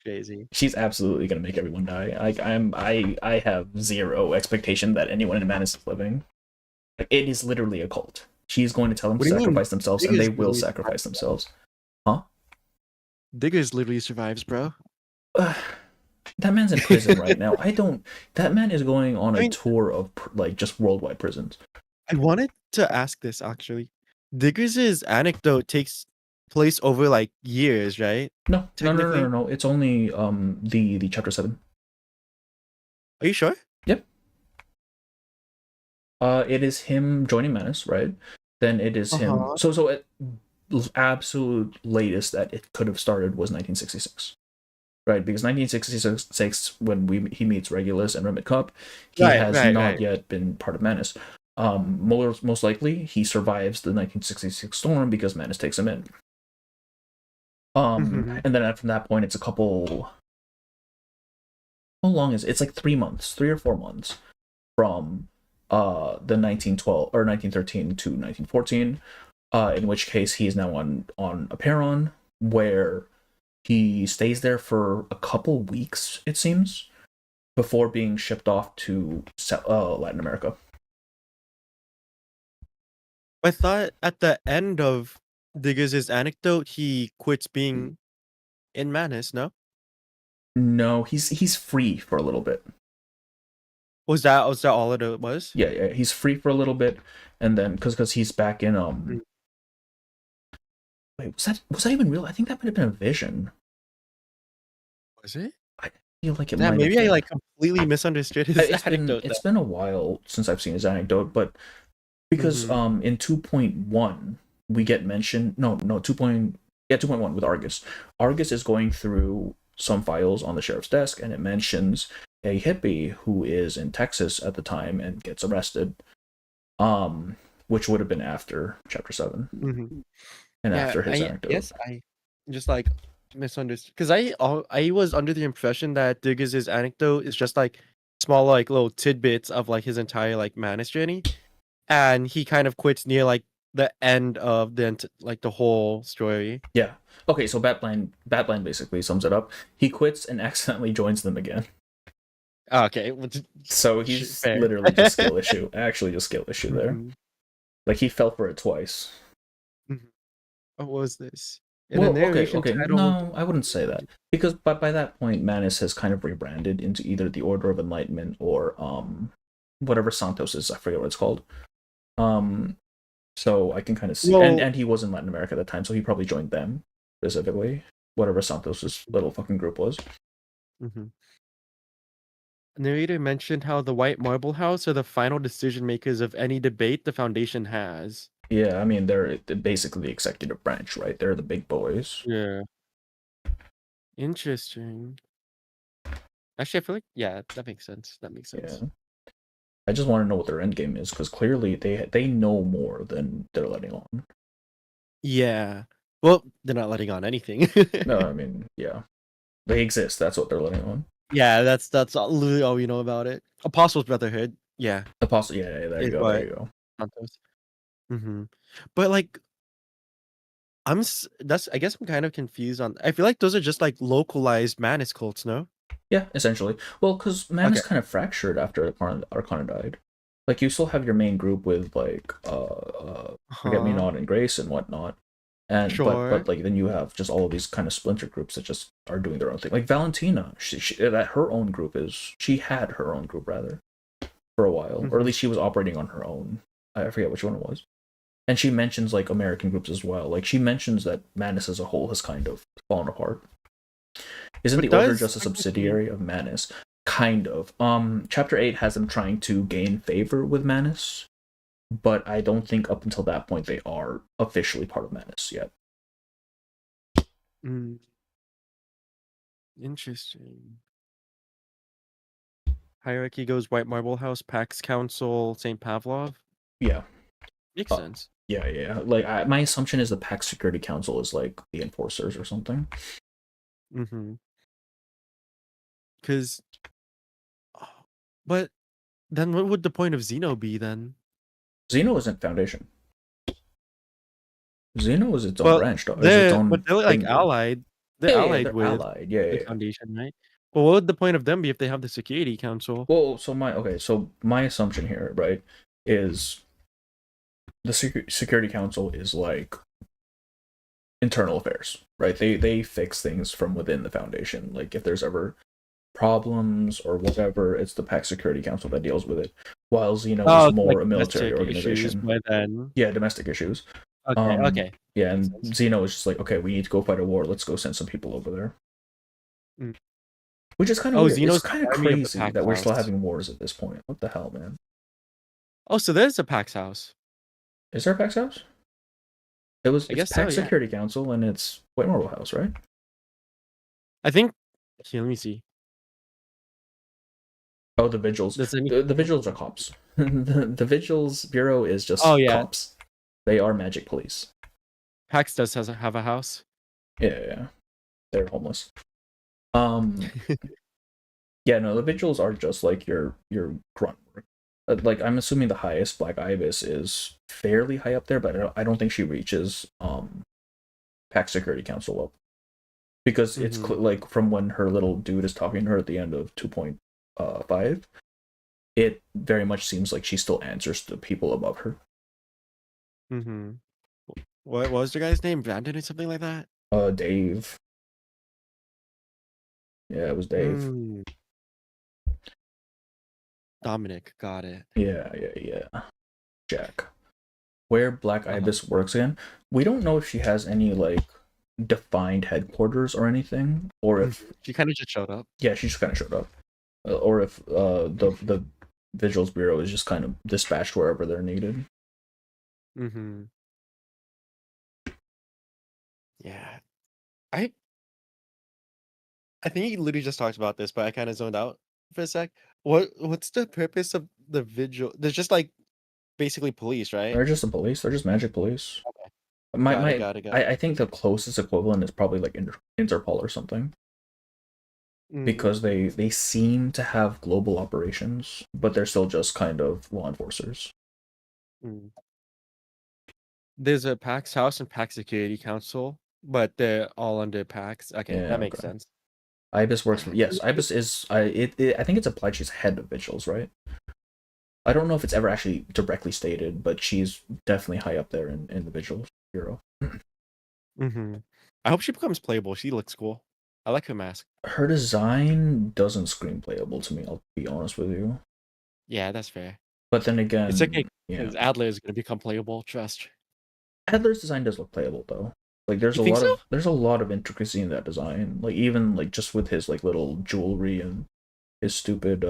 Crazy.
She's absolutely gonna make everyone die. Like, I have zero expectation that anyone in Menace is living. Like, it is literally a cult. She's going to tell them to
What do you mean?
sacrifice themselves, and
Diggers
they will
literally
sacrifice
survives, bro.
themselves. Huh?
Diggers literally survives, bro.
That man's in prison right now. That man is going on
I
a
mean,
tour of, like, just worldwide prisons.
I wanted to ask this actually. Diggers' anecdote takes place over like years, right?
No.
Technically.
No. It's only the chapter 7.
Are you sure?
Yep. It is him joining Menace, right? Then it is him.
Uh-huh.
So at absolute latest that it could have started was 1966, right? Because 1966, when he meets Regulus and Remit Cup, he has not yet been part of Menace. Most likely he survives the 1966 storm because Menace takes him in. And then from that point, it's a couple. How long is it? It's like 3 months, 3 or 4 months from the 1912 or 1913 to 1914, in which case he is now on a Peron, where he stays there for a couple weeks, it seems, before being shipped off to Latin America.
I thought at the end of Diggers' anecdote, he quits being in Manus, no?
No, he's free for a little bit.
Was that all it was?
Yeah, he's free for a little bit, and then because he's back in Wait, was that even real? I think that might have been a vision.
Was it?
feel like it
Yeah,
might
maybe
have
I
been.
like completely misunderstood his anecdote.
It's been a while since I've seen his anecdote, but because in 2.1 we get mentioned 2.1 with Argus. Argus is going through some files on the sheriff's desk, and it mentions a hippie who is in Texas at the time and gets arrested. Which would have been after chapter 7 and
Yeah,
after his
I
anecdote.
guess I just like misunderstood because I was under the impression that Diggs' anecdote is just like small like little tidbits of like his entire like Manus journey, and he kind of quits near like the end of like the whole story.
Yeah. Okay, so Batblind basically sums it up. He quits and accidentally joins them again.
Okay,
So he's
fair.
literally just skill issue. Actually, just skill issue there. Like he fell for it twice.
What was this? In
Well,
the narration
okay.
titled,
No, I wouldn't say that because by that point, Manus has kind of rebranded into either the Order of Enlightenment or whatever Santos is. I forget what it's called. So I can kind of see, and he was in Latin America at the time, so he probably joined them specifically, whatever Santos's little fucking group was.
Narrator mentioned how the White Marble House are the final decision makers of any debate the Foundation has.
Yeah, I mean they're basically the executive branch, right? They're the big boys.
Yeah. Interesting. Actually, I feel like that makes sense. That makes sense.
Yeah. I just want to know what their end game is because clearly they know more than they're letting on.
Yeah. Well, they're not letting on anything.
No, I mean, yeah, they exist. That's what they're letting on.
Yeah, that's literally all we know about it. Apostles Brotherhood. Yeah.
Apostle. Yeah, there you go. There you go.
Santos. But like, I guess I'm kind of confused on. I feel like those are just like localized Manus cults, no?
Yeah, essentially. Well, because Manus kind of fractured after Arcana died. Like you still have your main group with like Forget Me Not and Grace and whatnot. And but like then you have just all of these kind of splinter groups that just are doing their own thing. Like Valentina, she that her own group she had her own group rather for a while, or at least she was operating on her own. I forget which one it was. And she mentions like American groups as well. Like she mentions that Manus as a whole has kind of fallen apart. Isn't the Order just a subsidiary of Manus? Kind of. Chapter 8 has them trying to gain favor with Manus, but I don't think up until that point they are officially part of Manus yet.
Interesting. Hierarchy goes White Marble House, Pax Council, St. Pavlov.
Yeah.
Makes sense.
Yeah. Like my assumption is the Pax Security Council is like the enforcers or something.
Because, but then what would the point of Xeno be then?
Xeno isn't Foundation. Xeno is its own branch. But they're
like allied. They're allied with
allied.
the Foundation, right? But what would the point of them be if they have the Security Council?
Well, so my assumption here, right, is the Security Council is like internal affairs, right? They fix things from within the Foundation. Like if there's ever problems or whatever, it's the Pax Security Council that deals with it. While Xeno is more like a military organization. Yeah, domestic issues.
Okay.
Yeah, and Xeno is just like, okay, we need to go fight a war. Let's go send some people over there. Which is kind of weird. It's kind of crazy that we're still having wars at this point. What the hell, man?
Oh, so there's a Pax House.
Is there a Pax House? It's Pax
so,
Security Council and it's White Marble House, right?
I think. Here, let me see.
Oh, the Vigils. The Vigils are cops. the Vigils Bureau is just cops. They are magic police.
Pax does have a house.
Yeah. They're homeless. Yeah, no, the Vigils are just like your grunt work. Like I'm assuming the highest Black Ibis is fairly high up there, but I don't think she reaches Pax Security Council up. Because it's like from when her little dude is talking to her at the end of 2.5, it very much seems like she still answers to people above her.
What was the guy's name? Brandon or something like that?
Dave. Yeah, it was Dave.
Dominic, got it.
Yeah. Jack. Where Black Ibis works in, we don't know if she has any like defined headquarters or anything, or if
She kind of just showed up.
yeah, she just kind of showed up, or if the Vigils Bureau is just kind of dispatched wherever they're needed.
Mm-hmm. Yeah. I think he literally just talked about this, but I kind of zoned out for a sec. What's the purpose of the vigil? There's just like basically police, right?
They're just the police. They're just magic police.
Okay.
My
Got it.
I think the closest equivalent is probably like Interpol or something, because they seem to have global operations, but they're still just kind of law enforcers.
Mm. There's a PAX House and PAX Security Council, but they're all under PAX. Okay,
Yeah,
that makes
okay.
sense.
Ibis works for yes. Ibis is I think it's implied she's head of Vigils, right? I don't know if it's ever actually directly stated, but she's definitely high up there in the Vigils Bureau.
Mm-hmm. I hope she becomes playable. She looks cool. I like her mask.
Her design doesn't scream playable to me, I'll be honest with you.
Yeah, that's fair.
But then again,
It's okay
yeah.
because Adler is gonna become playable. Trust.
Adler's design does look playable though. Like there's
You
a
think
lot
so?
of there's a lot of intricacy in that design. Like even like just with his like little jewelry and his stupid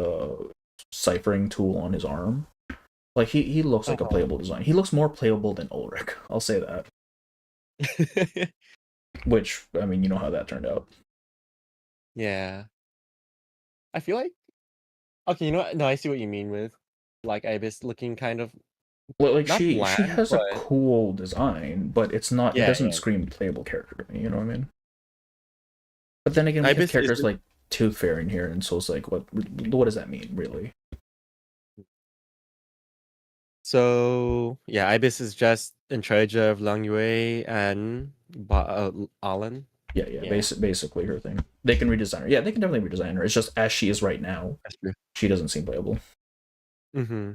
ciphering tool on his arm. Like he looks like a playable design. He looks more playable than Ulrich. I'll say that. Which, I mean, you know how that turned out.
Yeah. I feel like okay, you know what? No, I see what you mean with like Ibis looking kind of
Well, like
not
she
bland,
has a
but
cool design, but it's not. It
yeah,
doesn't
yeah.
scream playable character to me. You know what I mean? But then again, we have
Ibis
characters
isn't
like Tooth Fairy in here, and so it's like, what does that mean, really?
so yeah, Ibis is just in charge of Langyue and Alan.
Yeah.
Yeah,
Basically, her thing. They can redesign her. Yeah, they can definitely redesign her. It's just as she is right now,
that's true.
she doesn't seem playable.
Mm-hmm.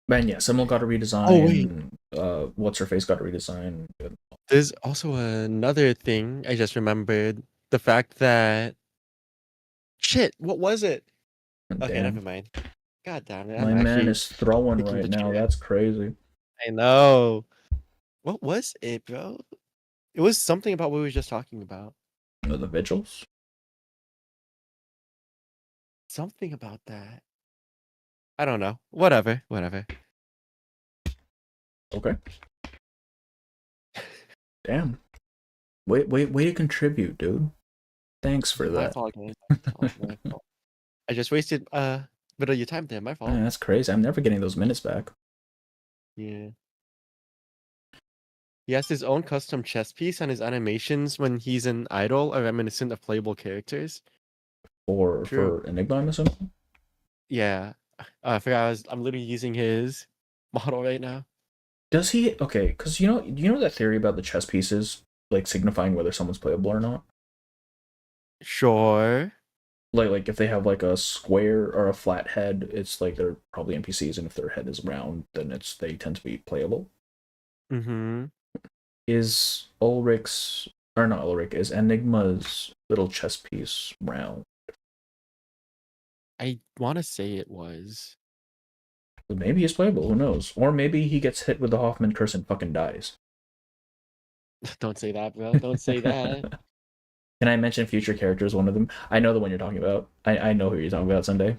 Man, yeah, Simul got a redesign.
Oh wait,
What's her face got a redesign.
there's also another thing I just remembered. The fact that shit, what was it? Okay, never
Damn,
mind. God damn it,
my
I'm
man
actually
is throwing
kicking
right
the
now.
chair.
That's crazy.
I know. What was it, bro? It was something about what we were just talking about.
The Vigils.
Something about that. I don't know. Whatever.
Okay. Damn. Wait to contribute, dude. Thanks for
My
that.
fault, guys. My fault. I just wasted a bit of your time there. My fault.
Man, that's crazy. I'm never getting those minutes back.
Yeah. He has his own custom chess piece, and his animations when he's an idol are reminiscent of playable characters.
For Enigma, I'm assuming.
Yeah. I forgot I'm literally using his model right now.
Does he? Okay, because you know that theory about the chess pieces like signifying whether someone's playable or not.
Sure.
Like if they have like a square or a flat head, it's like they're probably NPCs, and if their head is round, then they tend to be playable.
Mm-hmm.
Is Ulrich's or not Ulrich? Is Enigma's little chess piece round?
I want to say it was.
Maybe he's playable. Who knows? Or maybe he gets hit with the Hoffman curse and fucking dies.
Don't say that, bro. Don't say that.
Can I mention future characters? One of them. I know the one you're talking about. I know who you're talking about, Sunday.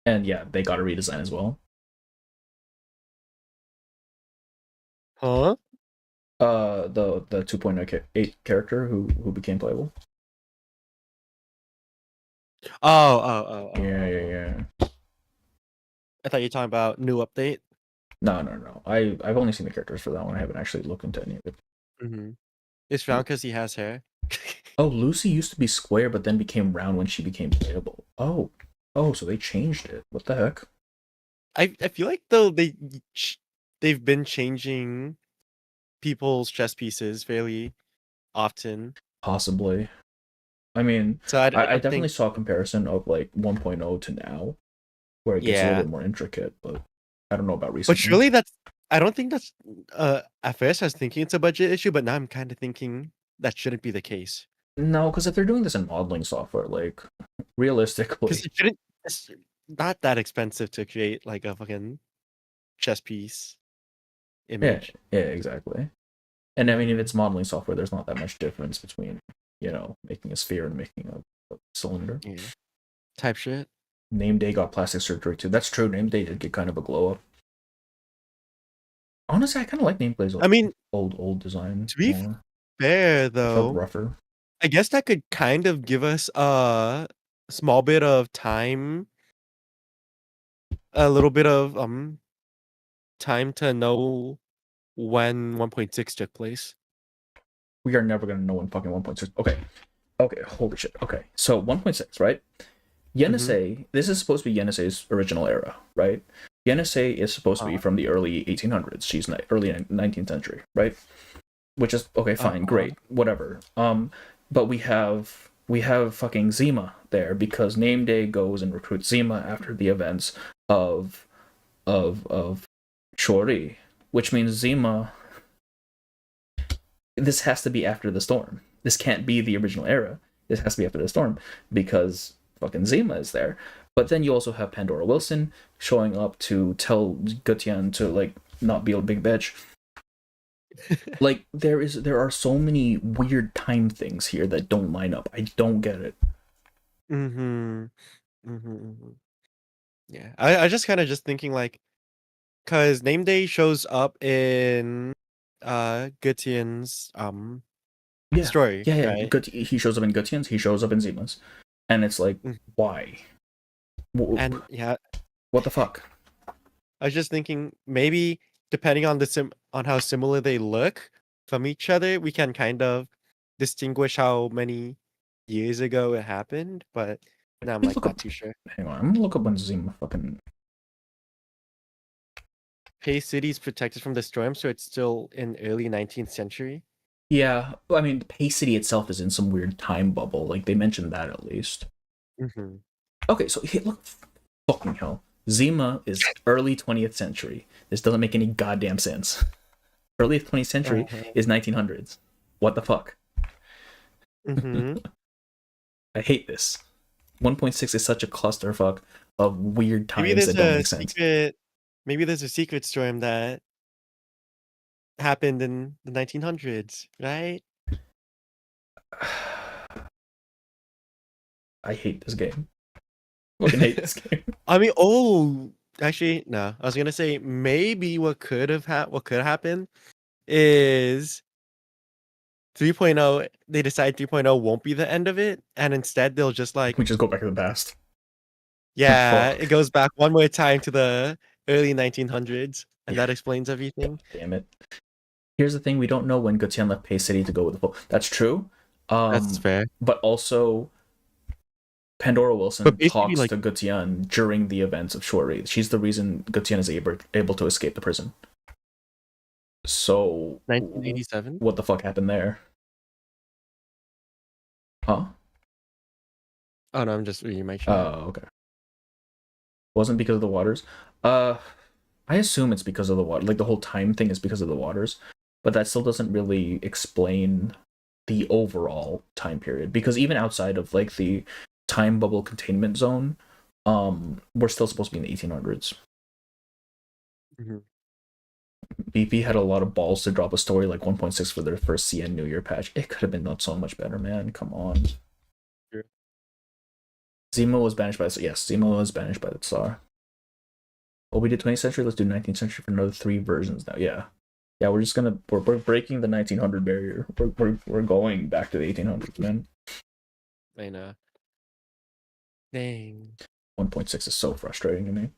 And yeah, they got a redesign as well.
Huh?
The 2.8 character who became playable.
Oh.
Yeah.
I thought you were talking about new update.
No. I've only seen the characters for that one. I haven't actually looked into any of it.
Mm-hmm. It's round because he has hair.
Oh, Lucy used to be square, but then became round when she became playable. Oh, so they changed it. What the heck?
I feel like though they've been changing people's chess pieces fairly often.
Possibly. I mean,
So I
I
don't
definitely
think.
saw a comparison of like 1.0 to now, where it gets a little
Yeah,
bit more intricate, but I don't know about
but
recently.
surely that's. I don't think that's. At first I was thinking it's a budget issue, but now I'm kind of thinking that shouldn't be the case
No, because if they're doing this in modeling software, like realistically,
because it shouldn't. It's not that expensive to create like a fucking chess piece
yeah,
image.
exactly. And I mean, if it's modeling software, there's not that much difference between, you know, making a sphere and making a cylinder.
Yeah. Type shit.
Name Day got plastic surgery too. That's true. Name Day did get kind of a glow up. Honestly, I kind of like Name Day's
I mean,
old design.
to be
more.
fair
It felt
though,
rougher.
I guess that could kind of give us a small bit of time, a little bit of time to know when 1.6 took place.
We are never gonna know when fucking 1.6. Okay, holy shit. Okay, so 1.6, right? Yenisei, this is supposed to be Yenisei's original era, right? Yenisei is supposed to be from the early 1800s. She's early 19th century, right? Which is okay, fine, great, whatever. But we have fucking Zima there because Name Day goes and recruits Zima after the events of Chori, which means Zima. This has to be after the storm. This can't be the original era. This has to be after the storm because fucking Zima is there. But then you also have Pandora Wilson showing up to tell Gutian to like not be a big bitch. Like there are so many weird time things here that don't line up. I don't get it.
Yeah, I just kind of just thinking like, cause Name Day shows up in Gutian's story.
Yeah.
Right?
He shows up in Gutian's. He shows up in Zima's, and it's like, why?
And yeah,
what the fuck?
I was just thinking maybe depending on on how similar they look from each other, we can kind of distinguish how many years ago it happened. But now I'm like not too sure.
Hang on, I'm gonna look up when Zima fucking.
Pay City is protected from the storm, so it's still in early 19th century.
Yeah, I mean, Pay City itself is in some weird time bubble. Like they mentioned that at least. Okay, so look, fucking hell. Zima is early 20th century. This doesn't make any goddamn sense. Early 20th century is 1900s. What the fuck? I hate this. 1.6 is such a clusterfuck of weird times that don't make sense.
Maybe there's a secret storm that happened in the 1900s, right?
I hate this game. Fucking hate this game.
I mean, actually, no. I was gonna say maybe what could happen is 3.0. They decide 3.0 won't be the end of it, and instead they'll just like
we just go back to the past.
Yeah, it goes back one more time to the early 1900s, and that explains everything.
Damn it. Here's the thing: we don't know when Gutian left Pay City to go with the full. That's true.
That's fair.
But also, Pandora Wilson talks to Gutian during the events of Shori. She's the reason Gutian is able to escape the prison. So
1987.
What the fuck happened there? Huh?
Oh no, I'm just reading my chat.
Oh, okay. Wasn't because of the waters. I assume it's because of the water. Like the whole time thing is because of the waters, but that still doesn't really explain the overall time period. Because even outside of like the time bubble containment zone, we're still supposed to be in the 1800s. BP had a lot of balls to drop a story like 1.6 for their first CN New Year patch. It could have been done so much better, man. Come on.
Sure.
Zima was banished by the yes, Zima was banished by the Tsar. Well, we did 20th century. Let's do 19th century for another 3 versions now. Yeah, we're just gonna we're breaking the 1900 barrier. We're going back to the 1800s, man.
I know. Dang.
1.6 is so frustrating to me.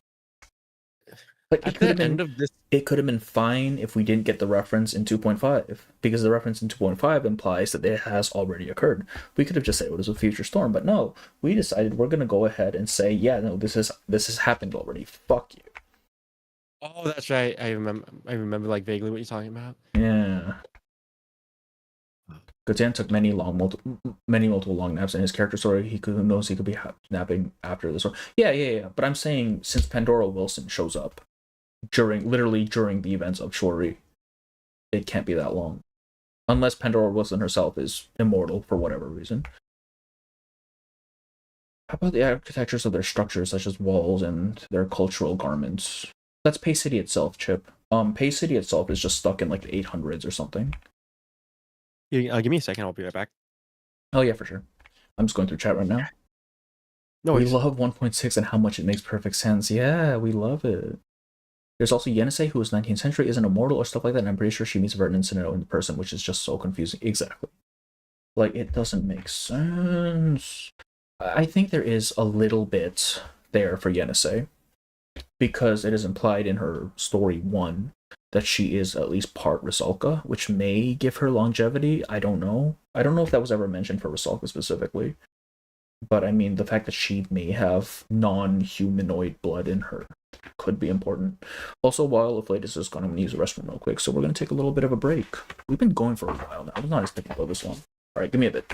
Like
At the end of this,
it could have been fine if we didn't get the reference in 2.5, because the reference in 2.5 implies that it has already occurred. We could have just said it was a future storm, but no, we decided we're gonna go ahead and say, yeah, no, this has happened already. Fuck you.
Oh, that's right. I remember like vaguely what you're talking about.
Yeah. Gutian took many multiple long naps in his character story. Who knows he could be napping after this. Yeah. But I'm saying since Pandora Wilson shows up literally during the events of Shori, it can't be that long, unless Pandora Wilson herself is immortal for whatever reason. How about the architectures of their structures, such as walls and their cultural garments? That's Pay City itself, Chip. Pay City itself is just stuck in like the 800s or something.
Give me a second. I'll be right back.
Oh yeah, for sure. I'm just going through chat right now.
No
We
worries.
love 1.6 and how much it makes perfect sense. Yeah, we love it. There's also Yenisei, who is 19th century, isn't immortal or stuff like that, and I'm pretty sure she meets Vernon Sinnoh in person, which is just so confusing. Exactly. Like, it doesn't make sense. I think there is a little bit there for Yenisei, because it is implied in her story 1 that she is at least part Rusalka, which may give her longevity. I don't know. I don't know if that was ever mentioned for Rusalka specifically. But I mean, the fact that she may have non-humanoid blood in her could be important. Also, while Aleph is gone, I'm going to use the restroom real quick, so we're going to take a little bit of a break. We've been going for a while now. I was not expecting to go this long. All right, give me a bit.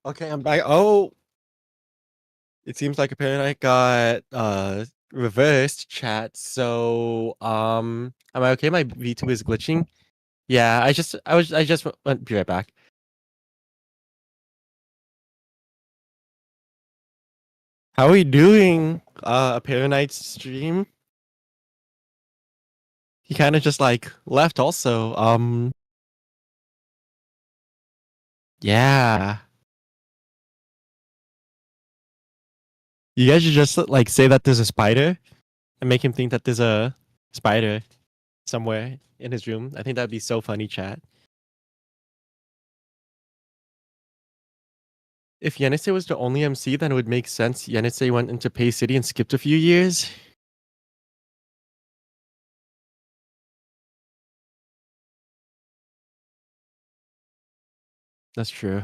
Okay, I'm back. Oh, it seems like apparently I got reversed chat. So am I okay? My V2 is glitching. Yeah, I just went be right back. How are we doing? A Paranite stream. He kind of just like left also. Yeah. You guys should just like say that there's a spider and make him think that there's a spider somewhere in his room. I think that'd be so funny, chat. If Yenisei was the only MC, then it would make sense Yenisei went into Pay City and skipped a few years. That's true.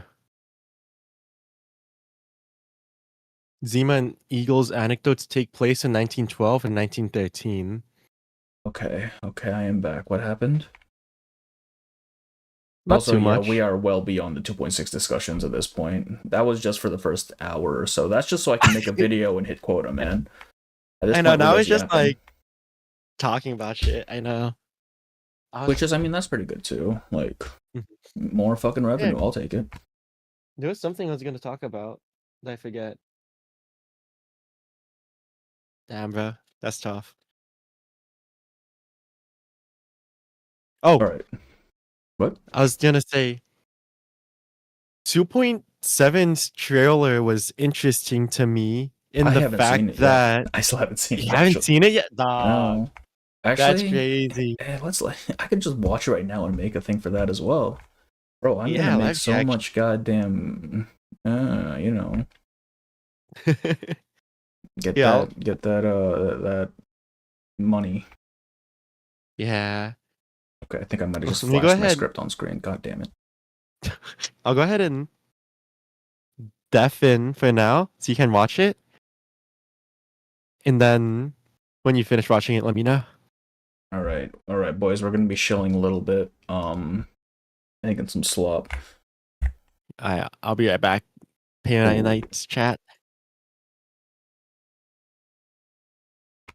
Zima and Eagle's anecdotes take place in 1912 and 1913.
Okay, I am back. What happened?
Not
Also,
too
yeah,
much.
we are well beyond the 2.6 discussions at this point. That was just for the first hour or so. That's just so I can make a video and hit quota, man. At this
I know,
point, we're
now it's just
yapping.
like talking about shit. I know.
Which is, I mean, that's pretty good too. Like,
Mhm.
more fucking revenue,
Yeah.
I'll take it.
There was something I was going to talk about that I forget. Damn, bro. That's tough. Oh,
Alright. What?
I was going to say 2.7's trailer was interesting to me in
I
the
haven't seen
fact
it yet.
that
I still haven't seen
you
it,
haven't
actually.
seen it yet? Dog.
No.
That's
Actually,
crazy.
let's I could just watch it right now and make a thing for that as well. Bro, I'm gonna make
live
so
reaction.
much goddamn, you know, get
Yeah,
that money.
Yeah.
Okay, I think I might have just
Let me go
flashed my
ahead.
script on screen. God damn it.
I'll go ahead and deafen for now so you can watch it. And then when you finish watching it, let me know.
All right, boys. We're gonna be shilling a little bit. Making some slop.
I'll be right back. Paradise Nights chat.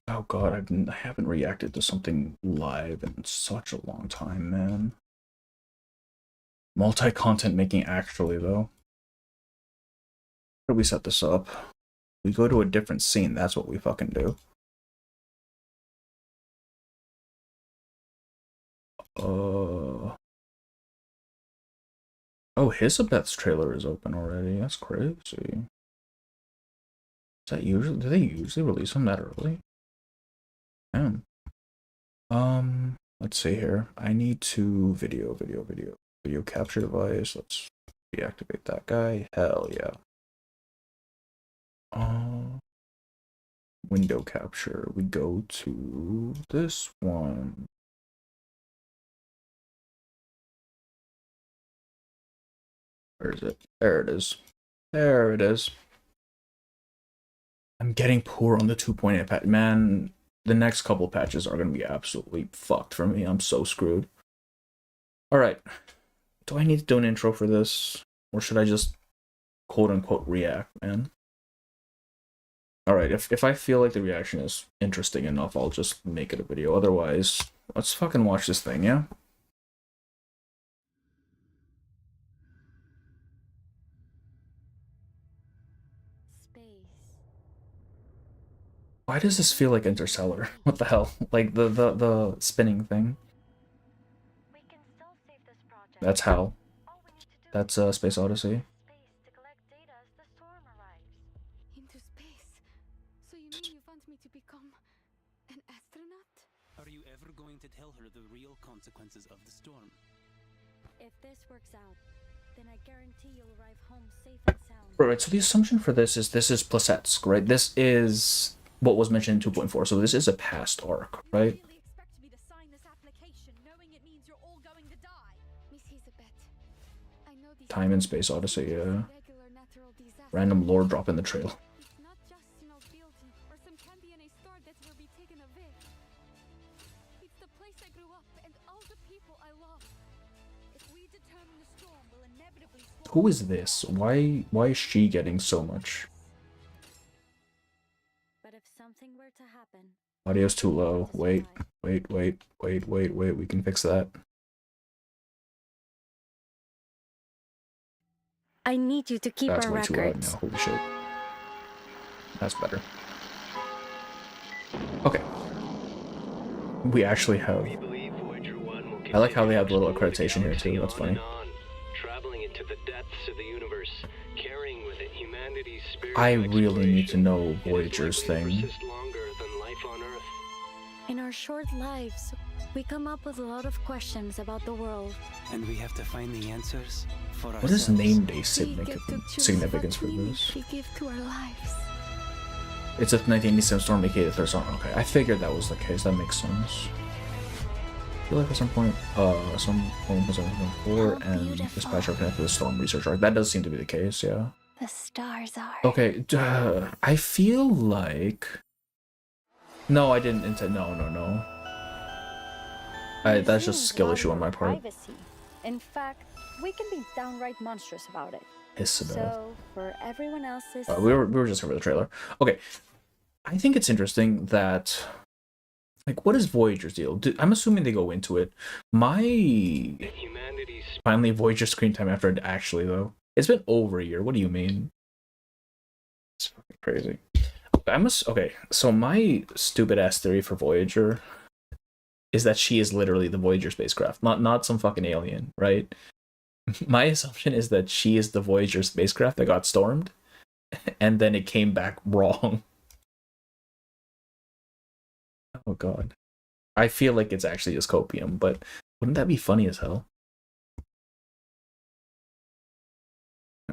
Oh god, I haven't reacted to something live in such a long time, man. Multi-content making actually, though. How do we set this up? We go to a different scene, that's what we fucking do. Oh, Hisabeth's trailer is open already. That's crazy. Is that usually, do they usually release them that early? Damn. Let's see here. I need to video capture device. Let's Deactivate that guy. Hell yeah. Window capture. We go to this one. Where is it? There it is. There it is. I'm getting poor on the 2.8 patch. Man, the next couple patches are going to be absolutely fucked for me. I'm so screwed. Alright. Do I need to do an intro for this? Or should I just quote-unquote react, man? Alright, if I feel like the reaction is interesting enough, I'll just make it a video. Otherwise, let's fucking watch this thing, yeah? Why does this feel like Interstellar? What the hell? Like the spinning thing. That's Hal. That's Space Odyssey.
Into space. So you mean you want me to become an astronaut?
Are you ever going to tell her the real consequences of the storm?
If this works out, then I guarantee you'll arrive home safe and sound.
Right, so the assumption for this is Plesetsk, right? This is what was mentioned in 2.4, so this is a past arc, right?
You really expect me to sign this application knowing it means you're all going to die? Miss Elizabeth, I know these
Time and Space Odyssey, yeah.
regular natural disaster.
Random lore drop in the trail.
It's not just, building or some candy in a store that will be taken away. It's the place I grew up and all the people I love. If we determine the storm will inevitably
Who is this? Why is she getting so much?
But if something were to happen,
Audio's too low. Wait. We can fix that.
I need you to keep
That's
our
way too loud
records.
now. Holy shit. That's better. Okay. We actually have... I like how they have a little accreditation here too. That's funny.
Traveling into the depths of the universe, carrying with it humanity's spirit.
I really need to know Voyager's thing.
Longer than life on Earth.
In our short lives, we come up with a lot of questions about the world.
And we have to find the answers for ourselves.
What is name day
We get to choose
significance
what
for
meaning
this?
we give to our lives.
It's a 1987 storm, aka the third storm. Okay, I figured that was the case. That makes sense. I feel like at some point was on 4 and Dispatcher connected to the storm research arc. That does seem to be the case, yeah.
The stars are.
Okay, I feel like... No, I didn't intend... No. That's just a skill issue on my part.
Privacy. In fact, we can be downright monstrous about it.
Isabel.
So, for everyone else's...
We were just over the trailer. Okay, I think it's interesting that... Like, what is Voyager's deal? I'm assuming they go into it. Finally, Voyager screen time after it actually, though. It's been over a year. What do you mean? It's fucking crazy. Okay, so my stupid-ass theory for Voyager is that she is literally the Voyager spacecraft, not some fucking alien, right? My assumption is that she is the Voyager spacecraft that got stormed, and then it came back wrong. Oh god. I feel like it's actually just copium, but wouldn't that be funny as hell?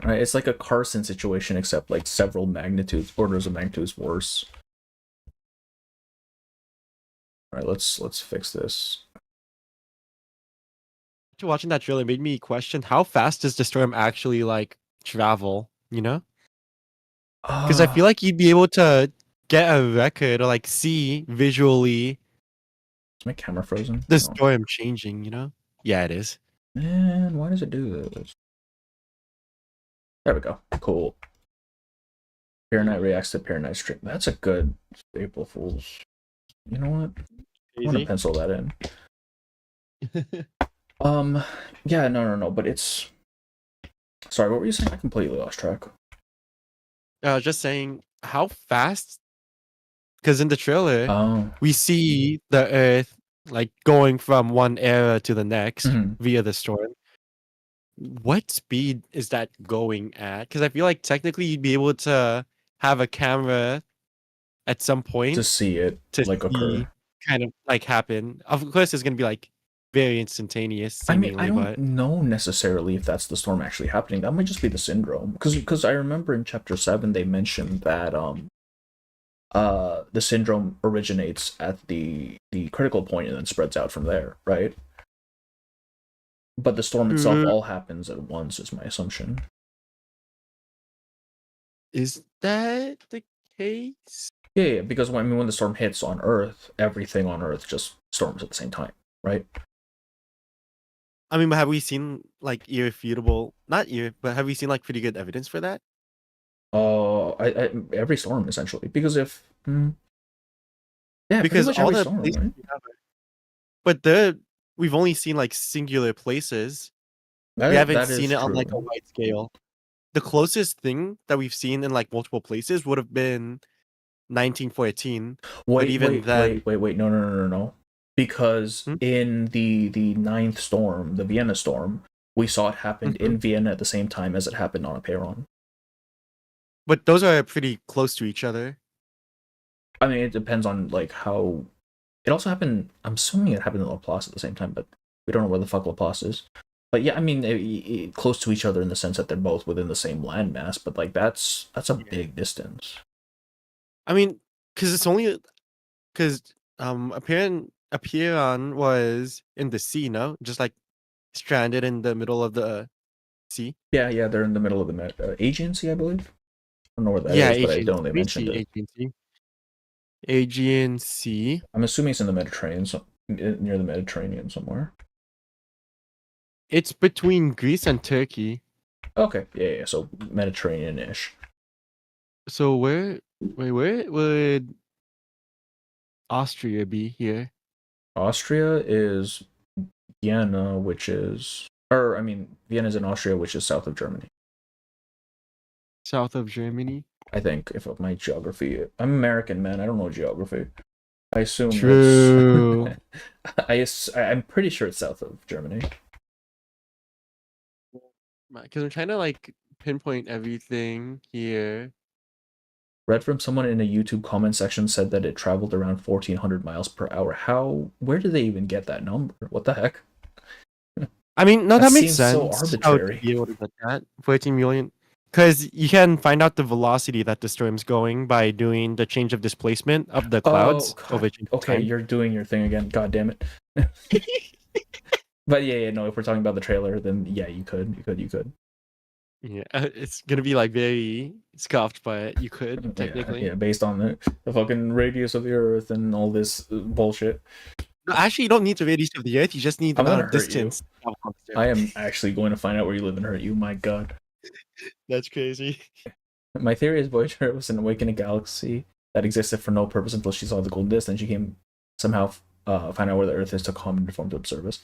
Alright, it's like a Carson situation, except like several orders of magnitudes worse. Alright, let's fix this.
Watching that trailer made me question how fast does the storm actually like travel, you know? Because I feel like you'd be able to get a record or like see visually
Is my camera frozen?
the
No.
storm changing, you know? Yeah, it is.
Man, why does it do this? There we go. Cool. Paranite reacts to Paranite stream. That's a good staple, fools. You know what? I want to pencil that in. Yeah, no, but it's... Sorry, what were you saying? I completely lost track.
Just saying how fast, because in the trailer we see the Earth like going from one era to the next via the storm. What speed is that going at? Because I feel like technically you'd be able to have a camera at some point
To see it
to
like
see
occur.
kind of like happen. Of course, it's gonna be like very instantaneous,
I mean,
seemingly,
I don't
but
know necessarily if that's the storm actually happening. That might just be the syndrome. Because I remember in chapter 7 they mentioned that the syndrome originates at the critical point and then spreads out from there, right? But the storm itself all happens at once, is my assumption.
is that the case?
Yeah, because when the storm hits on Earth, everything on Earth just storms at the same time, right?
I mean, but have we seen like irrefutable, not ir, but have we seen like pretty good evidence for that?
Every storm essentially, because yeah, pretty
Because
much
all
every
the
storm,
places
right?
we have but we've only seen like singular places. We haven't
That
seen
is
it on like a
true.
wide scale. The closest thing that we've seen in like multiple places would have been 1914. But even then,
No. Because
Hmm?
in the ninth storm, the Vienna storm, we saw it happened
Mhm.
in Vienna at the same time as it happened on Aperon.
But those are pretty close to each other.
I mean, it depends on like how. It also happened. I'm assuming it happened in Laplace at the same time, but we don't know where the fuck Laplace is. But yeah, I mean, close to each other in the sense that they're both within the same landmass. But like that's a big distance.
I mean, because it's only because Aperon was in the sea, no? Just like stranded in the middle of the sea.
Yeah, they're in the middle of the Aegean Sea, I believe. I don't know where that
Yeah,
is, but I
Aegean.
know they
Let me
mentioned
see,
it.
Aegean Sea. Aegean Sea.
I'm assuming it's in the Mediterranean, near the Mediterranean somewhere.
It's between Greece and Turkey.
Okay, yeah, so Mediterranean-ish.
So where would Austria be here?
Austria is Vienna, which is, or I mean, Vienna's in Austria, which is south of Germany.
South of Germany.
I think, if of my geography, I'm American, man. I don't know geography. I assume
True.
I'm pretty sure it's south of Germany.
Because I'm trying to like pinpoint everything here.
Read from someone in a YouTube comment section said that it traveled around 1,400 miles per hour. Where did they even get that number? What the heck?
I mean, no,
That
that makes
seems
sense.
so
How to
arbitrary.
be able to get that 14 million. Because you can find out the velocity that the storm's going by doing the change of displacement of the clouds over
Okay,
time.
you're doing your thing again. God damn it. But yeah, no, if we're talking about the trailer, then yeah, you could.
Yeah, it's gonna be like very scoffed, but you could technically.
Yeah, based on the fucking radius of the Earth and all this bullshit.
No, actually, you don't need the radius of the Earth. You just need the
I'm
amount
gonna
of
hurt you.
distance.
I am actually going to find out where you live and hurt you. My God.
That's crazy.
My theory is Voyager was an awakened galaxy that existed for no purpose until she saw the golden disc, and she came somehow find out where the Earth is to come and perform to service.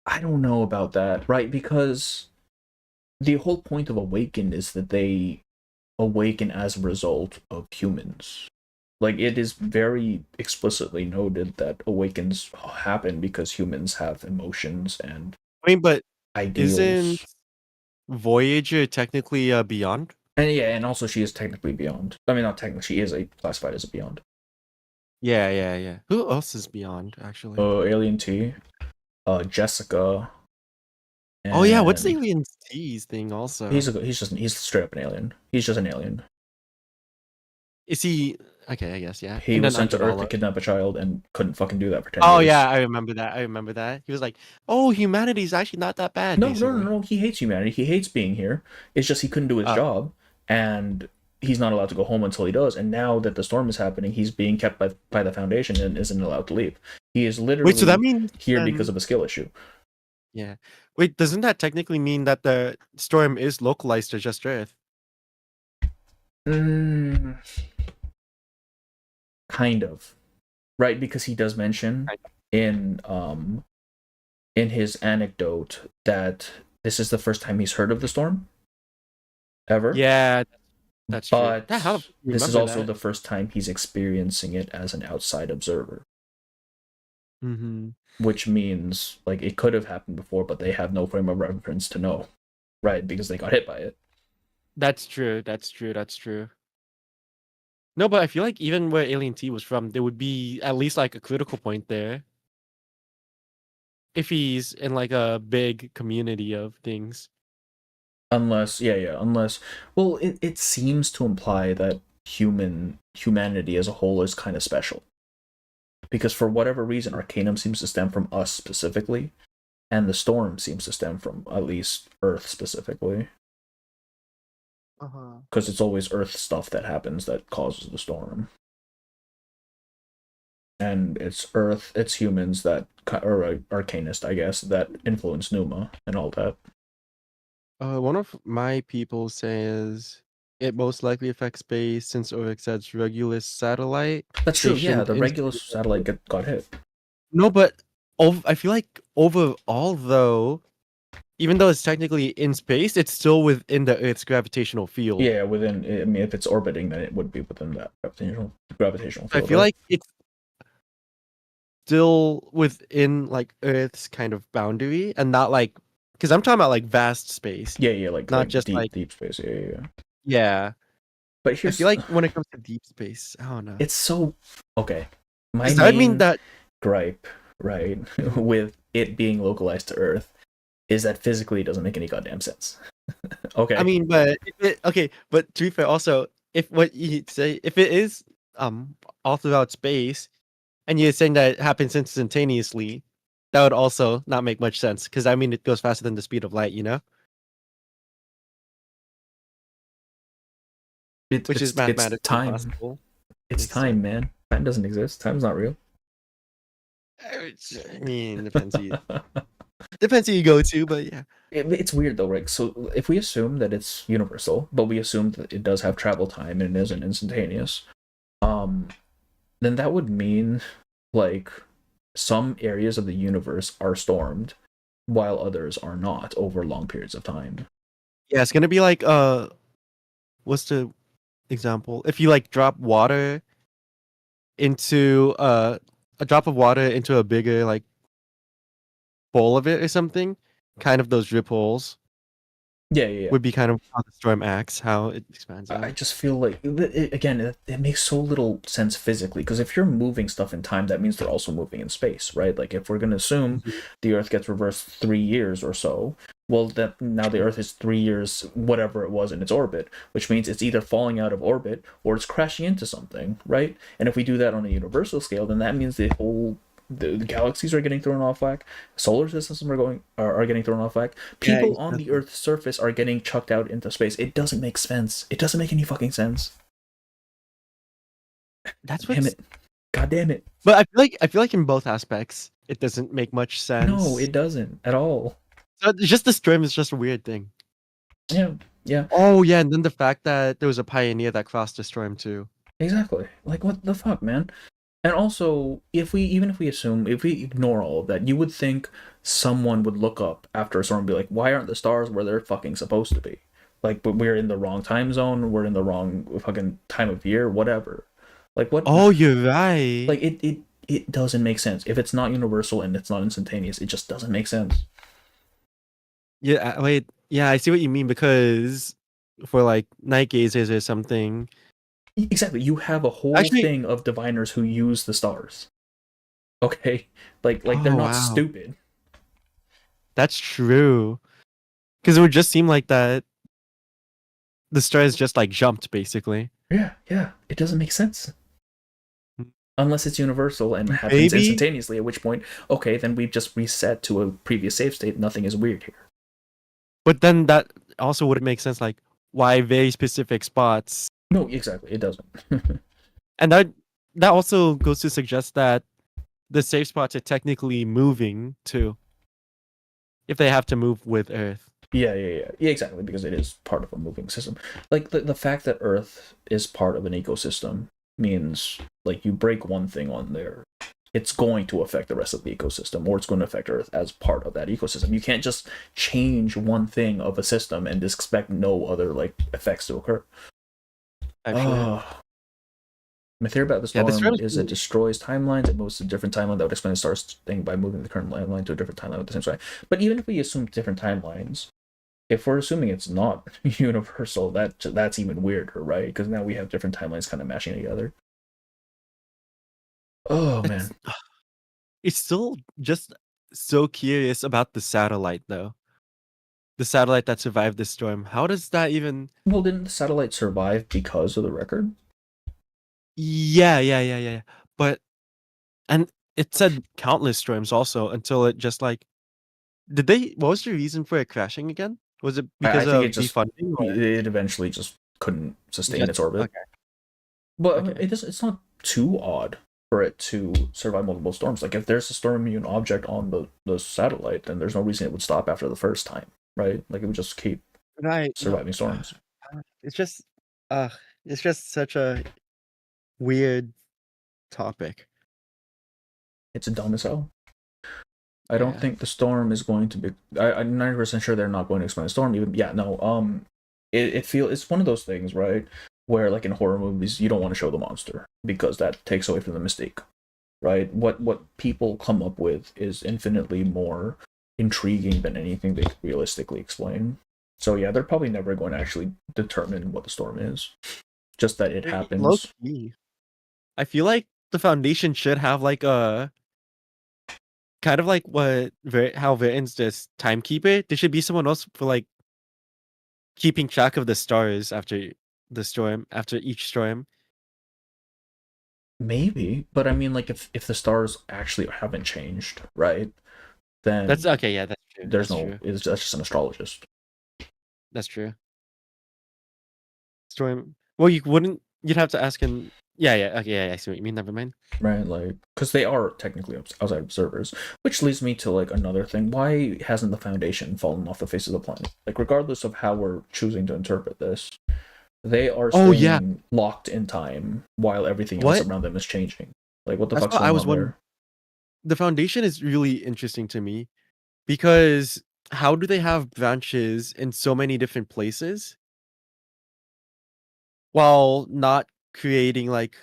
I don't know about that, right? Because the whole point of Awakened is that they awaken as a result of humans. Like, it is very explicitly noted that awakens happen because humans have emotions and
I mean, but
ideals.
isn't Voyager technically beyond?
And yeah, and also she is technically beyond. I mean, not technically, she is classified as a beyond.
Yeah. Who else is beyond, actually?
Alien T, Jessica.
Oh yeah, what's the
and
Alien T's thing also?
he's straight up an alien. He's just an alien.
Is he okay? I guess yeah.
He
And
was
then
sent to Earth to
undeveloped.
kidnap a child and couldn't fucking do that for 10
Oh
years.
yeah, I remember that. He was like, "Oh, humanity's actually not that bad."
No. He hates humanity. He hates being here. It's just he couldn't do his job, and he's not allowed to go home until he does. And now that the storm is happening, he's being kept by the Foundation and isn't allowed to leave. He is literally
Wait, so that means
here because of a skill issue.
Yeah. Wait, doesn't that technically mean that the storm is localized to just Earth?
Kind of, right? Because he does mention in his anecdote that this is the first time he's heard of the storm ever.
Yeah, that's true.
But
Yeah, how do you
this is
remember
also
that?
the first time he's experiencing it as an outside observer.
Mm-hmm.
Which means like it could have happened before, but they have no frame of reference to know, right? Because they got hit by it.
That's true. No, but I feel like even where Alien T was from, there would be at least like a critical point there. if he's in like a big community of things.
Unless, unless, well, it seems to imply that humanity as a whole is kind of special. Because for whatever reason, Arcanum seems to stem from us specifically, and the storm seems to stem from at least Earth specifically. Because it's always Earth stuff that happens that causes the storm. And it's Earth, it's humans that, or Arcanist, I guess, that influence Numa and all that.
One of my people says it most likely affects space since OXZ's Regulus satellite.
That's true, yeah,
stationed
the
in
Regulus
space-
satellite got hit.
No, but I feel like overall though, even though it's technically in space, it's still within the Earth's gravitational field.
Yeah, within, I mean, if it's orbiting, then it would be within that gravitational field.
I feel like it's still within like Earth's kind of boundary and not like, because I'm talking about like vast space.
Yeah, like
not
like
just
deep,
like
deep space. Yeah.
Yeah.
But
I
here's,
feel like when it comes to deep space, I don't know.
it's so okay. My
Does that mean
main
that
gripe, right, with it being localized to Earth, is that physically it doesn't make any goddamn sense. Okay.
I mean, but but to be fair, also if what you say, if it is all throughout space, and you're saying that it happens instantaneously, that would also not make much sense because I mean it goes faster than the speed of light, you know, which is mathematically
it's time.
possible.
It's
Makes
time, man. Time doesn't exist. Time's not real.
I mean, depends who you go to, but yeah.
It's weird though, right? So if we assume that it's universal, but we assume that it does have travel time and it isn't instantaneous, then that would mean like some areas of the universe are stormed while others are not over long periods of time.
Yeah, it's gonna be like what's the example? If you like drop water into a drop of water into a bigger like bowl of it or something, kind of those ripples
Yeah.
would be kind of how the storm acts, how it expands out.
I just feel like it makes so little sense physically, because if you're moving stuff in time, that means they're also moving in space, right? Like if we're gonna assume the Earth gets reversed 3 years or so, well, that now the Earth is 3 years whatever it was in its orbit, which means it's either falling out of orbit or it's crashing into something, right? And if we do that on a universal scale, then that means the galaxies are getting thrown off whack, solar systems are getting thrown off whack, people on the Earth's surface are getting chucked out into space. It doesn't make sense. It doesn't make any fucking sense.
That's
Damn it. God damn it.
But I feel like in both aspects it doesn't make much sense.
No, it doesn't at all.
So just the storm is just a weird thing.
Yeah.
Oh yeah, and then the fact that there was a pioneer that crossed the storm too.
Exactly. Like what the fuck, man? And also, if we ignore all of that, you would think someone would look up after a storm and be like, why aren't the stars where they're fucking supposed to be? Like, but we're in the wrong time zone, we're in the wrong fucking time of year, whatever. Like what?
Oh, you're right.
Like it doesn't make sense. If it's not universal and it's not instantaneous, it just doesn't make sense.
Yeah, wait. Yeah, I see what you mean, because for like night gazers or something.
Exactly. You have a whole thing of diviners who use the stars. Okay? Like they're not stupid.
That's true. Because it would just seem like that the stars just like jumped basically.
Yeah. It doesn't make sense. Unless it's universal and happens instantaneously, at which point, okay, then we've just reset to a previous save state. Nothing is weird here.
But then that also wouldn't make sense, like why very specific spots.
No, exactly. It doesn't.
And that also goes to suggest that the safe spots are technically moving too. If they have to move with Earth.
Yeah, exactly, because it is part of a moving system. Like the fact that Earth is part of an ecosystem means like you break one thing on there, it's going to affect the rest of the ecosystem, or it's going to affect Earth as part of that ecosystem. You can't just change one thing of a system and just expect no other like effects to occur. My theory about the storm is it destroys timelines. It moves to a different timeline. That would explain the star's thing by moving the current timeline to a different timeline with the same sky. But even if we assume different timelines, if we're assuming it's not universal, that's even weirder, right? Because now we have different timelines kind of mashing together. Oh man,
it's still just so curious about the satellite though. The satellite that survived the storm. How does that even?
Well, didn't the satellite survive because of the record?
Yeah. But and it said countless storms also until it just like. Did they? What was the reason for it crashing again? Was it because
I think
of
it just
defunding? Or
it eventually just couldn't sustain
just
its orbit.
okay?
But
Okay.
it's not too odd for it to survive multiple storms. Like if there's a storm immune object on the satellite, then there's no reason it would stop after the first time, right? Like it would just keep
Right. No.
surviving storms.
It's just, uh, it's just such a weird topic.
It's dumb as hell. I don't
Yeah.
think the storm is going to be. I'm 90% sure they're not going to explain the storm. Even no. It's one of those things, right? Where like in horror movies, you don't want to show the monster because that takes away from the mystique, right? What people come up with is infinitely more intriguing than anything they could realistically explain. So yeah, they're probably never going to actually determine what the storm is. Just that it happens.
Low-key, I feel like the Foundation should have like a kind of like how Verton's just timekeeper. There should be someone else for like keeping track of the stars after the storm, after each storm.
Maybe, but I mean, like if the stars actually haven't changed, right? Then
That's okay. Yeah, that's true.
there's
That's
no.
true.
That's just an astrologist,
That's true. Storm. Well, you wouldn't. You'd have to ask him. Yeah. Okay. Yeah. I see what you mean. Never mind.
right? Like, because they are technically outside observers, which leads me to like another thing. Why hasn't the Foundation fallen off the face of the planet? Like, regardless of how we're choosing to interpret this, they are
Oh,
staying
yeah.
locked in time while everything
What?
else around them is changing. Like, what the
That's
fuck's
what
going
I was
on
wondering.
there?
The Foundation is really interesting to me because how do they have branches in so many different places while not creating like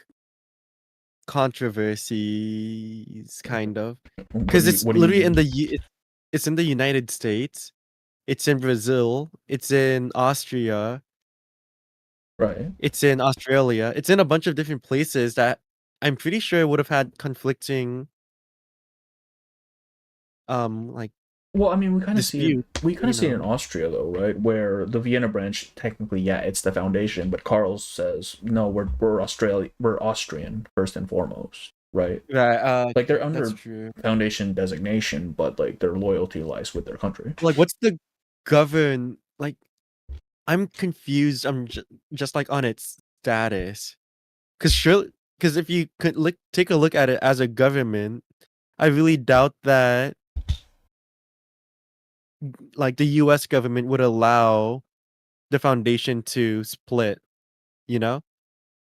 controversies, kind of? Because it's
What do you
literally in
mean?
it's in the United States, it's in Brazil, it's in Austria,
Right.
it's in Australia, it's in a bunch of different places that I'm pretty sure would have had conflicting like
Well, I mean, we kind of see it.
disputes,
We kind
you
of see it in
know.
Austria, though, right? Where the Vienna branch, technically, yeah, it's the Foundation, but Carl says, no, we're Austrian first and foremost, right?
Right,
Like they're
that's
under
true.
Foundation designation, but like their loyalty lies with their country.
Like, what's the govern like? I'm confused. I'm just like on its status, because if you could take a look at it as a government, I really doubt that like the U.S. government would allow the Foundation to split, you know,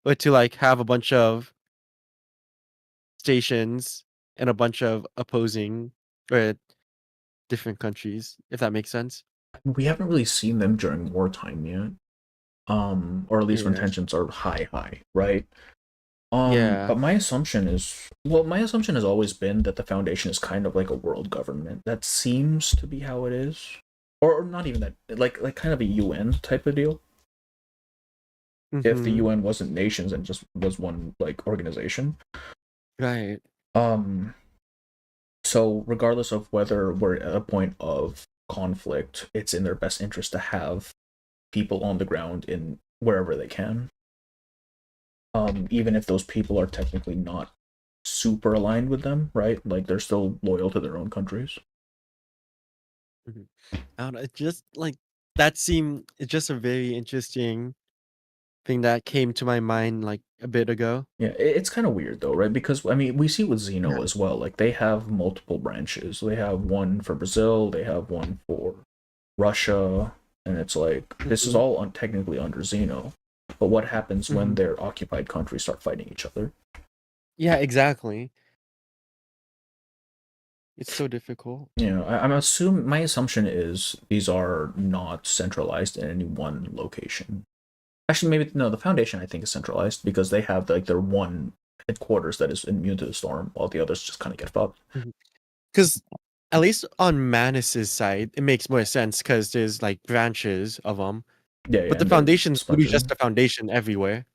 or to like have a bunch of stations and a bunch of opposing or different countries, if that makes sense.
We haven't really seen them during wartime yet, or at least when
Yeah.
tensions are high, right?
Yeah.
But my assumption has always been that the Foundation is kind of like a world government. That seems to be how it is, or not even that, like kind of a UN type of deal. If the
Mhm.
UN wasn't nations and just was one like organization.
Right.
So regardless of whether we're at a point of conflict, it's in their best interest to have people on the ground in wherever they can. Even if those people are technically not super aligned with them, right? Like they're still loyal to their own countries.
I don't know. It just like it's just a very interesting thing that came to my mind like a bit ago.
Yeah, it's kind of weird though, right? Because I mean, we see with Xeno
Yeah.
as well. Like they have multiple branches. They have one for Brazil. They have one for Russia, and it's like this is
Mhm.
all technically under Xeno. But what happens when
Mhm.
their occupied countries start fighting each other?
Yeah, exactly. It's so difficult.
Yeah, my assumption is these are not centralized in any one location. Actually, maybe no. The Foundation I think is centralized because they have like their one headquarters that is immune to the storm, while the others just kind of get fucked.
Because at least on Manus's side, it makes more sense because there's like branches of them.
Yeah,
But the
and they're
Foundation's literally
splintered.
just a foundation everywhere.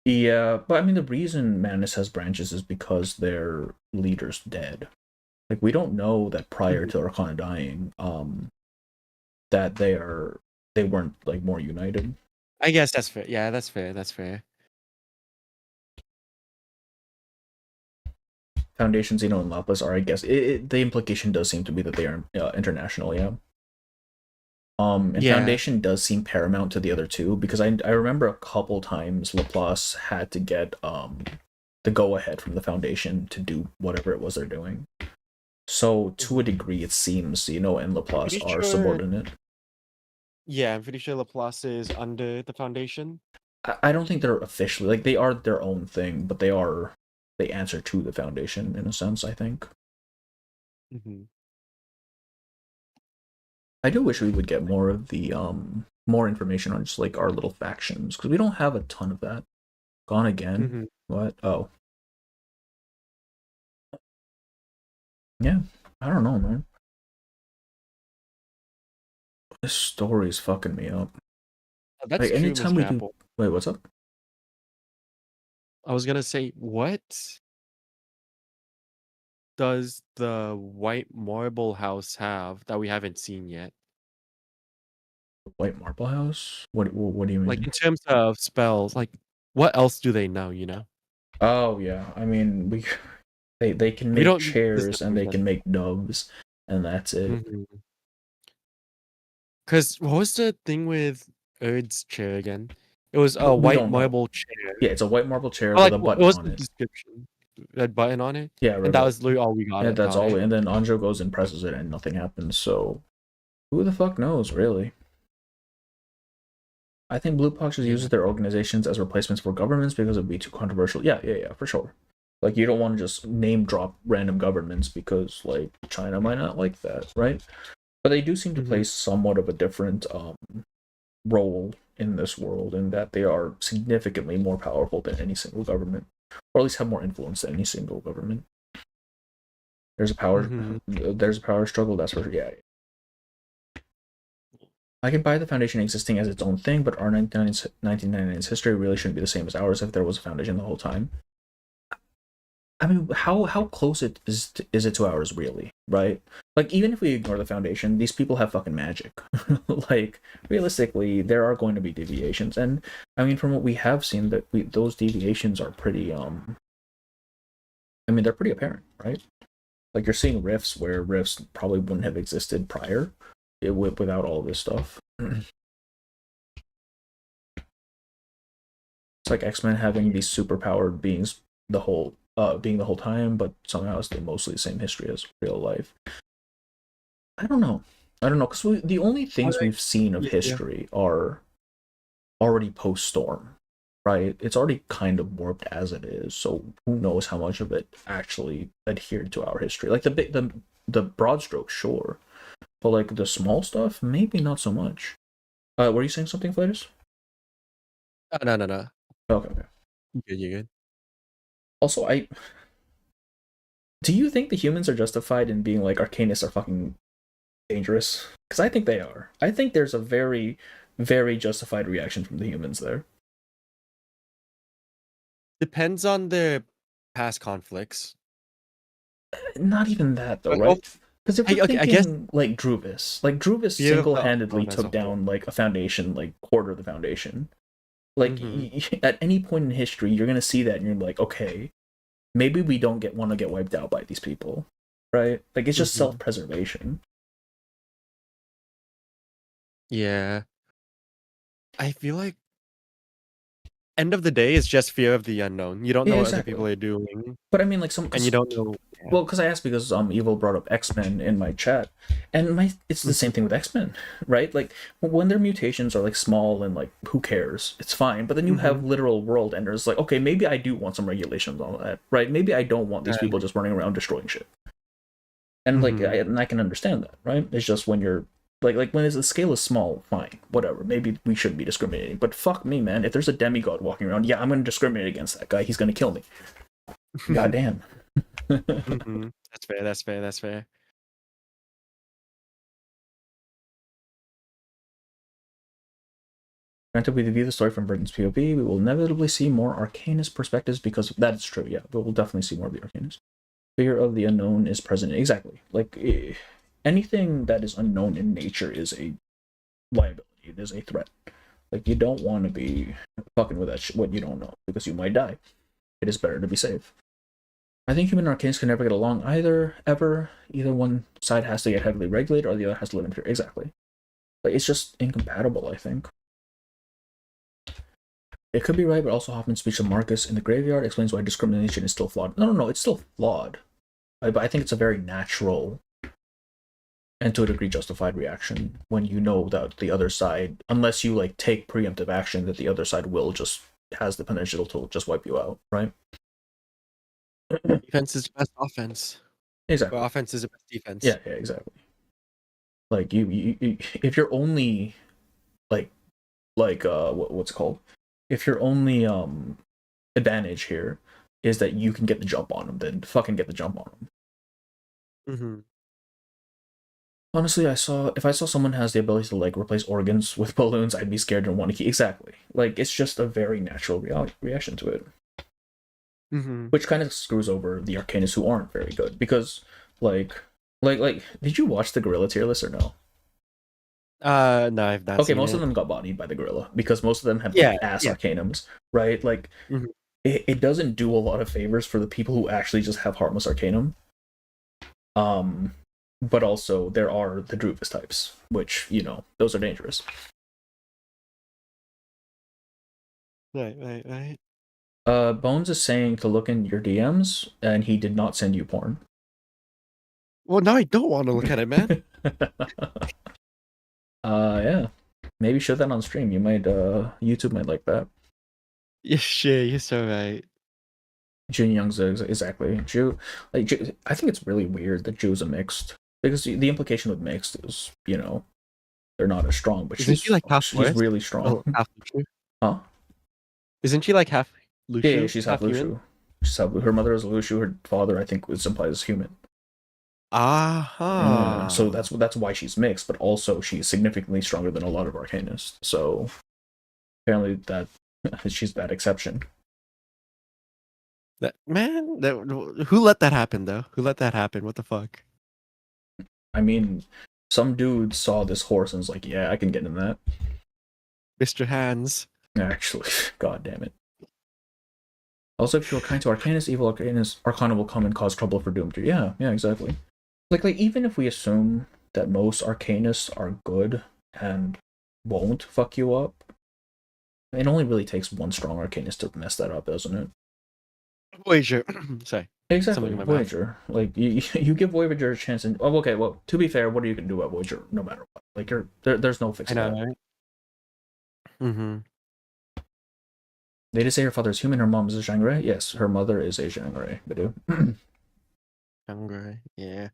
Yeah, but I mean the reason Manus has branches is because their leader's dead. Like we don't know that prior to Arcana dying, that they weren't like more united.
I guess that's fair. Yeah, that's fair. That's fair.
Foundation, Xeno, and Lapis are, I guess, the implication does seem to be that they are international, yeah. And
Yeah.
Foundation does seem paramount to the other two because I remember a couple times Laplace had to get the go ahead from the Foundation to do whatever it was they're doing. So to a degree, it seems Xeno and Laplace
Pretty
are
sure-
subordinate.
Yeah, I'm pretty sure Laplace is under the Foundation.
I don't think they're officially like they are their own thing, but they answer to the Foundation in a sense, I think.
Mm-hmm.
I do wish we would get more of the more information on just like our little factions because we don't have a ton of that. Gone again?
Mm-hmm.
What? Oh, yeah. I don't know, man. This story's fucking me up.
That's
Like
true,
anytime
Mr.
we do.
Apple.
Wait, what's up?
I was gonna say, what does the white marble house have that we haven't seen yet?
White Marble House? What do you mean?
Like in terms of spells, like what else do they know? You know?
Oh yeah, I mean they can
We
make
don't-
chairs and they can make doves, and that's it.
Because what was the thing with Erd's chair again? It was
We
a white
don't know.
marble chair.
Yeah, it's a white marble chair
Or, like,
with a
what
button
was
on
the
it.
description? That button on it?
Yeah, right.
And that was literally all we got.
Yeah, that's
about
all.
it.
And then Anjo goes and presses it, and nothing happens. So, who the fuck knows, really? I think Blue Box just uses their organizations as replacements for governments because it'd be too controversial. Yeah, for sure. Like, you don't want to just name drop random governments because, like, China might not like that, right? But they do seem to play somewhat of a different role in this world, in that they are significantly more powerful than any single government, or at least have more influence than any single government. There's a power struggle, that's for sure. Yeah. I can buy the Foundation existing as its own thing, but our 1999's history really shouldn't be the same as ours if there was a Foundation the whole time. I mean, how close is it to ours, really, right? Like, even if we ignore the Foundation, these people have fucking magic. Like, realistically, there are going to be deviations, and I mean, from what we have seen, that those deviations are pretty, I mean, they're pretty apparent, right? Like, you're seeing rifts where rifts probably wouldn't have existed prior without all this stuff. It's like X-Men having these superpowered beings being the whole time, but somehow it's mostly the same history as real life. I don't know, because the only things we've seen of history are already post-Storm, right? It's already kind of warped as it is, so who knows how much of it actually adhered to our history. Like the broad strokes, sure, but like the small stuff, maybe not so much. Were you saying something, Flatus?
No.
Okay.
You're good.
Also, do you think the humans are justified in being like Arcanists are fucking dangerous? Because I think they are. I think there's a very, very justified reaction from the humans there.
Depends on their past conflicts.
Not even that though,
But
right? Because if we're thinking
I guess
like Druvis
Yeah,
single-handedly
as a
took
whole.
down like a foundation, like quarter of the foundation. Like
Mhm.
at any point in history, you're gonna see that, and you're like, okay, maybe we don't want to get wiped out by these people, right? Like it's just self-preservation.
Yeah. I feel like end of the day is just fear of the unknown. You don't know what other people are doing.
But I mean, like
and you don't know.
Well, because I asked because Evil brought up X-Men in my chat, and it's the same thing with X-Men, right? Like when their mutations are like small and like who cares, it's fine. But then you have literal world enders, like okay, maybe I do want some regulations on that, right? Maybe I don't want these people just running around destroying shit. And like I can understand that, right? It's just when you're like when the scale is small, fine, whatever. Maybe we shouldn't be discriminating, but fuck me, man. If there's a demigod walking around, yeah, I'm gonna discriminate against that guy. He's gonna kill me. God damn.
That's fair.
Granted, we view the story from Burton's POV, we will inevitably see more Arcanist perspectives because that is true, yeah. But we'll definitely see more of the Arcanist. Fear of the unknown is present. Exactly. Like anything that is unknown in nature is a liability. It is a threat. Like you don't want to be fucking with that what you don't know because you might die. It is better to be safe. I think human arcanists can never get along either, ever. Either one side has to get heavily regulated or the other has to live in fear. Exactly. Like it's just incompatible, I think. It could be right, but also Hoffman's speech of Marcus in the graveyard explains why discrimination is still flawed. No, it's still flawed. But I think it's a very natural and to a degree justified reaction when you know that the other side, unless you like take preemptive action, that the other side will just has the potential to just wipe you out, right?
Defense is the best offense.
Exactly.
Or offense is the best defense.
Yeah, exactly. Like you if you're only what's it called? If your only advantage here is that you can get the jump on them, then fucking get the jump on them.
Mm-hmm.
Honestly, if I saw someone has the ability to like replace organs with balloons, I'd be scared and want to keep. Exactly. Like it's just a very natural reaction to it.
Mm-hmm.
Which kind of screws over the arcanists who aren't very good because like did you watch the gorilla tier list or no?
No, I've not.
Okay, most of them got bodied by the gorilla because most of them have ass arcanums, right? Like it doesn't do a lot of favors for the people who actually just have Heartless Arcanum. But also there are the Druvis types, which, you know, those are dangerous.
Right.
Bones is saying to look in your DMs, and he did not send you porn.
Well, now I don't want to look at it, man.
Yeah. Maybe show that on stream. You might, YouTube might like that.
Yeah, shit, you're so right.
Jin Young's exactly. Jew, like, I think it's really weird that Jews are mixed. Because the implication with mixed is, you know, they're not as strong, but
Isn't she like half
she's really strong.
Oh, half Lushu?
Huh?
Isn't she like half Lushu?
Yeah, she's half Lushu. Her mother is Lushu. Her father, I think, was implied as human.
Aha.
So that's why she's mixed, but also she's significantly stronger than a lot of arcanists. So apparently that she's that exception.
Who let that happen though? Who let that happen? What the fuck?
I mean, some dude saw this horse and was like, "Yeah, I can get in that."
Mr. Hands.
Actually, god damn it. Also, if you're kind to Arcanist, evil Arcana will come and cause trouble for Doom. Yeah, exactly. Like even if we assume that most Arcanists are good and won't fuck you up, it only really takes one strong Arcanist to mess that up, doesn't it?
Voyager. Sorry.
Exactly, Voyager. Like you give Voyager a chance, and okay. Well, to be fair, what are you gonna do about Voyager? No matter what, like there's no fixing that.
Right? Mm-hmm.
They did say her father is human. Her mom is a Shangri. Yes, her mother is a Shangri. Badu.
Shangri. Yeah,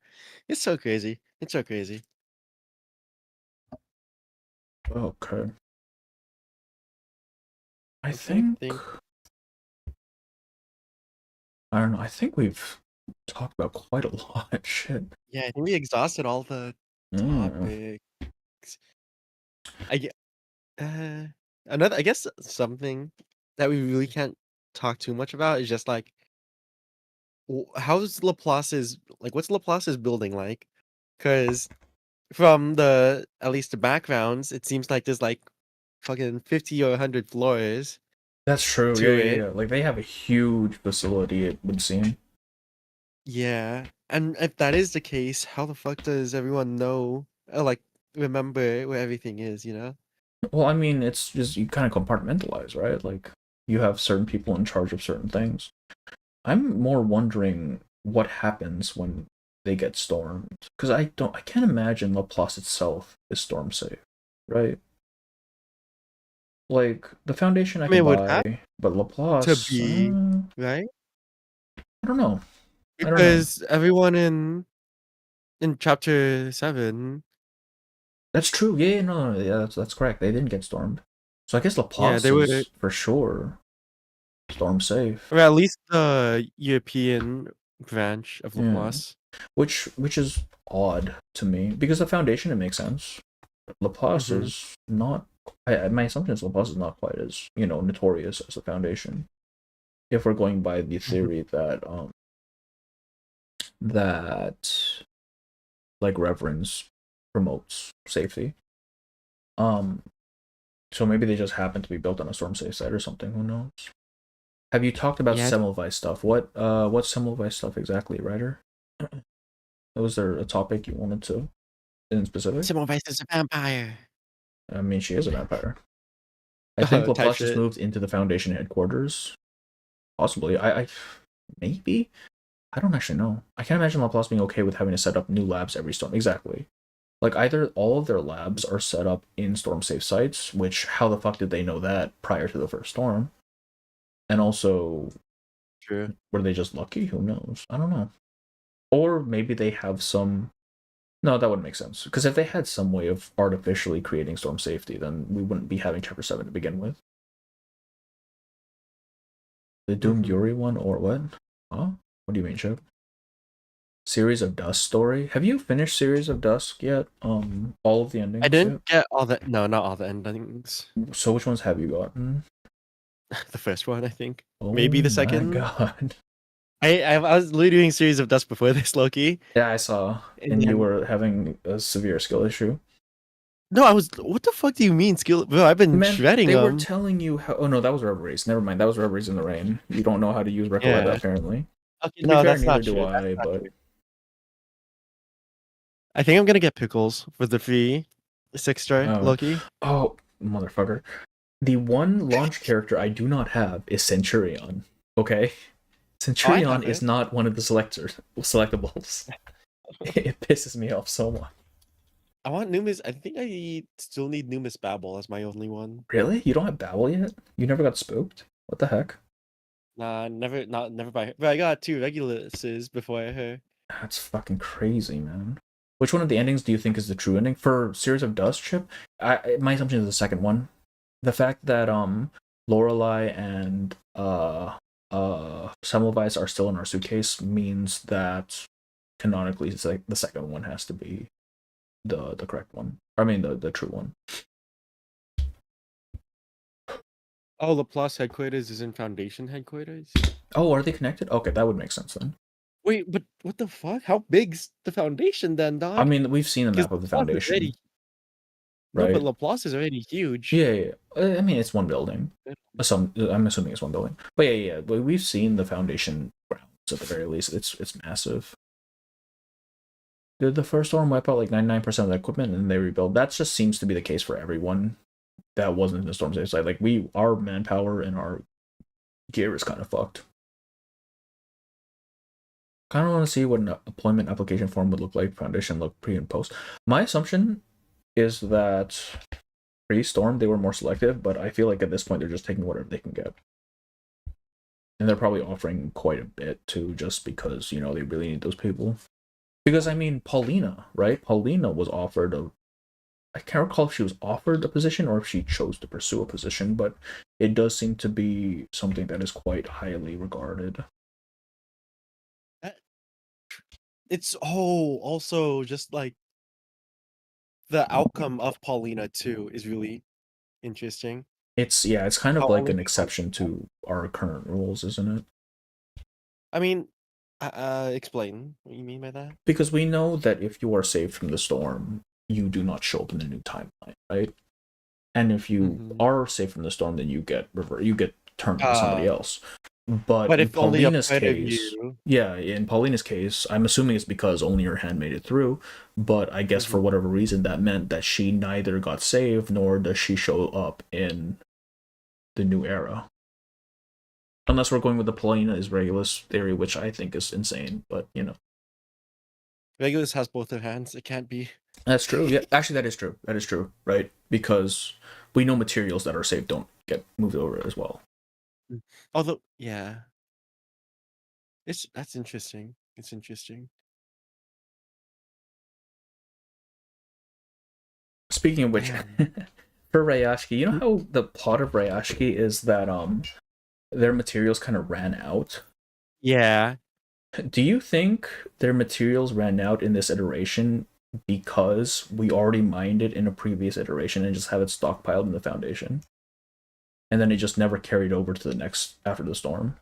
it's so crazy. It's so crazy.
Okay. I think. I don't know. I think we've talked about quite a lot. Shit.
Yeah, I think we exhausted all the topics. I guess something that we really can't talk too much about is just like what's Laplace's building like? Because from at least the backgrounds, it seems like there's like fucking 50 or 100 floors.
That's true. Yeah. Like they have a huge facility, it would seem.
Yeah, and if that is the case, how the fuck does everyone know? Like remember where everything is, you know?
Well, I mean, it's just you kind of compartmentalize, right? Like you have certain people in charge of certain things. I'm more wondering what happens when they get stormed, because I can't imagine Laplace itself is storm safe, right? Like the Foundation I can buy, but Laplace
to be right.
I don't know.
Because everyone in chapter 7.
That's true. Yeah, no, that's correct. They didn't get stormed. So I guess Laplace is for sure storm safe.
Or at least the European branch of Laplace.
Which is odd to me because the Foundation, it makes sense. Laplace is not. My assumption is Laplace is not quite as notorious as the Foundation. If we're going by the theory that that like reverence promotes safety. So maybe they just happen to be built on a storm safe site or something. Who knows? Have you talked about
Yeah.
Semmelweis stuff? What Semmelweis stuff exactly, writer? Was there a topic you wanted to in specific?
Semmelweis is a vampire.
I mean, she is a vampire. I think
Type
Laplace just
shit.
moved into the Foundation headquarters. Possibly. I maybe. I don't actually know. I can't imagine Laplace being okay with having to set up new labs every storm. Exactly. Like either all of their labs are set up in storm safe sites, which how the fuck did they know that prior to the first storm? And also,
True.
were they just lucky? Who knows? I don't know. Or maybe they have some. No, that wouldn't make sense. Because if they had some way of artificially creating storm safety, then we wouldn't be having Chapter 7 to begin with. The Doomed Yuri one, or what? Huh? What do you mean, Chip? Series of Dusk story? Have you finished Series of Dusk yet? All of the endings?
I didn't get all the not all the endings.
So which ones have you gotten?
The first one, I think.
Oh
Maybe the
my
second.
god.
I was literally doing Series of Dust before this, Loki.
Yeah, I saw. And you were having a severe skill issue.
No, I was. What the fuck do you mean skill? Bro, I've been
Man,
shredding
they
them.
were telling you how. Oh no, that was Rubberies. Never mind. That was Rubberies in the rain. You don't know how to use Recalleta,
Yeah.
apparently.
Okay,
To be
no,
fair,
that's not
neither
true.
do I, but
I think I'm gonna get pickles for the free 6-star
Oh.
Loki.
Oh, motherfucker. The one launch character I do not have is Centurion. Okay? Centurion is
it.
not one of the selectables. It pisses me off so much.
I want Numis. I think I still need Numis Babel as my only one.
Really? You don't have Babel yet? You never got spooked? What the heck?
Nah, never by her. But I got 2 Reguluses before her.
That's fucking crazy, man. Which one of the endings do you think is the true ending? For Series of Dust, Chip, my assumption is the second one. The fact that Lorelei and Semmelweis are still in our suitcase means that canonically it's like the second one has to be the correct one. I mean the true one.
Oh, Laplace headquarters is in Foundation headquarters.
Oh, are they connected? Okay, that would make sense then.
Wait, but what the fuck? How big's the Foundation then, dog?
I mean, we've seen a map of the
Laplace is
Foundation.
already...
Right?
No, but Laplace is already huge.
Yeah. I mean, it's one building. I'm assuming it's one building. But yeah. We've seen the Foundation grounds at the very least. It's massive. Did the first storm wipe out like 99% of the equipment and they rebuild? That just seems to be the case for everyone that wasn't in the storm safe site. Like our manpower and our gear is kind of fucked. Kind of want to see what an employment application form would look like. Foundation look pre and post. My assumption is that pre-storm they were more selective, but I feel like at this point they're just taking whatever they can get. And they're probably offering quite a bit too, just because, you know, they really need those people. Because I mean, Paulina, right? Paulina was offered I can't recall if she was offered a position or if she chose to pursue a position, but it does seem to be something that is quite highly regarded.
It's also just like the outcome of Paulina too is really interesting.
It's kind of
How
like
only
an
people-
exception to our current rules, isn't it?
I mean, explain what you mean by that.
Because we know that if you are saved from the storm, you do not show up in a new timeline, right? And if you are saved from the storm, then you get turned into somebody else. But in
if only a
Paulina's
part of
case,
you-
yeah, in Paulina's case, I'm assuming it's because only her hand made it through. But I guess for whatever reason, that meant that she neither got saved nor does she show up in the new era. Unless we're going with the Paulina is Regulus theory, which I think is insane, but you know.
Regulus has both their hands. It can't be.
That's true. Yeah, actually, that is true. That is true, right? Because we know materials that are saved don't get moved over as well.
Although, yeah, that's interesting. It's interesting.
Speaking of which, for Rayashki, you know how the plot of Rayashki is that their materials kind of ran out?
Yeah.
Do you think their materials ran out in this iteration because we already mined it in a previous iteration and just have it stockpiled in the Foundation? And then it just never carried over to the next after the storm?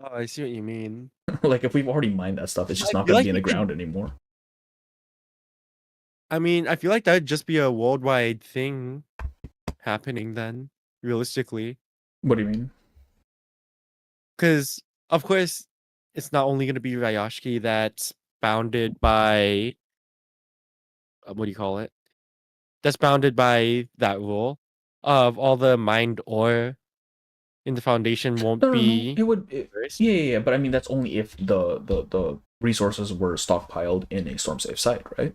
Oh, I see what you mean.
Like if we've already mined that stuff, it's just
I
not
feel
going to
like
be in the
you could-
ground anymore.
I mean, I feel like that would just be a worldwide thing happening then, realistically.
What do you mean?
Because, of course, it's not only going to be Rayashki that's bounded by, what do you call it? That's bounded by that rule of all the mined ore in the foundation won't
No.
be
It would.
reversed.
Yeah. But I mean, that's only if the resources were stockpiled in a storm safe site, right?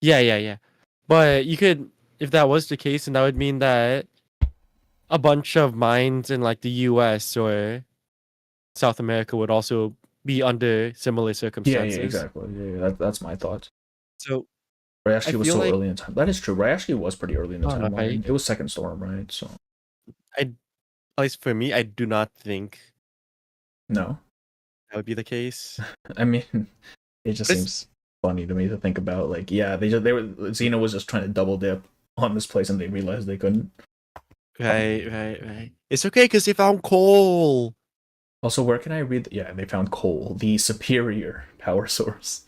Yeah. But you could, if that was the case, and that would mean that a bunch of mines in like the US or South America would also be under similar
Yeah.
circumstances.
Exactly. Yeah. That's my thought.
So
Rayashki was
feel
so
like-
early in time. That is true. Rayashki was pretty early in the
Oh, no,
timeline. It was second storm, right? So
at least for me, I do not think
no.
that would be the case.
I mean, it just
This-
seems funny to me to think about. Like, yeah, they were Xeno was just trying to double dip on this place, and they realized they couldn't.
Right. It's okay because they found coal.
Also, where can I read? Yeah, they found coal, the superior power source.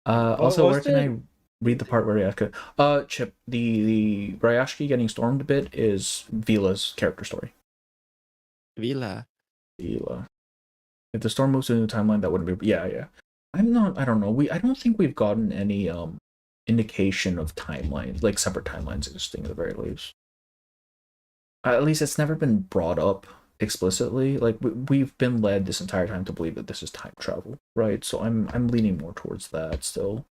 Also, where
was
can
it?
I read the part where Rayashki? Chip, the Rayashki getting stormed bit is Vila's character story.
Vila.
Vila. If the storm moves to a new timeline, that wouldn't be. Yeah. I don't know. I don't think we've gotten any indication of timelines, like separate timelines existing at the very least. At least it's never been brought up explicitly. Like we've been led this entire time to believe that this is time travel, right? So I'm leaning more towards that still.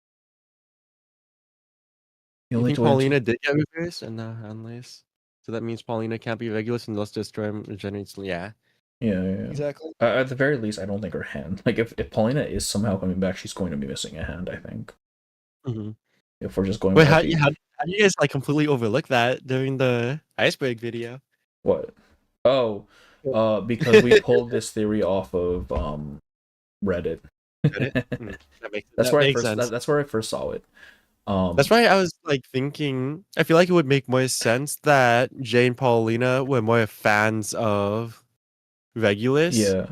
The
You
only
think
way to-
Paulina did get reversed and not Unlace? So that means Paulina can't be Regulus unless the storm regenerates. Yeah.
Yeah.
Exactly.
At the very least, I don't think her hand. Like if Paulina is somehow coming back, she's going to be missing a hand. I think.
Mm-hmm.
If we're just going.
Wait,
by
how
the-
do you guys like completely overlook that during the iceberg video?
What? Oh, because we pulled this theory off of Reddit.
That makes
That's
that
where I
makes
first.
sense.
That's where I first saw it.
That's why I was like thinking. I feel like it would make more sense that Jay and Paulina were more fans of Regulus.
Yeah.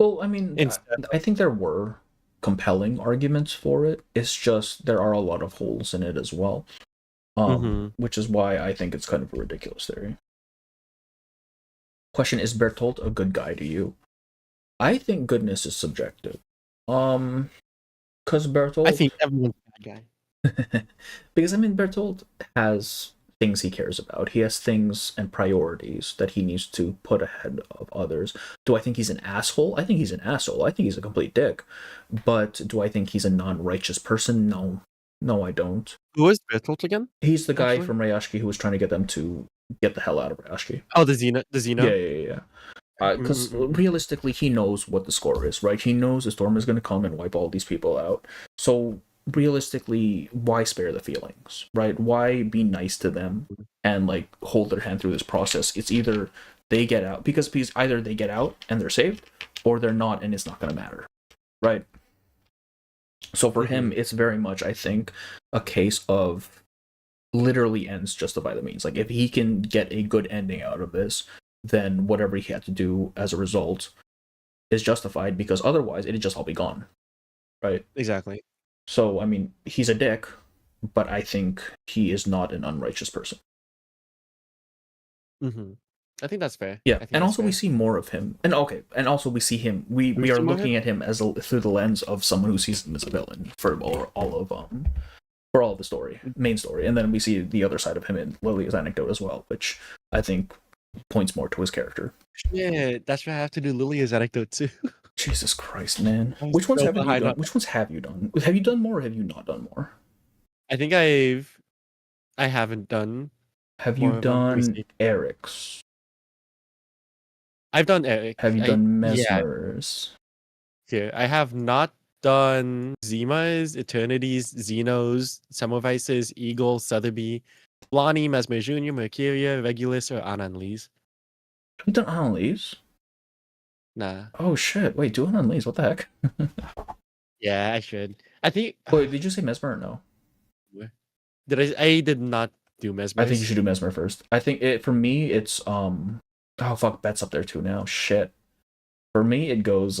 Well, I mean,
Instead
I think there were compelling arguments for it. It's just there are a lot of holes in it as well. Which is why I think it's kind of a ridiculous theory. Question: is Bertolt a good guy to you? I think goodness is subjective. Because Bertolt,
I think everyone's a bad guy.
because I mean Bertolt has things he cares about. He has things and priorities that he needs to put ahead of others. Do I think he's an asshole? I think he's an asshole. I think he's a complete dick. But do I think he's a non-righteous person? No, I don't.
Who is Bertolt again?
He's the guy
Actually?
from Rayashki who was trying to get them to get the hell out of Rayashki.
Oh, the Xeno.
Yeah. Because realistically, he knows what the score is, right? He knows the storm is going to come and wipe all these people out. So realistically, why spare the feelings, right? Why be nice to them and like hold their hand through this process? It's either they get out because either they get out and they're saved, or they're not and it's not going to matter, right? So for him, it's very much, I think, a case of literally ends justify the means. Like if he can get a good ending out of this, then whatever he had to do as a result is justified, because otherwise it'd just all be gone, right?
Exactly.
So I mean, he's a dick, but I think he is not an unrighteous person.
I think that's fair.
Yeah, and also we see more of him, and also we see him. We
We
are
see more of
looking at him as through the lens of someone who sees him as a villain for all of the story, main story, and then we see the other side of him in Lily's anecdote as well, which I think points more to his character.
Yeah, that's why I have to do Lilia's anecdote too.
Jesus Christ, man!
I'm
Which ones
so
haven't you
behind
done?
on-
Which ones have you done? Have you done more, or have you not done more?
I think I haven't done.
Have you
More of them. Let me
done
see.
Eric's?
I've done Eric.
Have you done
Yeah,
Mesmer's?
here. I have not done Zima's, Eternities, Xenos, Semmelweis's, Eagle, Sotheby, Lonnie, Mesmer Jr., Mercuria, Regulus, or Ananlis.
Have you done Annalise?
Nah.
Oh shit! Wait, do Annalise? What the heck?
Yeah, I should. I think.
Wait, did you say Mesmer or no?
I did not do Mesmer.
I think you should do Mesmer first. I think for me it's oh fuck, Bet's up there too now. Shit. For me, it goes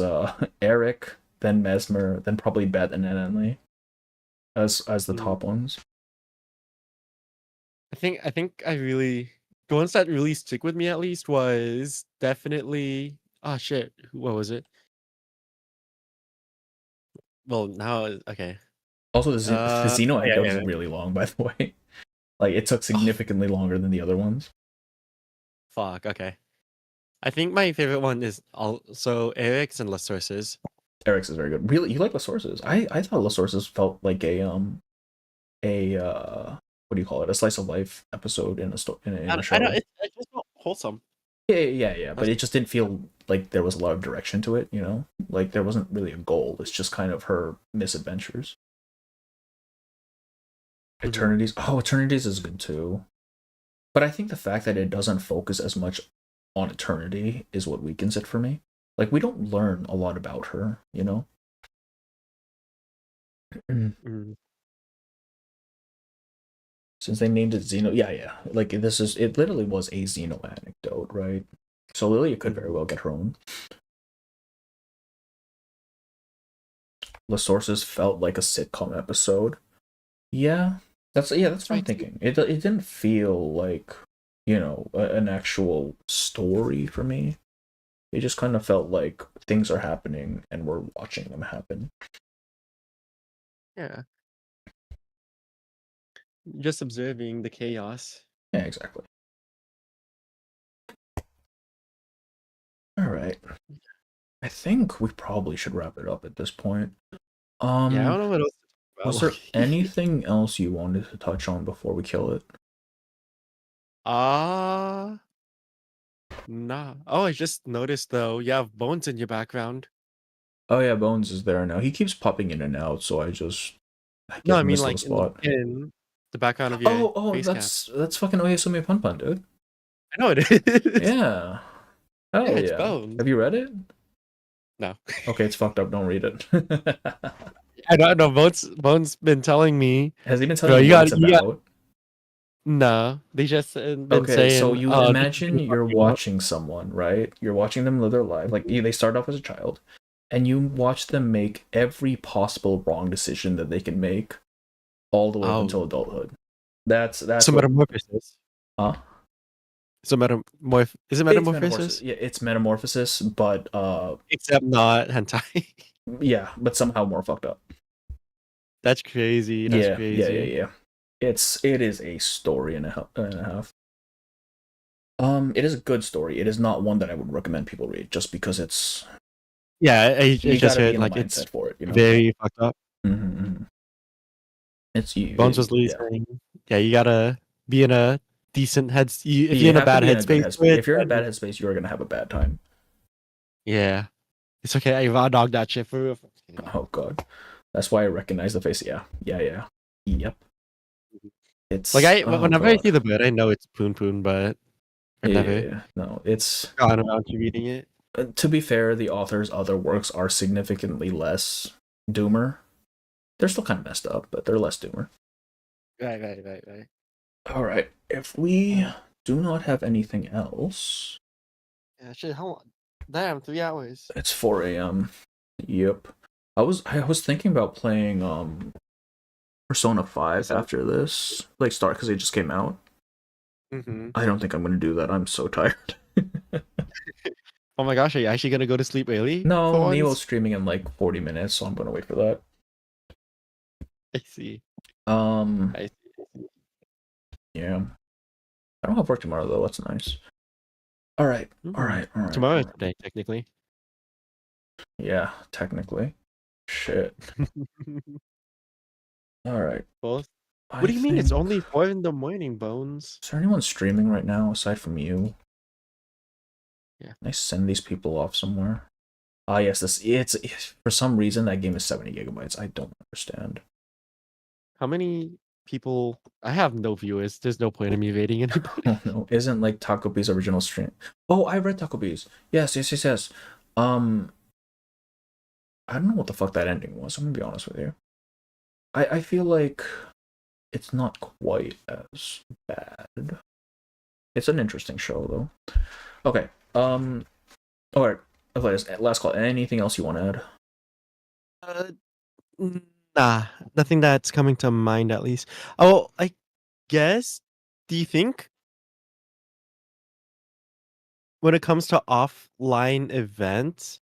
Eric, then Mesmer, then probably Bet and then Enley as the top ones.
I think I really the ones that really stick with me at least was definitely shit. What was it? Well, now okay.
Also, the Xeno
yeah,
anecdote
yeah,
is
yeah.
really long, by the way. Like, it took significantly longer than the other ones.
Fuck. Okay. I think my favorite one is also Eric's and La Source's.
Eric's is very good. Really, you like the sources? I thought the sources felt like a what do you call it? A slice of life episode in a show.
I don't. It's just not wholesome.
Yeah. But it just didn't feel like there was a lot of direction to it. You know, like there wasn't really a goal. It's just kind of her misadventures. Eternities. Oh, Eternities is good too. But I think the fact that it doesn't focus as much on Eternity is what weakens it for me. Like, we don't learn a lot about her, you know? Since they named it Xeno, yeah. Like, it literally was a Xeno anecdote, right? So Lilia could very well get her own. The Sources felt like a sitcom episode. Yeah, that's what I'm thinking. It didn't feel like, you know, an actual story for me. It just kind of felt like things are happening and we're watching them happen.
Yeah. Just observing the chaos.
Yeah, exactly. All right. I think we probably should wrap it up at this point.
Yeah, I don't know what else to talk about.
Was there anything else you wanted to touch on before we kill it?
Nah. Oh, I just noticed though, you have Bones in your background.
Oh yeah, Bones is there now. He keeps popping in and out, so I give
No, I
him
mean
this little
like
spot.
in the background of your face cam.
That's fucking Oyasumi Pun Pun, dude.
I know it is.
Yeah. Oh
Yeah,
yeah.
it's Bones.
Have you read it?
No.
Okay, it's fucked up. Don't read it.
I don't know. Bones been telling me.
Has he been telling you what it's about?
No, they just been
Okay,
saying.
so you imagine you're watching someone, right? You're watching them live their life. Like, they start off as a child, and you watch them make every possible wrong decision that they can make, all the way up until adulthood. That's
so metamorphosis.
Huh?
So is it metamorphosis?
Yeah, it's metamorphosis, but
except not hentai.
Yeah, but somehow more fucked up.
That's crazy. That's crazy.
Yeah. It is a story and a half. It is a good story. It is not one that I would recommend people read just because it's.
Yeah, I just heard
like
it's
for it, you know?
very fucked up.
It's
Bones was saying, yeah, you gotta be in a decent if you're in a bad headspace.
If you're in a bad headspace, you're gonna have a bad time.
Yeah, it's okay. I raw dog that shit for real.
Oh god, that's why I recognize the face. Yeah. Yep. It's
like whenever I see the bird, I know it's Poon Poon, but I've never.
No, it's
gone around to reading it.
To be fair, the author's other works are significantly less doomer. They're still kind of messed up, but they're less doomer.
Right.
All right. If we do not have anything else.
Yeah, shit. How long? Damn, 3 hours.
It's 4 a.m. Yep. I was thinking about playing Persona 5 after this, like start because it just came out. I don't think I'm gonna do that. I'm so tired.
Oh my gosh, are you actually gonna go to sleep early?
No, Neo's streaming in like 40 minutes, so I'm gonna wait for that.
I see.
I see. Yeah. I don't have work tomorrow though. That's nice. All right.
Tomorrow is today, technically.
Yeah, technically. Shit. All right.
Both. What do you mean? It's only 4 in the morning, Bones.
Is there anyone streaming right now aside from you?
Yeah.
Can I send these people off somewhere? Ah, yes. It's for some reason that game is 70 gigabytes. I don't understand.
How many people? I have no viewers. There's no point in me rating anybody.
Oh no! Isn't like Taco B's original stream? Oh, I read Taco B's. Yes. I don't know what the fuck that ending was. I'm gonna be honest with you. I feel like it's not quite as bad. It's an interesting show though. Okay. All right. Last call. Anything else you want to add?
Nah, nothing that's coming to mind at least. Oh, I guess. Do you think when it comes to offline events?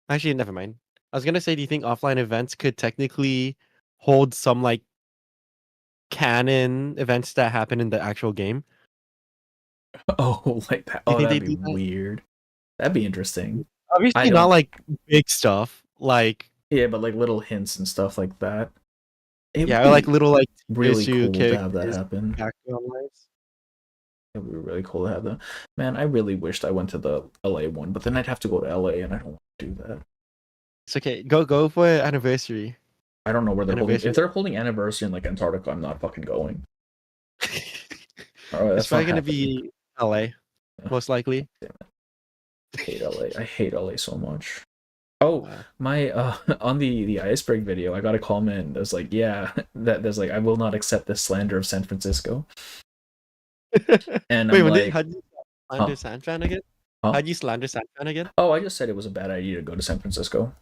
Actually, never mind. I was gonna say, do you think offline events could technically hold some like canon events that happen in the actual game?
Oh, like that.
Do you
Oh,
think they
that'd be
do that?
weird. That'd be interesting. I
Obviously, not
don't.
like big stuff. Like
Yeah, but like little hints and stuff like that. It would
yeah, or like
be
little like
really
issue
cool to have that
characters
happen.
background lives.
It would be really cool to have that. Man, I really wished I went to the LA one, but then I'd have to go to LA, and I don't want to do that.
It's okay. Go for anniversary.
I don't know where they're holding.
Anniversary.
If they're holding anniversary in like Antarctica, I'm not fucking going. All right,
It's
that's not
probably gonna
happening.
be LA, most likely.
Damn it. I hate LA. I hate LA so much. Oh, my on the iceberg video, I got a comment. There's like, yeah, that there's like, I will not accept this slander of San Francisco. And
Wait,
I'm like,
how'd you slander San Fran again?
Huh?
How'd you slander San Fran again?
Oh, I just said it was a bad idea to go to San Francisco.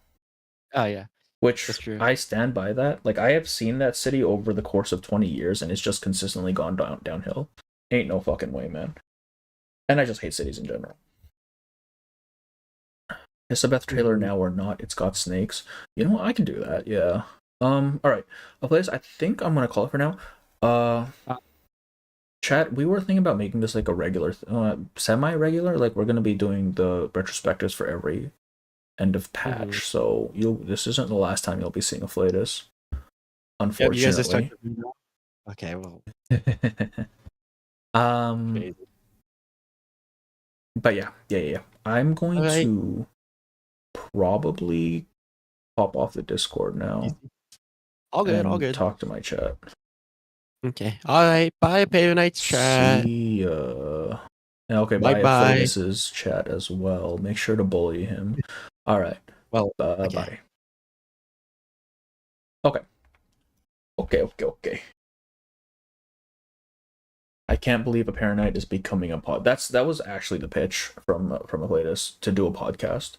Oh yeah,
Which
that's true.
I stand by that. Like, I have seen that city over the course of 20 years, and it's just consistently gone downhill. Ain't no fucking way, man. And I just hate cities in general. Isabeth trailer now or not? It's got snakes. You know what? I can do that. Yeah. All right. A place. I think I'm gonna call it for now. Chat. We were thinking about making this like a regular, semi-regular. Like we're gonna be doing the retrospectives for every end of patch. So this isn't the last time you'll be seeing a Flatus. Unfortunately.
You guys just start okay, well.
But yeah. I'm going to probably pop off the Discord now.
All good.
Talk to my chat.
Okay. All right. Bye, Paper Knights chat.
See ya. Okay,
Bye.
Flatus's chat as well. Make sure to bully him. All right.
Well,
bye. Okay. I can't believe a Paranite is becoming a pod. That was actually the pitch from Flatus to do a podcast.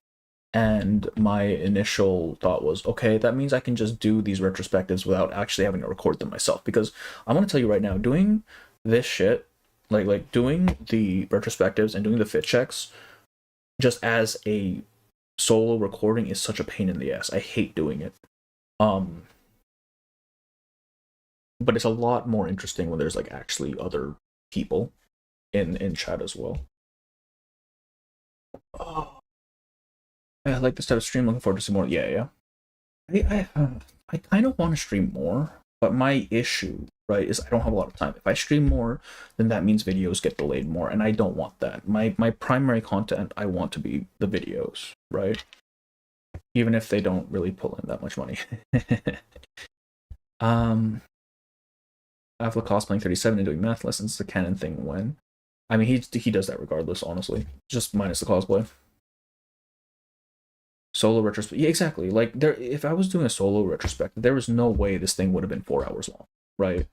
And my initial thought was, okay, that means I can just do these retrospectives without actually having to record them myself. Because I want to tell you right now, doing this shit, like doing the retrospectives and doing the fit checks, just as a solo recording is such a pain in the ass. I hate doing it. But it's a lot more interesting when there's like actually other people in chat as well. Oh. I like this type of stream. Looking forward to some more. Yeah. I kind of want to stream more, but my issue, right, is I don't have a lot of time. If I stream more, then that means videos get delayed more, and I don't want that. My primary content, I want to be the videos, right? Even if they don't really pull in that much money. After cosplaying 37 and doing math lessons, the canon thing when? I mean, he does that regardless, honestly. Just minus the cosplay. Solo retrospective. Yeah, exactly. Like if I was doing a solo retrospective, there was no way this thing would have been 4 hours long, right?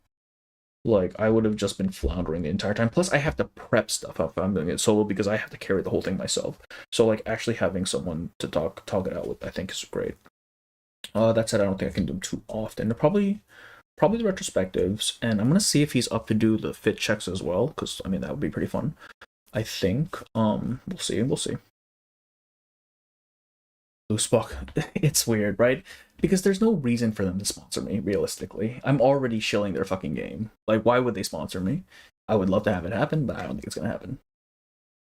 Like I would have just been floundering the entire time. Plus, I have to prep stuff if I'm doing it solo because I have to carry the whole thing myself. So like actually having someone to talk it out with, I think is great. That said, I don't think I can do them too often. Probably the retrospectives, and I'm gonna see if he's up to do the fit checks as well, because I mean that would be pretty fun. I think. We'll see. Spock. It's weird, right? Because there's no reason for them to sponsor me, realistically. I'm already shilling their fucking game. Like, why would they sponsor me? I would love to have it happen, but I don't think it's gonna happen.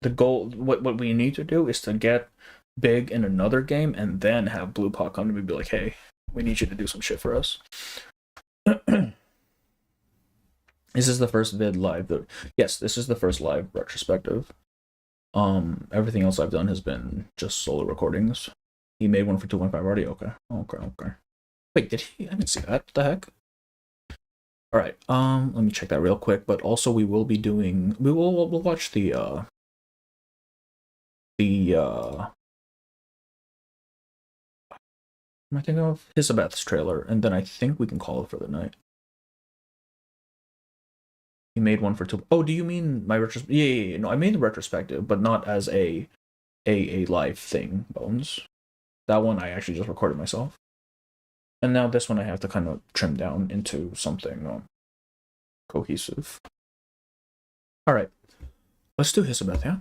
The goal, what we need to do is to get big in another game and then have Blue Pot come to me and be like, hey, we need you to do some shit for us. This is the first vid live. Yes, this is the first live retrospective. Everything else I've done has been just solo recordings. He made one for 2.5 already? Okay. Wait, did he? I didn't see that. What the heck? Alright, let me check that real quick. But also we'll watch the am I thinking of Isabeth's trailer, and then I think we can call it for the night. He made one for 2. Oh, do you mean my retrospective? Yeah. No, I made the retrospective, but not as a a live thing, Bones. That one I actually just recorded myself. And now this one I have to kind of trim down into something cohesive. Alright. Let's do Hisabeth, yeah?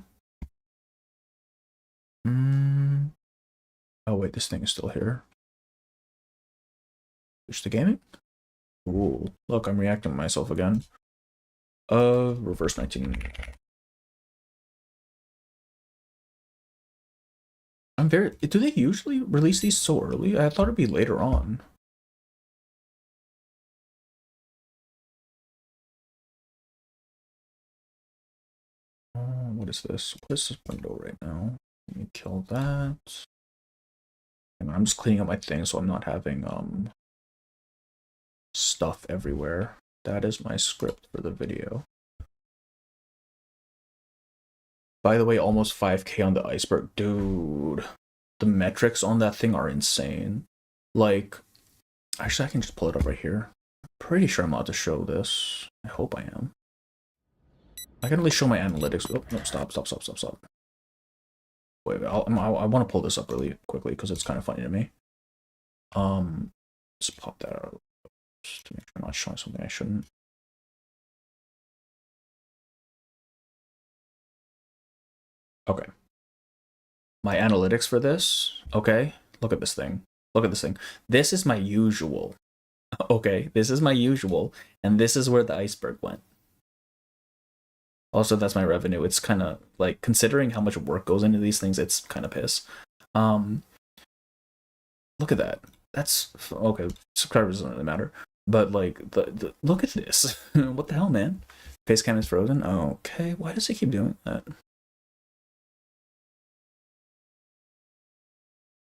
Oh wait, this thing is still here. Switch to gaming? Ooh, look, I'm reacting to myself again. Reverse 19. Do they usually release these so early? I thought it'd be later on. What is this? What is this window right now? Let me kill that. And I'm just cleaning up my thing so I'm not having stuff everywhere. That is my script for the video. By the way, almost 5K on the iceberg. Dude, the metrics on that thing are insane. Like, actually I can just pull it up right here. I'm pretty sure I'm allowed to show this. I hope I am. I can only show my analytics. Oh, no, stop. Wait, I want to pull this up really quickly because it's kind of funny to me. Let's pop that out just to make sure I'm not showing something I shouldn't. Okay. My analytics for this, okay? Look at this thing. Look at this thing. This is my usual. Okay, this is my usual, and this is where the iceberg went. Also, that's my revenue. It's kind of like, considering how much work goes into these things, it's kind of piss. Look at that. That's okay. Subscribers don't really matter, but like the look at this. What the hell, man? Facecam is frozen. Okay, why does it keep doing that?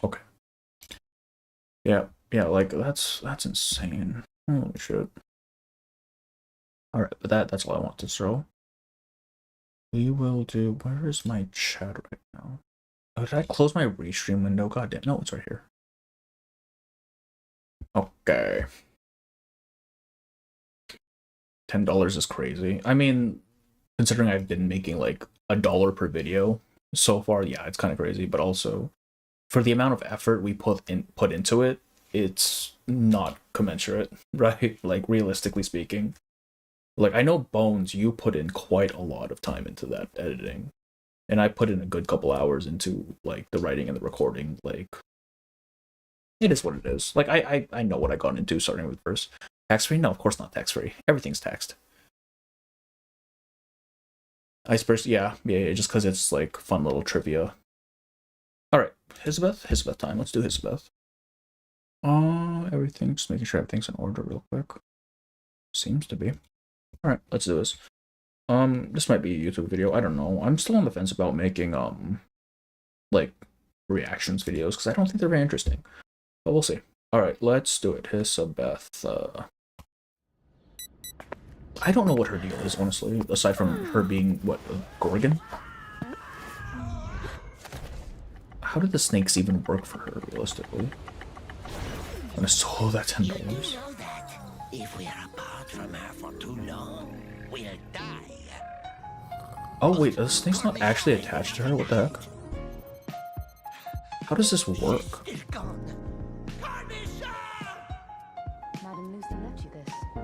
Okay. Yeah, like that's insane. Holy shit. All right, but that's all I want to show. We will do. Where is my chat right now? Oh, did I close my restream window? God damn! No, it's right here. Okay. $10 is crazy. I mean, considering I've been making like $1 per video so far, yeah, it's kind of crazy. But also, for the amount of effort we put into it, it's not commensurate, right? Like, realistically speaking. Like, I know, Bones, you put in quite a lot of time into that editing. And I put in a good couple hours into, like, the writing and the recording. Like, it is what it is. Like, I know what I got into starting with verse. Tax-free? No, of course not tax-free. Everything's taxed. Icebergs, yeah, just because it's, like, fun little trivia. Alright, Hisabeth time. Let's do Hisabeth. Everything, just making sure everything's in order real quick. Seems to be. Alright, let's do this. This might be a YouTube video, I don't know. I'm still on the fence about making, like, reactions videos, because I don't think they're very interesting. But we'll see. Alright, let's do it. Hisabeth, I don't know what her deal is, honestly, aside from her being, what, a Gorgon? How did the snakes even work for her, realistically? I'm gonna solo that $10.
You do know that if we are apart from her for too long, we'll die.
Oh wait, are the snakes not actually attached to her? What the heck? How does this work?
Madam Lucy left you this. No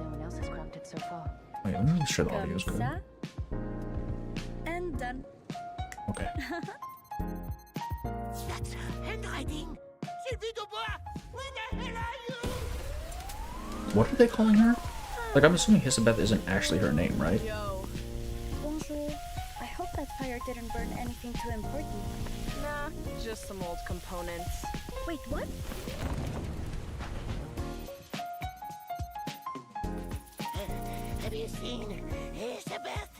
one else has cracked it so far.
Wait, let me make sure the audio is good.
And done.
Okay.
That's her handwriting. Sylvie Dubois, where the hell are you?
What are they calling her? Like, I'm assuming Hisabeth isn't actually her name, right?
Bonjour. I hope that fire didn't burn anything too important.
Nah, just some old components.
Wait, what?
Have you seen Elizabeth?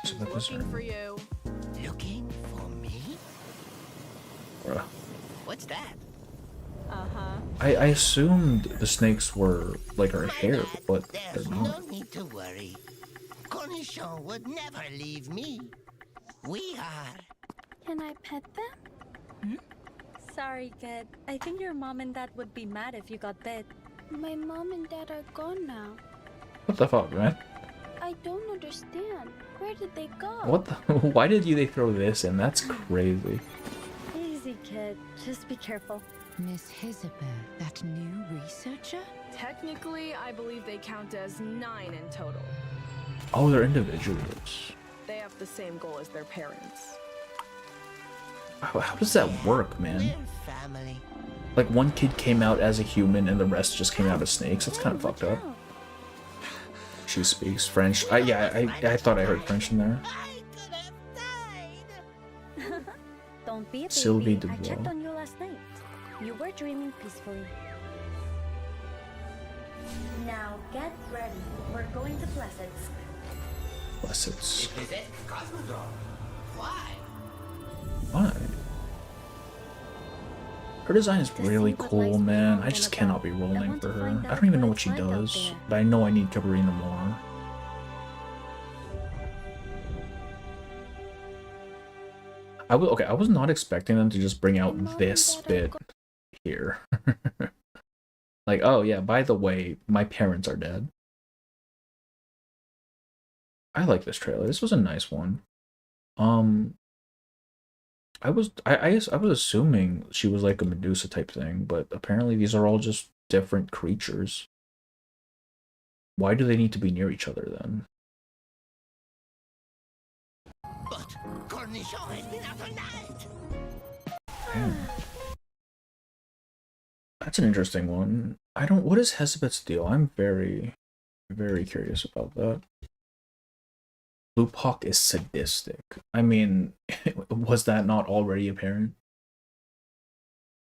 Hisabeth is her.
Looking for you.
Looking for me?
Bruh.
What's that?
Uh-huh.
I assumed the snakes were like her hair, but they're
There's
not.
no need to worry. Cornichon would never leave me. We are.
Can I pet them?
Sorry, kid. I think your mom and dad would be mad if you got bit.
My mom and dad are gone now.
What the fuck, man?
I don't understand. Where did they go?
What the? Why did they throw this in? That's crazy.
Easy, kid. Just be careful.
Miss Elizabeth, that new researcher?
Technically, I believe they count as 9 in total.
Oh, they're individuals.
They have the same goal as their parents.
How does that work, man?
We're family.
Like one kid came out as a human and the rest just came out as snakes. That's kind of fucked up. She speaks French. I thought I heard French in there.
I could have died.
Don't be a baby.
Sylvie
I
Dubois.
checked on you last night. You were dreaming peacefully. Now get ready. We're going to Blessed's.
Blesseds.
Visit Cosmodrome. Why?
Why? Her design is
To
really
see what
cool,
lies
man.
beyond
I just
and
cannot be
above. I
rolling
want
for
to
her.
find
I
out
don't even know
what
what she
it's like out
does,
there.
but I know I need Cabarina more. I was not expecting them to just bring out this bit here. Like, oh yeah, by the way, my parents are dead. I like this trailer. This was a nice one. I was assuming she was like a Medusa type thing, but apparently these are all just different creatures. Why do they need to be near each other then?
But Cornichon has been out all night.
Damn. That's an interesting one. What is Hesabeth's deal? I'm very, very curious about that. Luphawk is sadistic. I mean, was that not already apparent?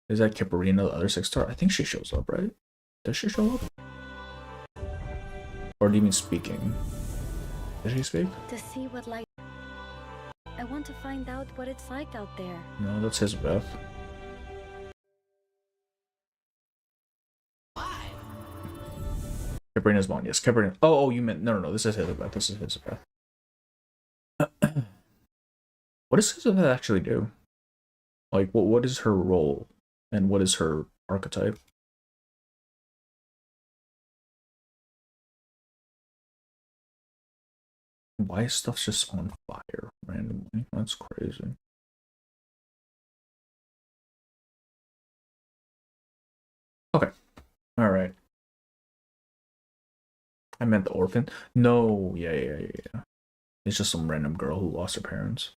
Is that Kiparina, the other 6-star? I think she shows up, right? Does she show up? Or do you mean speaking? Does she speak?
To see what light. I want to find out what it's like out there.
No, that's Hesabeth. Kiparina's mom, yes. Kiparina. Oh, you meant no. This is Hesabeth. This is Hesabeth. What does Hesabeth actually do? Like, what is her role, and what is her archetype? Why is stuff just on fire randomly? That's crazy. Okay. All right. I meant the orphan. No, yeah. It's just some random girl who lost her parents.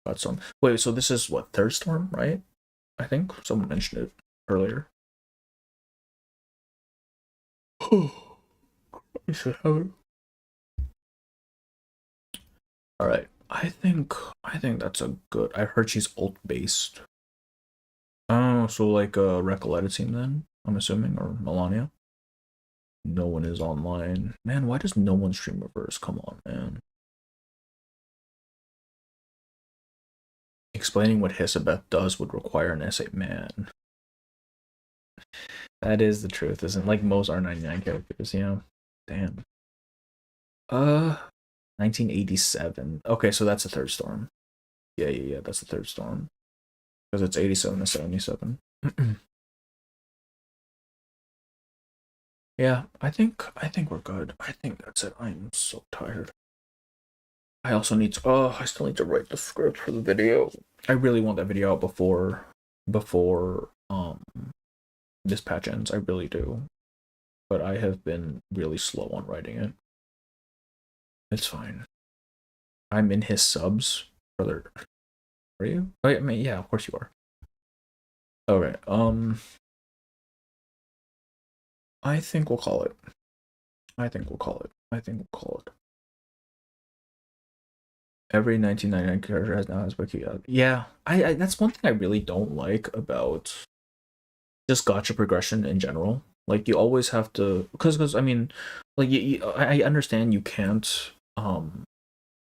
Got some. Wait, so this is what, Third Storm, right? I think someone mentioned it earlier. All right. I think that's a good. I heard she's ult based. Oh, so like a Recalleta team then, I'm assuming, or Melania. No one is online. Man, why does no one stream reverse? Come on, man. Explaining what Hesabeth does would require an essay, man. That is the truth, isn't it? Like most R99 characters, yeah. Damn. 1987. Okay, so that's a Third Storm. Yeah, that's the Third Storm. Because it's 87 to 77. Yeah, I think we're good. I think that's it. I'm so tired. I also need to I still need to write the script for the video. I really want that video out before this patch ends. I really do. But I have been really slow on writing it. It's fine. I'm in his subs, brother. Are you? Oh, I mean, yeah, of course you are. Okay, I think we'll call it. Every 1999 character has now has wiki. Yeah, I that's one thing I really don't like about just gacha progression in general. Like you always have to, because I mean, like I understand you can't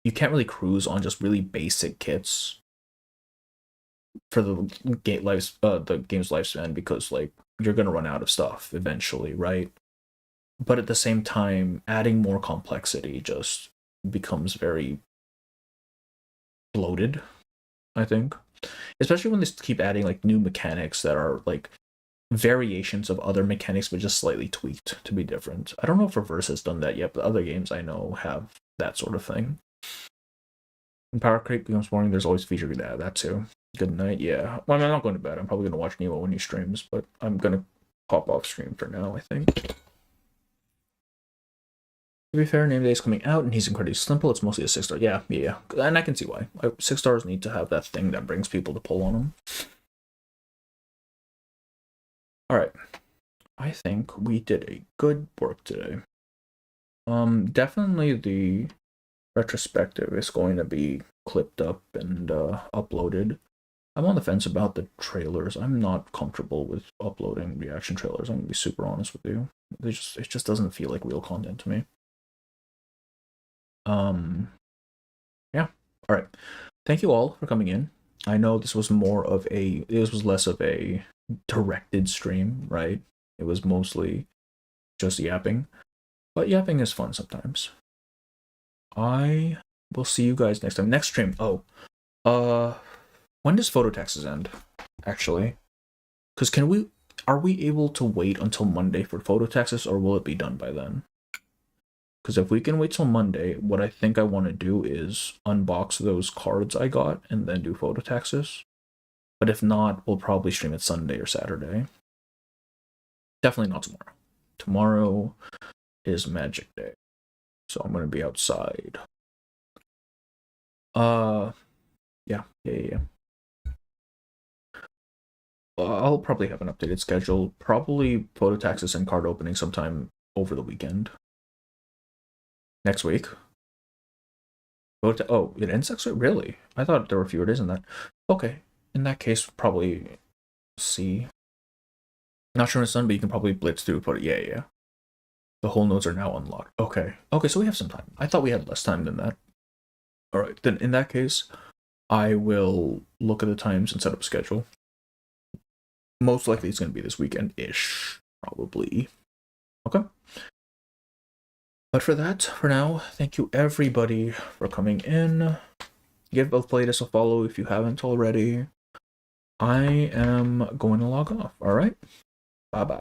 really cruise on just really basic kits for the game's lifespan, because like you're gonna run out of stuff eventually, right? But at the same time, adding more complexity just becomes very bloated, I think. Especially when they keep adding like new mechanics that are like variations of other mechanics, but just slightly tweaked to be different. I don't know if Reverse has done that yet, but other games I know have that sort of thing. When Power Creep becomes boring, there's always feature that too. Good night, yeah. Well, I'm not going to bed. I'm probably going to watch Nemo when he streams, but I'm going to pop off stream for now, I think. To be fair, Name Day is coming out, and he's incredibly simple. It's mostly a 6-star. Yeah. And I can see why. 6 stars need to have that thing that brings people to pull on them. Alright. I think we did a good work today. Definitely the retrospective is going to be clipped up and uploaded. I'm on the fence about the trailers. I'm not comfortable with uploading reaction trailers. I'm going to be super honest with you. It just doesn't feel like real content to me. Yeah. All right. Thank you all for coming in. I know this was less of a directed stream, right? It was mostly just yapping, but yapping is fun sometimes. I will see you guys next time. Next stream. When does photo taxes end? Actually, because are we able to wait until Monday for photo taxes, or will it be done by then? Because if we can wait till Monday, what I think I want to do is unbox those cards I got and then do photo taxes. But if not, we'll probably stream it Sunday or Saturday. Definitely not tomorrow. Tomorrow is Magic Day, so I'm going to be outside. Yeah. I'll probably have an updated schedule. Probably photo taxes and card opening sometime over the weekend. Next week. Oh, it ends next week? Really? I thought there were fewer days than that. Okay. In that case, probably see. Not sure when it's done, but you can probably blitz through. Put it. Yeah. The whole nodes are now unlocked. Okay, so we have some time. I thought we had less time than that. All right, then in that case, I will look at the times and set up a schedule. Most likely it's going to be this weekend-ish, probably. Okay. But for now, thank you everybody for coming in. Give both playlists a follow if you haven't already. I am going to log off, alright? Bye-bye.